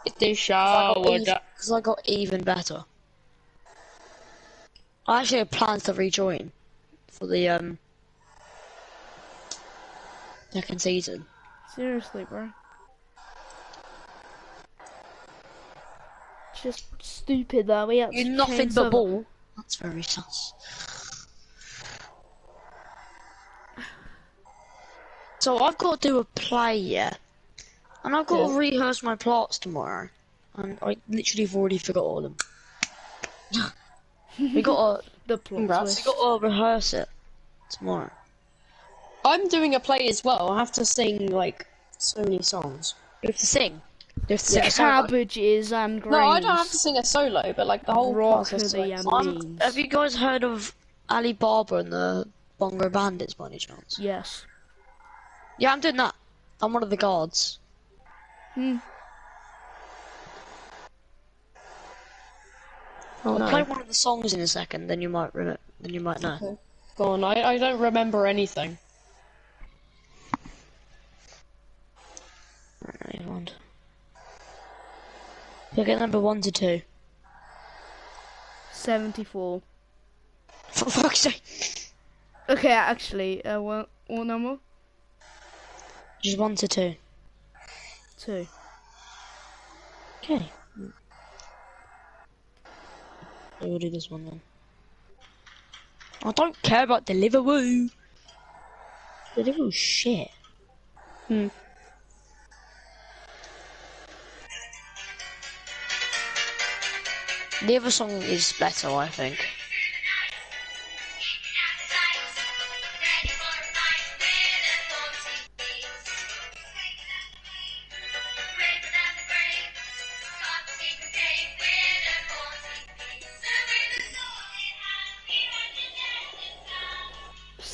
Speaker 1: Because
Speaker 3: I got even better. I actually have plans to rejoin for the second season.
Speaker 2: Seriously, bro. Just stupid that we had
Speaker 3: You're
Speaker 2: to
Speaker 3: nothing
Speaker 2: change
Speaker 3: but
Speaker 2: server.
Speaker 3: ball. That's very sus. So I've got to do a play, yeah. And I've got to rehearse my plots tomorrow. And I literally have already forgot all of them. We got to rehearse it tomorrow.
Speaker 1: I'm doing a play as well. I have to sing like so many songs.
Speaker 3: You have to sing. You have to sing a solo.
Speaker 2: Cabbages and greens.
Speaker 1: No, I don't have to sing a solo, but like the whole process.
Speaker 3: Have you guys heard of Ali Baba and the Bongo Bandits by any chance?
Speaker 2: Yes.
Speaker 3: Yeah, I'm doing that. I'm one of the guards. I'll play one of the songs in a second, then you might know.
Speaker 1: Okay. Go on, I don't remember anything.
Speaker 3: Look at number 1 to 2.
Speaker 2: 74.
Speaker 3: For fuck's sake.
Speaker 2: Okay, actually, what number?
Speaker 3: Just 1 to 2.
Speaker 2: 2.
Speaker 3: Okay. We'll do this one then. I don't care about Deliveroo. Deliveroo's shit. The other song is better, I think.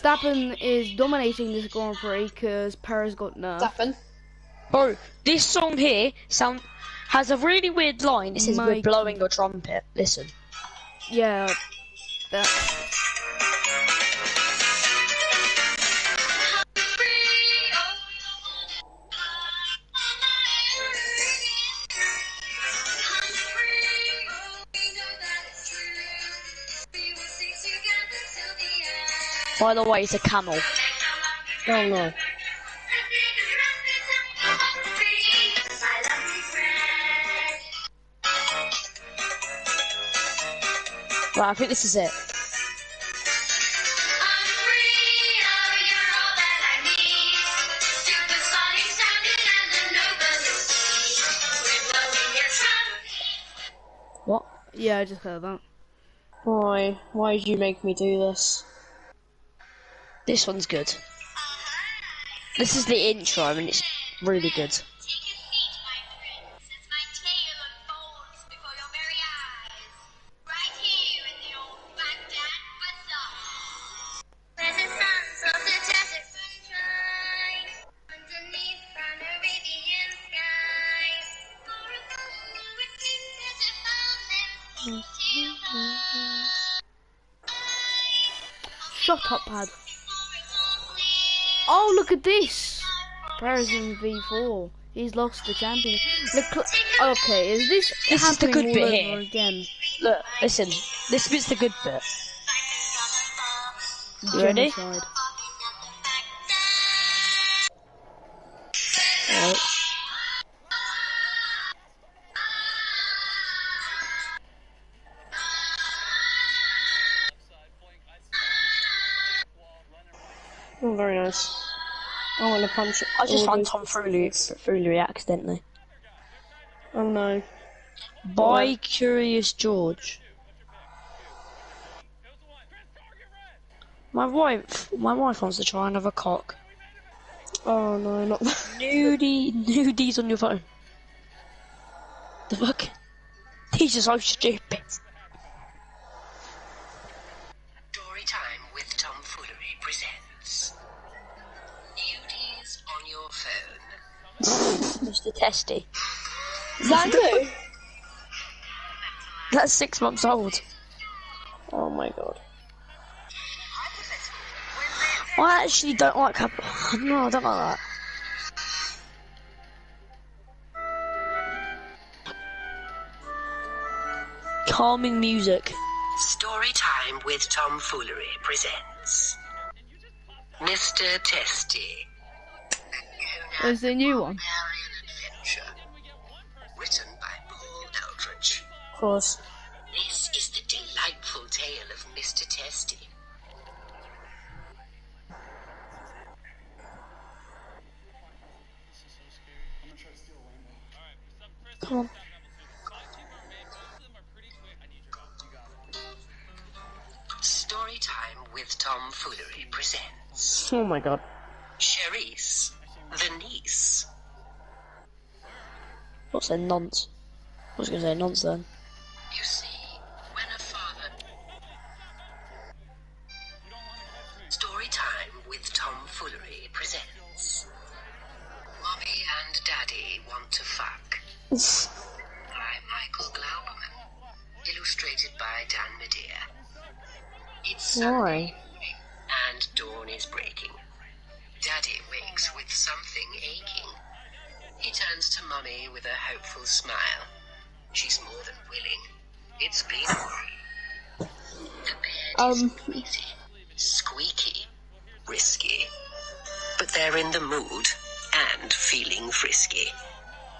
Speaker 2: Verstappen is dominating this Grand Prix because Perez got nerfed.
Speaker 1: Verstappen.
Speaker 3: Bro, this song here has a really weird line. It says, "We're
Speaker 2: Mikey.
Speaker 3: blowing your trumpet." Listen.
Speaker 2: Yeah, that.
Speaker 3: By the way, it's a camel.
Speaker 1: Oh no.
Speaker 3: Right, I think this is it. What?
Speaker 2: Yeah, I just heard that.
Speaker 1: Why? Why did you make me do this?
Speaker 3: This one's good. This is the intro, and it's really good.
Speaker 2: Shut up, Pad. Oh, look at this. Perez in V4. He's lost the champion. Okay, is this
Speaker 3: This is the
Speaker 2: happening
Speaker 3: good
Speaker 2: all
Speaker 3: bit
Speaker 2: over
Speaker 3: here.
Speaker 2: again?
Speaker 3: Look, listen. This bit's the good bit. You ready?
Speaker 2: Genocide.
Speaker 3: Alright.
Speaker 1: Oh, very nice. I want to punch it.
Speaker 3: I just found Tom Foolery accidentally.
Speaker 1: Oh no.
Speaker 3: By Curious George. My wife wants to try another cock.
Speaker 1: Oh no, not that.
Speaker 3: Nudies on your phone. The fuck? These are so stupid.
Speaker 11: Story Time with Tom Foolery presents Nudies on your phone.
Speaker 3: Mr. Testy.
Speaker 1: Zango!
Speaker 3: That's 6 months old.
Speaker 1: Oh my god.
Speaker 3: I actually don't like her. No, I don't like that. Calming music.
Speaker 11: Story Time with Tom Foolery presents Mr. Testy.
Speaker 2: There's the new one.
Speaker 11: Adventure. Written by Paul Eldridge.
Speaker 1: Of course.
Speaker 11: This is the delightful tale of Mr. Testy.
Speaker 1: Come on.
Speaker 11: Story Time with Tom Foolery presents
Speaker 1: Oh my god.
Speaker 11: Cherise, the niece.
Speaker 3: What's a nonce? I was going to say nonce then.
Speaker 11: You see, when a father... Story Time with Tom Foolery presents Mommy and Daddy Want to Fuck by Michael Glauberman. Illustrated by Dan Medea. It's Sunday morning and dawn is breaking. Daddy wakes with something aching. He turns to Mummy with a hopeful smile. She's more than willing. It's been a while. The bed is noisy, squeaky, risky. But they're in the mood and feeling frisky.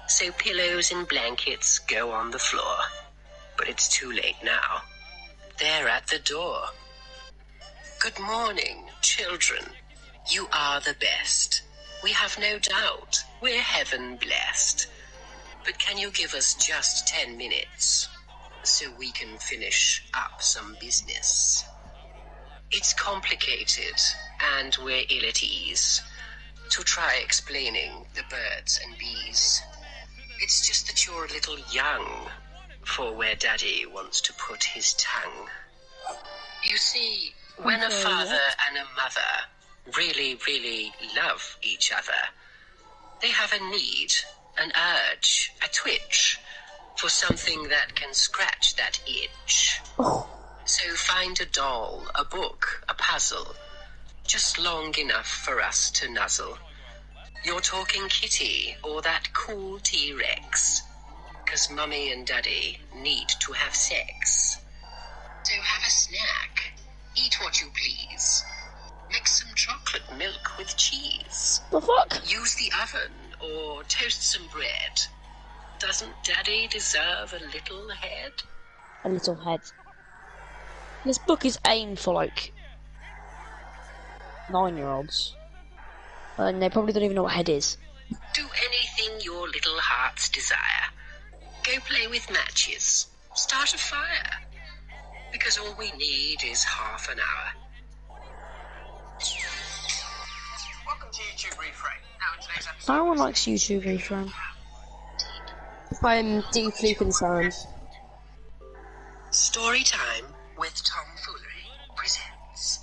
Speaker 11: So pillows and blankets go on the floor. But it's too late now. They're at the door. Good morning, children. You are the best. We have no doubt. We're heaven blessed. But can you give us just 10 minutes so we can finish up some business? It's complicated and we're ill at ease to try explaining the birds and bees. It's just that you're a little young for where Daddy wants to put his tongue. You see, When a
Speaker 2: sorry,
Speaker 11: father
Speaker 2: what?
Speaker 11: and a mother really, really love each other, they have a need, an urge, a twitch for something that can scratch that itch. So find a doll, a book, a puzzle, just long enough for us to nuzzle. You're talking kitty or that cool T-Rex, 'cause mummy and daddy need to have sex. So have a snack, eat what you please. Mix some chocolate milk with cheese.
Speaker 3: The fuck?
Speaker 11: Use the oven or toast some bread. Doesn't daddy deserve a little head?
Speaker 3: A little head. This book is aimed for like 9-year-olds. And they probably don't even know what head is.
Speaker 11: Do anything your little hearts desire. Go play with matches. Start a fire. Because all we need is half an hour.
Speaker 7: Welcome to YouTube Reframe. Now in today's episode.
Speaker 3: No one likes YouTube Reframe.
Speaker 1: I'm deeply concerned.
Speaker 11: Story time with Tom Foolery presents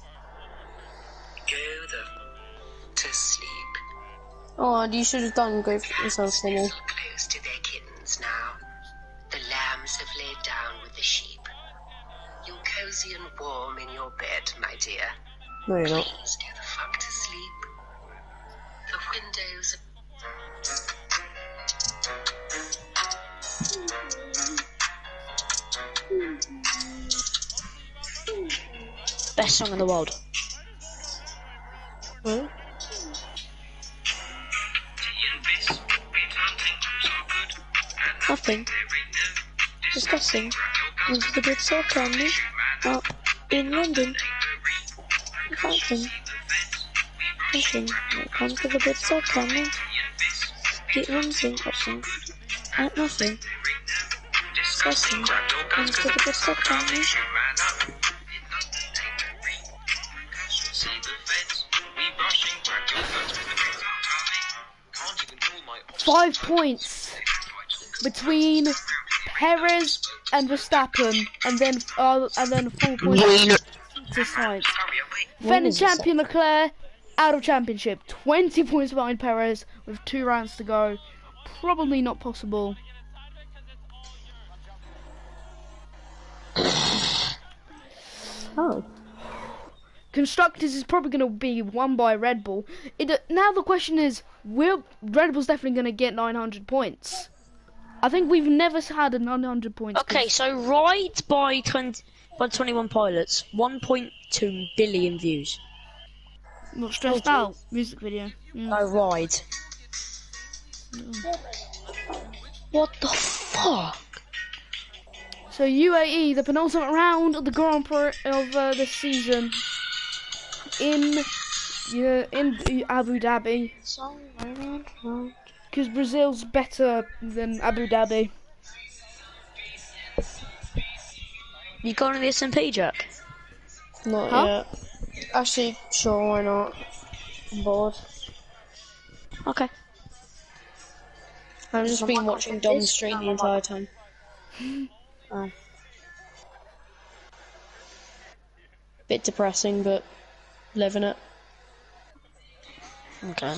Speaker 11: Go to sleep.
Speaker 1: Oh, you should have done go for yourself, Timmy.
Speaker 11: Close to their kittens now. The lambs have laid down with the sheep. You're cozy and warm in your bed, my dear.
Speaker 1: No, you're not.
Speaker 11: Please go the fuck to sleep. The windows
Speaker 3: Best song in the world. Nothing. Disgusting. Into the good soul coming up in London. Nothing. Nothing. When it comes to the good soul coming. Get one thing, watching. At nothing. Disgusting. Into the good soul coming.
Speaker 2: 5 points between Perez and Verstappen, and then 4 points to Sainz. Defending champion Leclerc out of championship, 20 points behind Perez with 2 rounds to go. Probably not possible.
Speaker 1: Oh.
Speaker 2: Constructors is probably going to be won by Red Bull. Now the question is, Red Bull's definitely going to get 900 points. I think we've never had a 900 points.
Speaker 3: Okay, so Ride by 21 pilots, 1.2 billion views.
Speaker 2: Not stressed out. Music video.
Speaker 3: No, Ride. What the fuck?
Speaker 2: So UAE, the penultimate round of the Grand Prix of this season in Abu Dhabi, because Brazil's better than Abu Dhabi.
Speaker 3: You going to the SMP, Jack?
Speaker 1: Not yet. Actually, sure, why not? I'm bored.
Speaker 3: Okay.
Speaker 1: I've just been watching Dom stream the entire time.
Speaker 3: Oh.
Speaker 1: Bit depressing, but living it.
Speaker 3: Okay.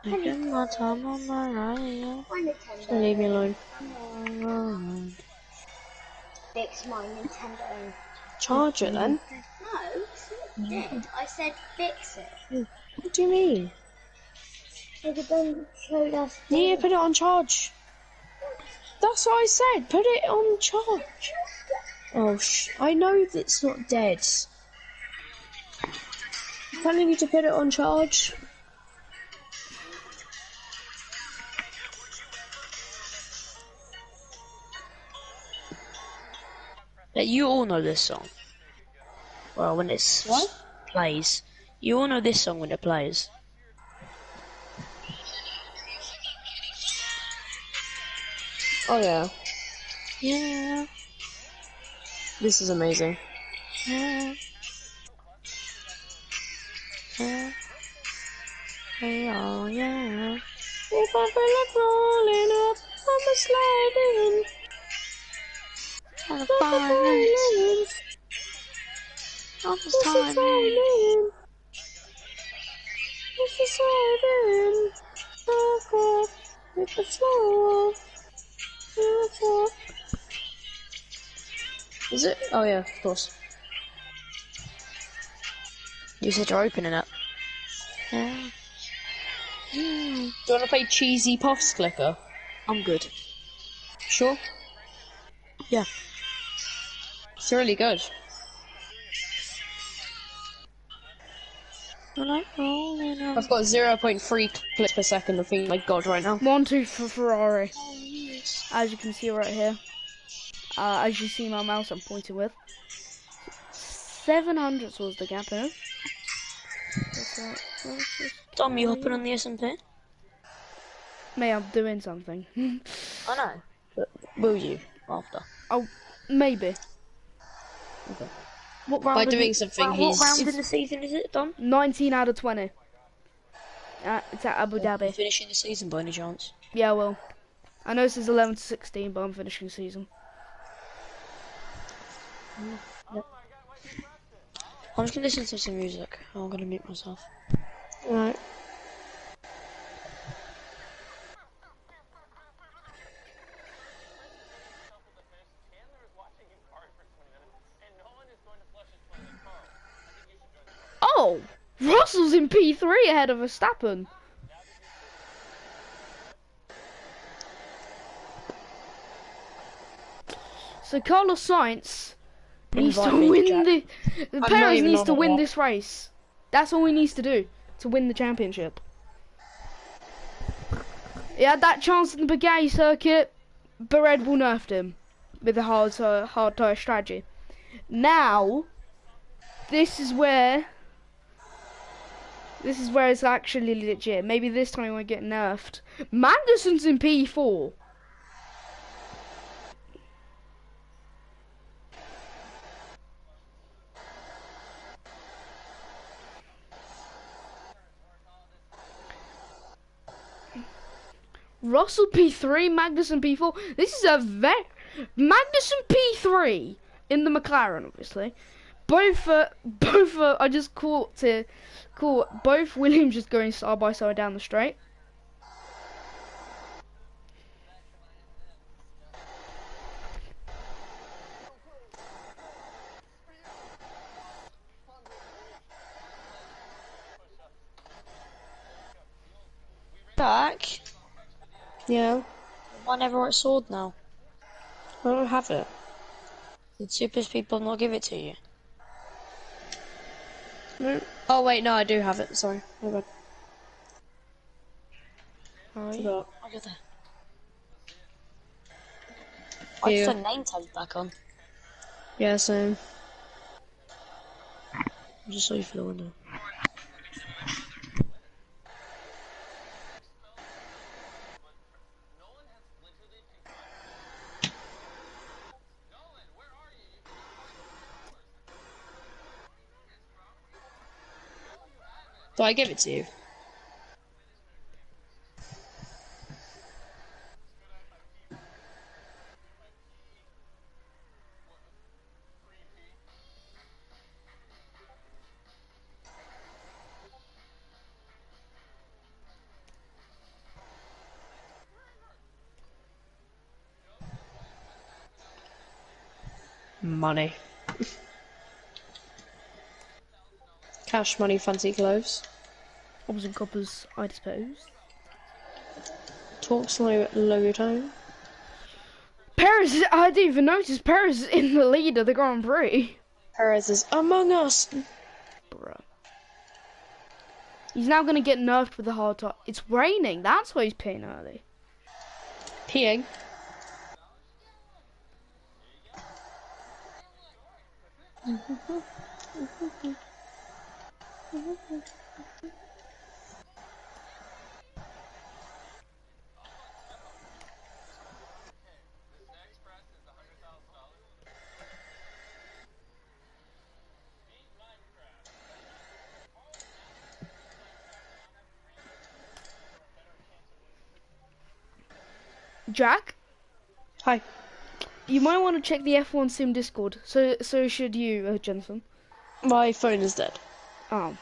Speaker 3: Taking my time on my ride.
Speaker 1: Leave me alone.
Speaker 12: Fix my Nintendo.
Speaker 1: Charge it then.
Speaker 12: No, did. I said fix it.
Speaker 1: What do you mean?
Speaker 12: If it don't show us.
Speaker 1: Yeah, put it on charge. That's what I said. Put it on charge. Oh, I know that it's not dead. I'm telling you to put it on charge.
Speaker 3: You all know this song. Well, when it plays. You all know this song when it plays.
Speaker 1: Oh yeah.
Speaker 3: Yeah.
Speaker 1: This is amazing.
Speaker 3: Yeah. Yeah. Oh yeah.
Speaker 1: If I feel like rolling up, I'ma slide in.
Speaker 3: On the violence. Almost time.
Speaker 1: It's a sliding. Back up with the flow. Is it? Oh yeah, of course.
Speaker 3: You said you're opening it. Yeah.
Speaker 1: Do you want to play Cheesy Puffs Clicker?
Speaker 3: I'm good.
Speaker 1: Sure.
Speaker 3: Yeah.
Speaker 1: It's really good. I've got 0.3 clicks per second of thinking, my god, right now.
Speaker 2: 1-2 for Ferrari. As you can see right here. As you see my mouse I'm pointing with. 700 was the gap in.
Speaker 3: Tom, you hopping on the SMP?
Speaker 2: May I'm doing something.
Speaker 3: I know. But will you after?
Speaker 2: Oh, maybe.
Speaker 3: Okay. What round?
Speaker 1: By doing something,
Speaker 3: what round in the season is it, Dom?
Speaker 2: 19 out of 20. It's at Abu Dhabi.
Speaker 3: You finishing the season by any chance?
Speaker 2: Yeah, well, I know this is 11 to 16, but I'm finishing the season.
Speaker 3: Yep. I'm just gonna listen to some music. I'm gonna mute myself.
Speaker 1: Alright.
Speaker 2: Oh! Russell's in P3 ahead of Verstappen. So Carlos Sainz needs to win the... Perez needs to win this race. That's all he needs to do to win the championship. He had that chance in the Bugatti circuit, but Red Bull nerfed him with the hard tyre strategy. Now, this is where it's actually legit. Maybe this time he won't get nerfed. Magnussen's in P4. Russell P3, Magnussen P4. This is a Magnussen P3 in the McLaren, obviously. Both I just caught both Williams just going side by side down the straight.
Speaker 3: Back.
Speaker 1: Yeah.
Speaker 3: Why never write sword now?
Speaker 1: I don't have it.
Speaker 3: Did Super's people not give it to you?
Speaker 1: No. Oh wait, no, I do have it. Sorry. My bad.
Speaker 3: Alright.
Speaker 1: Forgot.
Speaker 3: I'll get there. I
Speaker 1: Yeah.
Speaker 3: just had name tags back on.
Speaker 1: Yeah, same.
Speaker 3: I just saw you through the window.
Speaker 1: Do I give it to you? Money. Cash money, fancy clothes.
Speaker 2: Obs and coppers, I suppose.
Speaker 1: Talk slow, low tone.
Speaker 2: Perez, I didn't even notice Perez is in the lead of the Grand Prix.
Speaker 1: Perez is among us.
Speaker 2: Bruh. He's now going to get nerfed with the hard top. It's raining, that's why he's peeing early.
Speaker 1: Peeing?
Speaker 2: Jack,
Speaker 1: Hi.
Speaker 2: you might want to check the F1 Sim Discord. So should you, Jensen.
Speaker 1: My phone is dead.
Speaker 2: Oh.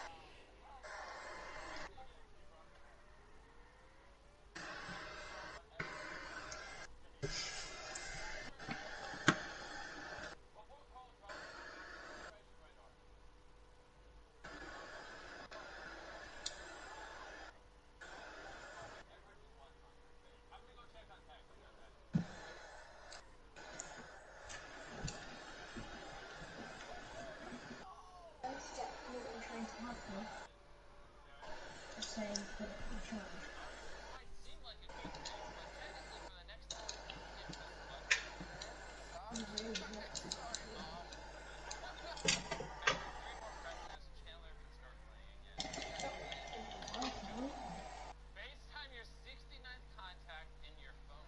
Speaker 10: FaceTime your 69th contact in your phone.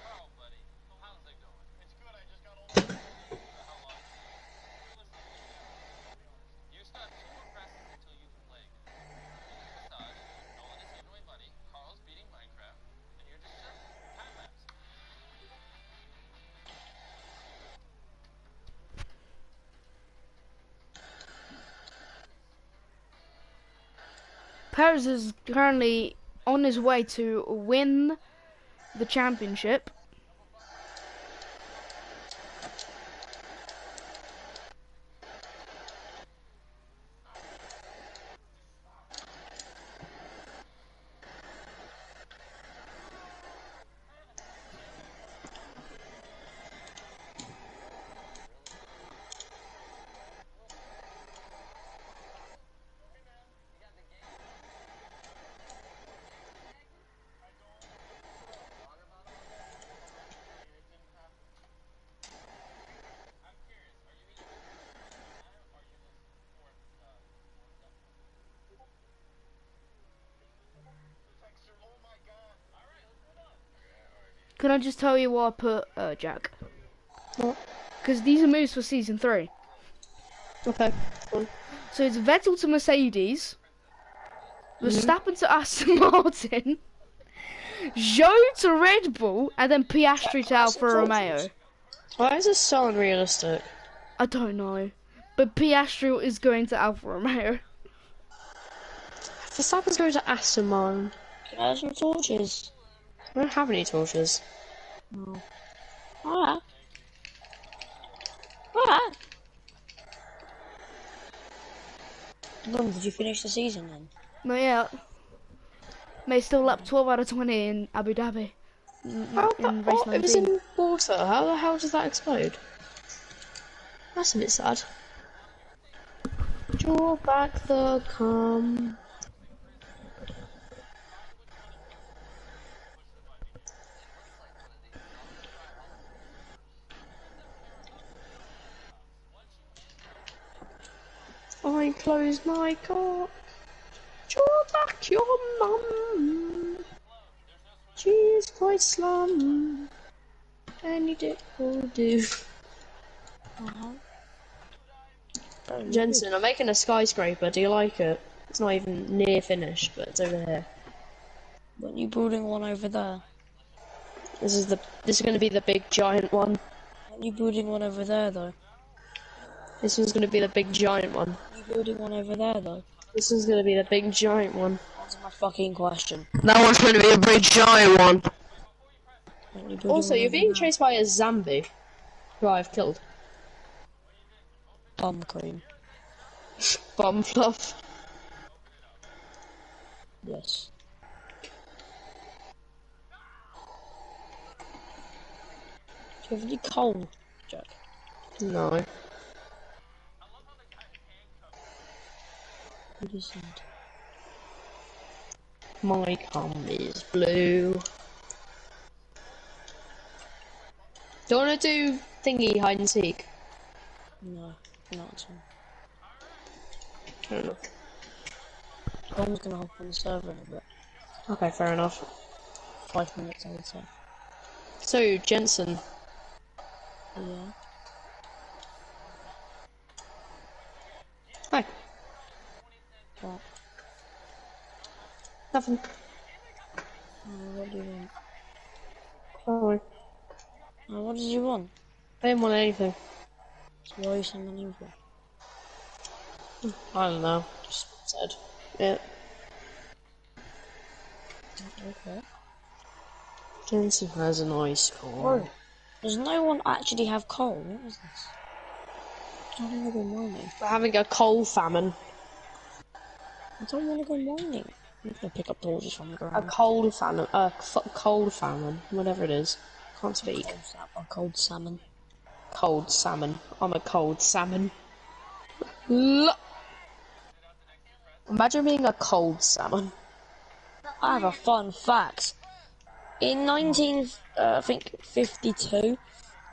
Speaker 10: Oh, buddy. How's it going? It's good. I just got all the... How long? You still have 2 more presses until you can play again. Massage, Nolan is giving away money, Carl's beating Minecraft, and you're just chilling. Time lapse.
Speaker 2: Perez is currently on his way to win the championship. Can I just tell you what I put, Jack?
Speaker 1: What?
Speaker 2: Because these are moves for season 3.
Speaker 1: Okay. Cool.
Speaker 2: So it's Vettel to Mercedes, Verstappen to Aston Martin, Zhou to Red Bull, and then Piastri to Alfa Romeo.
Speaker 1: Why is this so unrealistic?
Speaker 2: I don't know, but Piastri is going to Alfa Romeo.
Speaker 1: Verstappen's going to Aston Martin.
Speaker 3: Can I have some torches?
Speaker 1: I don't have any torches.
Speaker 3: No. Alright. Alright. Mum, did you finish the season then?
Speaker 2: Not yet. May still up 12 out of 20 in Abu Dhabi. In race 19.
Speaker 1: It was in water. How the hell does that explode? That's a bit sad. Draw back the calm. I close my car. Draw back your mum. She's quite slum. Any dick will do. Jensen, I'm making a skyscraper. Do you like it? It's not even near finished, but it's over here.
Speaker 3: Weren't you building one over there?
Speaker 1: This is going to be the big giant one.
Speaker 3: Aren't you building one over there though?
Speaker 1: This one's going to be the big giant one.
Speaker 3: Are you building one over there though?
Speaker 1: This one's going to be the big giant one.
Speaker 3: Answer my fucking question.
Speaker 1: That one's going to be a big giant one.
Speaker 3: You
Speaker 1: Also, you're being chased by a zombie, who I've killed.
Speaker 3: Bum cream.
Speaker 1: Bomb fluff.
Speaker 3: Yes. Do you have any coal, Jack?
Speaker 1: No.
Speaker 3: What is it?
Speaker 1: My cum is blue. Do you want to do thingy hide and seek?
Speaker 3: No, not at all.
Speaker 1: Fair enough.
Speaker 3: Tom's gonna hop on the server in a bit.
Speaker 1: Okay, fair enough.
Speaker 3: 5 minutes, I would say.
Speaker 1: So, Jensen.
Speaker 3: Yeah.
Speaker 1: Hi.
Speaker 3: What?
Speaker 1: Nothing.
Speaker 3: do you want?
Speaker 1: Oh,
Speaker 3: What did you want?
Speaker 1: I didn't want anything.
Speaker 3: So why are you saying my name for?
Speaker 1: I don't know. Just said. Yeah.
Speaker 3: Okay.
Speaker 1: Jensen has an ice core.
Speaker 3: Oh, does no one actually have coal? What is this? I don't want to go mining.
Speaker 1: We're having a coal famine.
Speaker 3: I don't want to go mining. I'm just gonna pick up torches from the ground.
Speaker 1: A coal famine. Cold famine. Whatever it is. Can't speak.
Speaker 3: A cold salmon.
Speaker 1: Cold salmon. I'm a cold salmon. Imagine being a cold salmon.
Speaker 3: I have a fun fact. In 1952,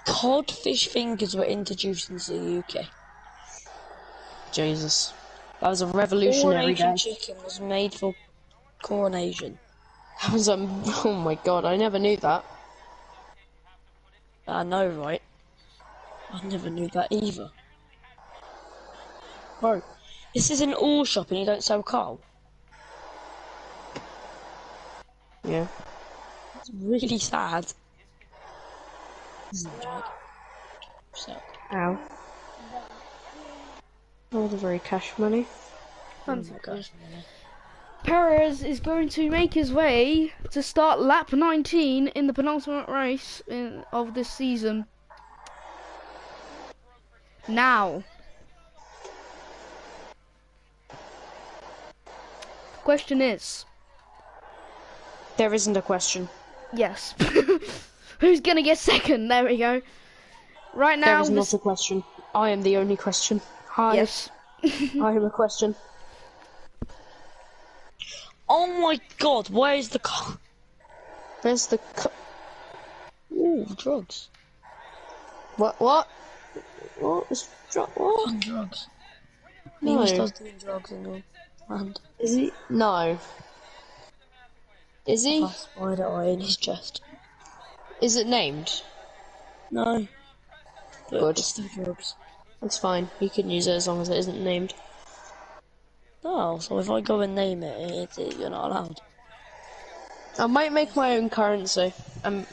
Speaker 3: codfish fingers were introduced into the UK.
Speaker 1: Jesus. That was a revolutionary
Speaker 3: Coronation
Speaker 1: day.
Speaker 3: chicken was made for coronation.
Speaker 1: That was oh my god, I never knew that.
Speaker 3: I know, right? I never knew that either. Bro, this is an ore shop and you don't sell coal?
Speaker 1: Yeah.
Speaker 3: It's really sad. So.
Speaker 1: Ow. All the very cash money.
Speaker 2: Perez is going to make his way to start lap 19 in the penultimate race of this season. Now, the question is...
Speaker 1: There isn't a question.
Speaker 2: Yes. Who's gonna get second? There we go. Right now...
Speaker 1: There is not a question. I am the only question. Hi.
Speaker 2: Yes.
Speaker 1: I am a question.
Speaker 3: Oh my god, where's the car?
Speaker 1: Where's the
Speaker 3: Ooh, drugs.
Speaker 1: What? What? What? What?
Speaker 3: Drugs.
Speaker 1: No.
Speaker 3: He starts doing drugs in your hand.
Speaker 1: Is he? No. Is he?
Speaker 3: A spider eye in his chest.
Speaker 1: Is it named?
Speaker 3: No. But
Speaker 1: Good.
Speaker 3: it's still drugs.
Speaker 1: That's fine. You can use it as long as it isn't named.
Speaker 3: Oh, so if I go and name it, you're not allowed.
Speaker 1: I might make my own currency.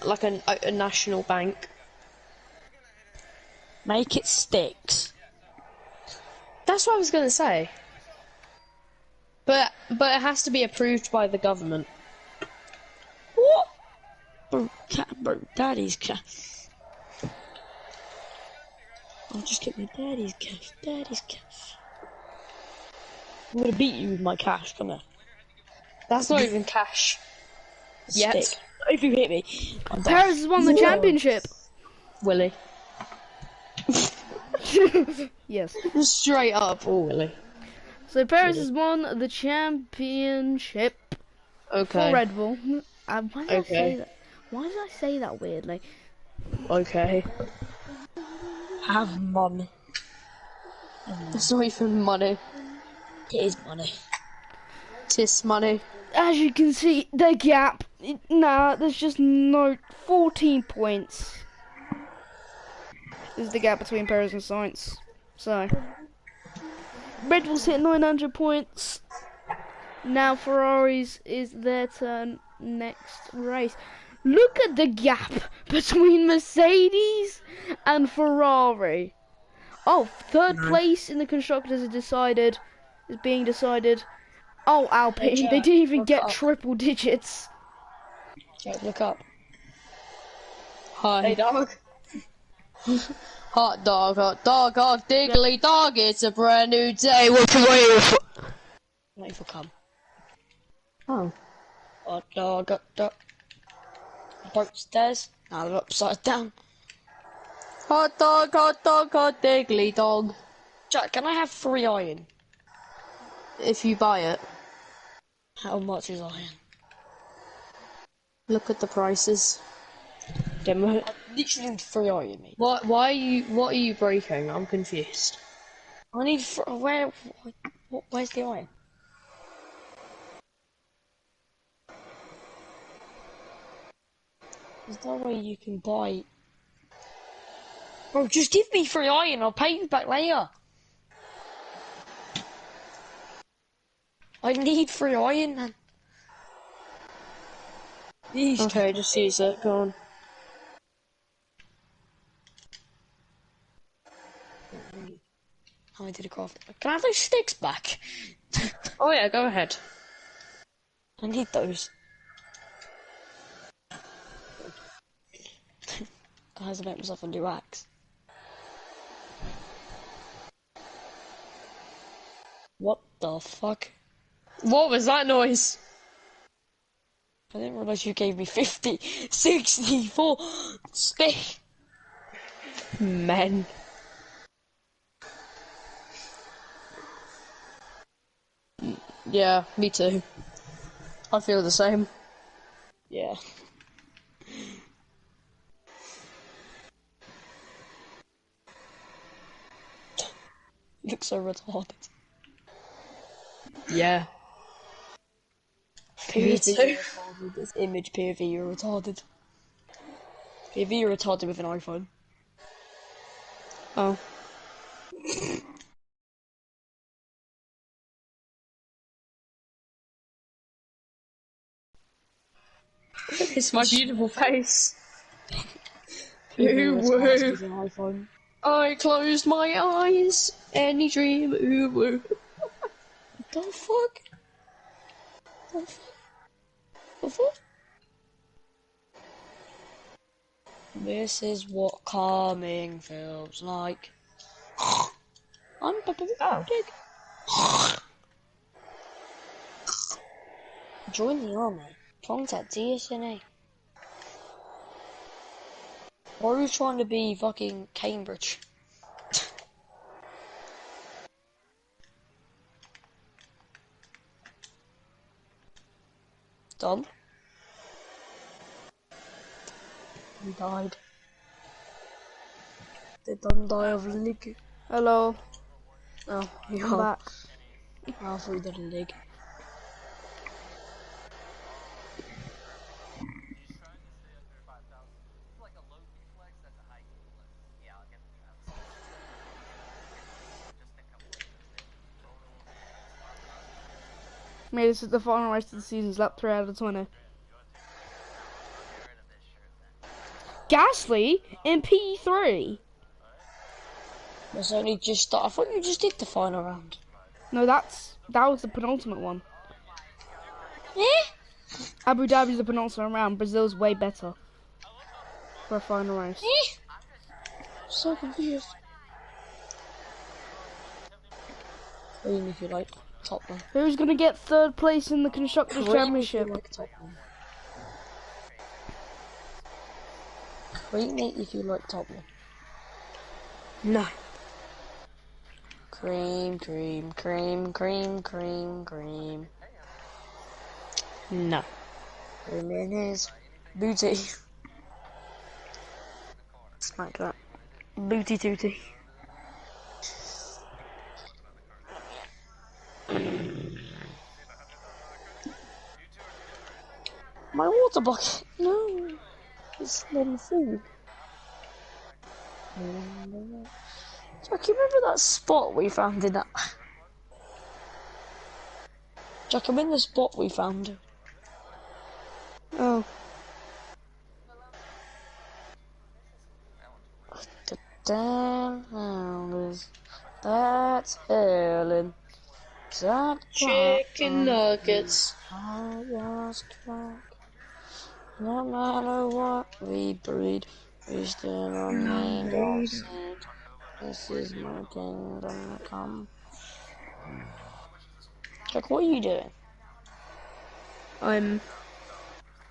Speaker 1: Like a national bank.
Speaker 3: Make it sticks.
Speaker 1: That's what I was gonna say. But it has to be approved by the government.
Speaker 3: What? Bro, daddy's cash. I'll just get my daddy's cash. Daddy's cash. I'm gonna beat you with my cash, come here.
Speaker 1: That's not even cash. Yet.
Speaker 3: Stick. If you hit me, I'm done.
Speaker 2: Perez has won the championship.
Speaker 1: Willie.
Speaker 2: Yes.
Speaker 1: Straight up, Willie.
Speaker 2: So Perez has won the championship
Speaker 1: Okay.
Speaker 2: for Red Bull. Why did I
Speaker 1: Okay.
Speaker 2: say that? Why did I say that weirdly?
Speaker 1: Okay.
Speaker 3: Have money.
Speaker 1: It's not even money.
Speaker 3: It is money.
Speaker 1: Tis money.
Speaker 2: As you can see, the gap. There's just no 14 points. Is the gap between Perez and Sainz. So Red Bull's hit 900 points. Now Ferrari's is their turn next race. Look at the gap between Mercedes and Ferrari. Oh, third place in the constructors is being decided. Oh, Alpine,
Speaker 3: Jack,
Speaker 2: they didn't even
Speaker 3: look
Speaker 2: get
Speaker 3: up.
Speaker 2: triple digits.
Speaker 3: Jack, look up.
Speaker 1: Hi. Hey, dog. Hot dog, diggly dog, it's a brand new day. What can we for?
Speaker 3: Wait for come.
Speaker 1: Oh.
Speaker 3: Hot dog, hot dog. Broke stairs. Now they're upside down.
Speaker 1: Hot dog, diggly dog.
Speaker 3: Jack, can I have 3 iron?
Speaker 1: If you buy it.
Speaker 3: How much is iron?
Speaker 1: Look at the prices. Demo.
Speaker 3: I literally need 3 iron, mate.
Speaker 1: What are you breaking? I'm confused.
Speaker 3: I need where's the iron? There's no way you can buy. Bro, just give me 3 iron, I'll pay you back later. I need 3 iron, man.
Speaker 1: Okay, just use it. Go on.
Speaker 3: I did a craft. Can I have those sticks back?
Speaker 1: Oh yeah, go ahead.
Speaker 3: I need those. Guys, I make myself a new axe. What the fuck?
Speaker 1: What was that noise?
Speaker 3: I didn't realise you gave me 50, 64 stick.
Speaker 1: Men. Yeah, me too. I feel the same.
Speaker 3: Yeah. Looks so retarded.
Speaker 1: Yeah. Me too.
Speaker 3: POV, you're retarded. This image POV, you're retarded. POV, you're retarded with an iPhone.
Speaker 1: Oh. It's my beautiful face.
Speaker 3: POV,
Speaker 1: Ooh,
Speaker 3: you're retarded
Speaker 1: woo.
Speaker 3: with an iPhone.
Speaker 1: I closed my eyes. Any dream, ooh, woo.
Speaker 3: What the fuck? What the fuck? The fuck? This is what calming feels like. I'm Peppa Pig. Join the army. Contact DSNA. Why are you trying to be fucking Cambridge? Done. He died. They done die of lig.
Speaker 2: Hello.
Speaker 3: Oh,
Speaker 2: I'm
Speaker 3: yeah.
Speaker 2: back.
Speaker 3: I'll through the lig.
Speaker 2: Made it to the final race of the season's lap 3 out of 20. Gasly in P3.
Speaker 3: It's only just. I thought you just did the final round.
Speaker 2: No, that was the penultimate one.
Speaker 3: Eh?
Speaker 2: Abu Dhabi's the penultimate round. Brazil's way better for a final race.
Speaker 3: So confused. Even if you like Tottenham.
Speaker 2: Who's gonna get third place in the constructors
Speaker 3: Cream
Speaker 2: championship?
Speaker 3: if you like Tottenham. Cream if you like Tottenham.
Speaker 1: No.
Speaker 3: Cream, cream, cream, cream, cream, cream.
Speaker 1: No.
Speaker 3: Cream in his booty.
Speaker 1: Like that. Booty tooty.
Speaker 3: My water bucket. No. It's not food. Jack, you remember that spot we found in that? Jack, I'm in the spot we found.
Speaker 1: Oh.
Speaker 3: Down is that's Helen. That
Speaker 1: Chicken nuggets.
Speaker 3: I was drunk. No matter what we breed, we still remain of seed. This is my kingdom come. Jack, what are you doing?
Speaker 1: I'm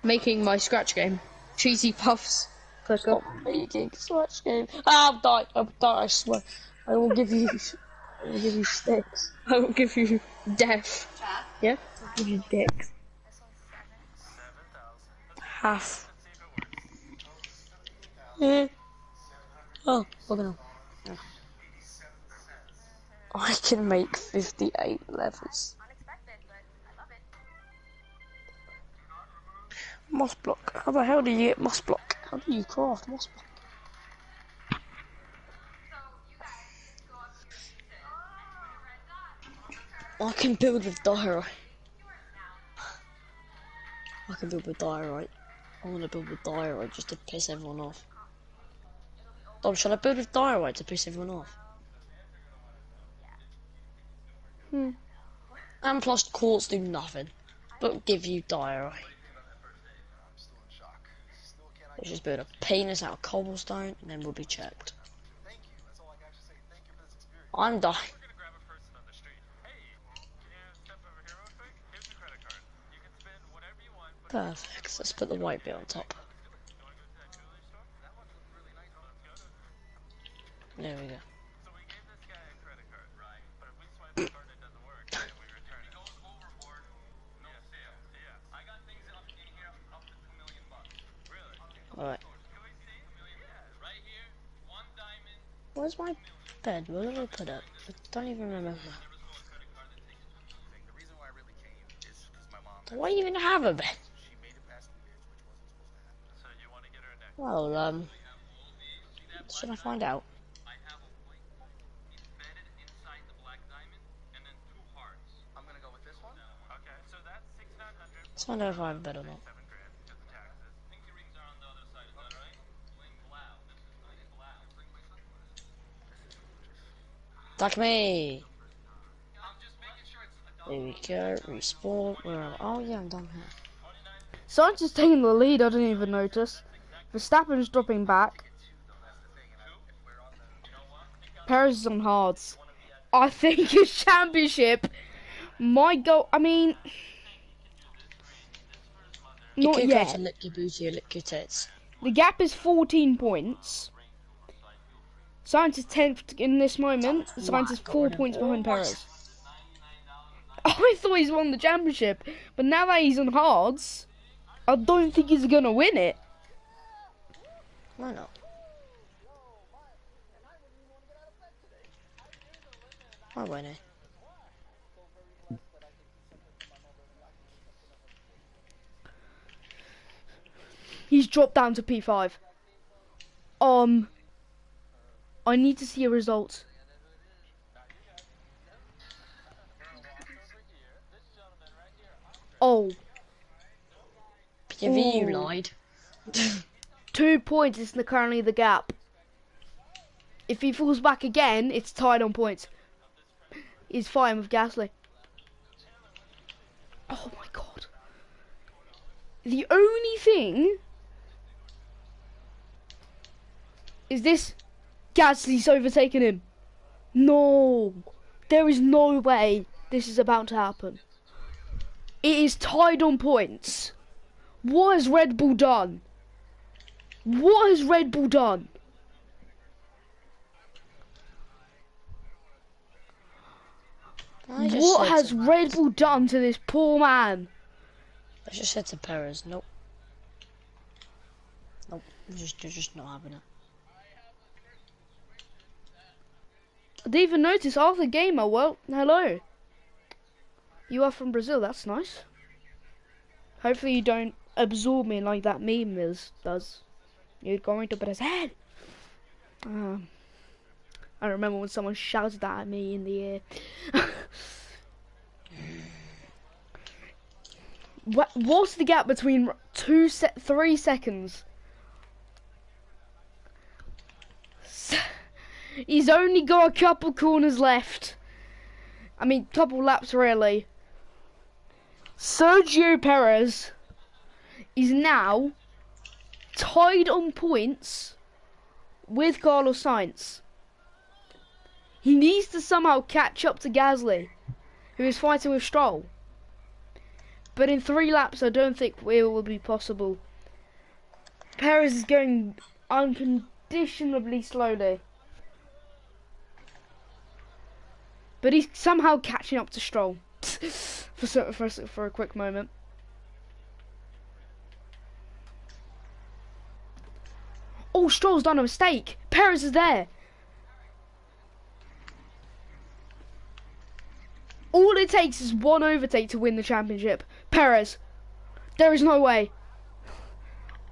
Speaker 1: making my scratch game. Cheesy puffs. Clicker.
Speaker 3: Stop making such game. I'll die, I swear. I will give you sticks.
Speaker 1: I will give you death. Yeah? I'll give you dicks. Half.
Speaker 3: Yeah. Oh, look at him. Yeah. I can make 58 levels. Moss block. How the hell do you get moss block? How do you craft moss block? I can build with diorite. I can build with diorite. I want to build with diorite just to piss everyone off. Dom, should I build with diorite to piss everyone off? And plus quartz do nothing, but give you diorite. Let's just build a penis out of cobblestone and then we'll be checked. I'm dying. Perfect. Let's put the white bit on top. There we go. Alright. Where's my bed? Where did I put it? I don't even remember. Do I even have a bed? Well, should I find out? Let's find out if I have a bed or not. Attack me! There we go, respawn, where am I? Oh yeah, I'm down here.
Speaker 2: Sainz is taking the lead, I didn't even notice. Verstappen's dropping back. Perez is on hards. I think his championship might go, I mean... Not
Speaker 3: you
Speaker 2: yet.
Speaker 3: Go to lick your booty or lick your tits.
Speaker 2: The gap is 14 points. Sainz is 10th in this moment. Sainz is 4 points behind Perez. I thought he's won the championship, but now that he's on hards, I don't think he's gonna win it.
Speaker 3: Why not? Why won't he?
Speaker 2: He's dropped down to P5. I need to see a result. Oh.
Speaker 3: PV, you lied.
Speaker 2: 2 points is currently the gap. If he falls back again, it's tied on points. He's fine with Gasly. Oh my god. The only thing is this. Gasly's overtaken him. No. There is no way this is about to happen. It is tied on points. What has Red Bull done? What has Red Bull done? What has Red Bull done to this poor man?
Speaker 3: I just said to Perez, nope. Nope, you're just not having it.
Speaker 2: I didn't even notice Arthur Gamer. Well, hello. You are from Brazil, that's nice. Hopefully you don't absorb me like that meme does. You're going to Brazil. I remember when someone shouted that at me in the air. What's the gap between 3 seconds? He's only got a couple corners left. I mean, couple laps really. Sergio Perez is now tied on points with Carlos Sainz. He needs to somehow catch up to Gasly, who is fighting with Stroll. But in 3 laps, I don't think it will be possible. Perez is going unconditionally slowly. But he's somehow catching up to Stroll for a quick moment. Oh, Stroll's done a mistake. Perez is there. All it takes is one overtake to win the championship. Perez, there is no way.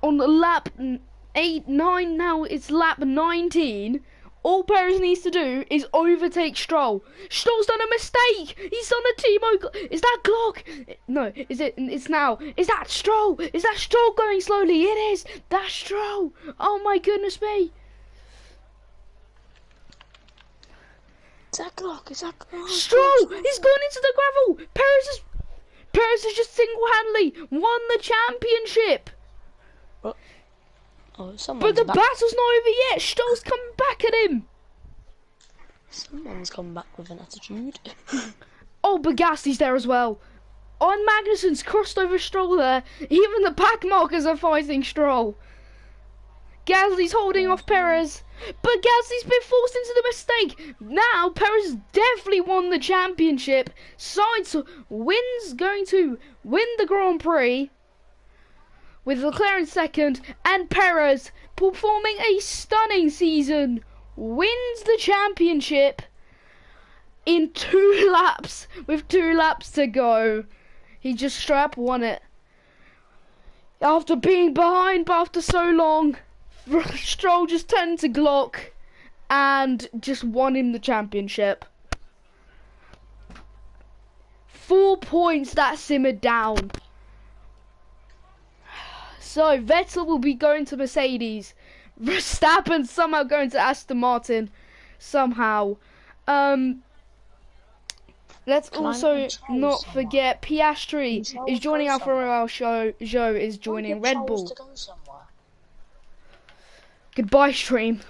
Speaker 2: On lap 9 now, it's lap 19. All Perez needs to do is overtake Stroll. Stroll's done a mistake. He's on a Timo. Is that Glock? No, is it? It's now. Is that Stroll? Is that Stroll going slowly? It is. That's Stroll. Oh my goodness me.
Speaker 3: Is that Glock? Is that Glock?
Speaker 2: Stroll! He's gone into the gravel. Perez has just single-handedly won the championship.
Speaker 3: Oh,
Speaker 2: but the battle's not over yet. Stroll's coming back at him.
Speaker 3: Someone's come back with an attitude.
Speaker 2: Oh, but Gasly's there as well. On Magnussen's crossed over Stroll there. Even the pack markers are fighting Stroll. Gasly's holding off Perez. But Gasly's been forced into the mistake. Now Perez has definitely won the championship. Sainz going to win the Grand Prix with Leclerc in second, and Perez, performing a stunning season, wins the championship in 2 laps, with 2 laps to go. He just straight up won it. After being behind after so long, Stroll just turned to Glock and just won him the championship. 4 points that simmered down. So Vettel will be going to Mercedes. Verstappen somehow going to Aston Martin. Somehow. Let's also not forget Piastri is joining Alfa Romeo. Zhou is joining Red Bull. Goodbye, stream.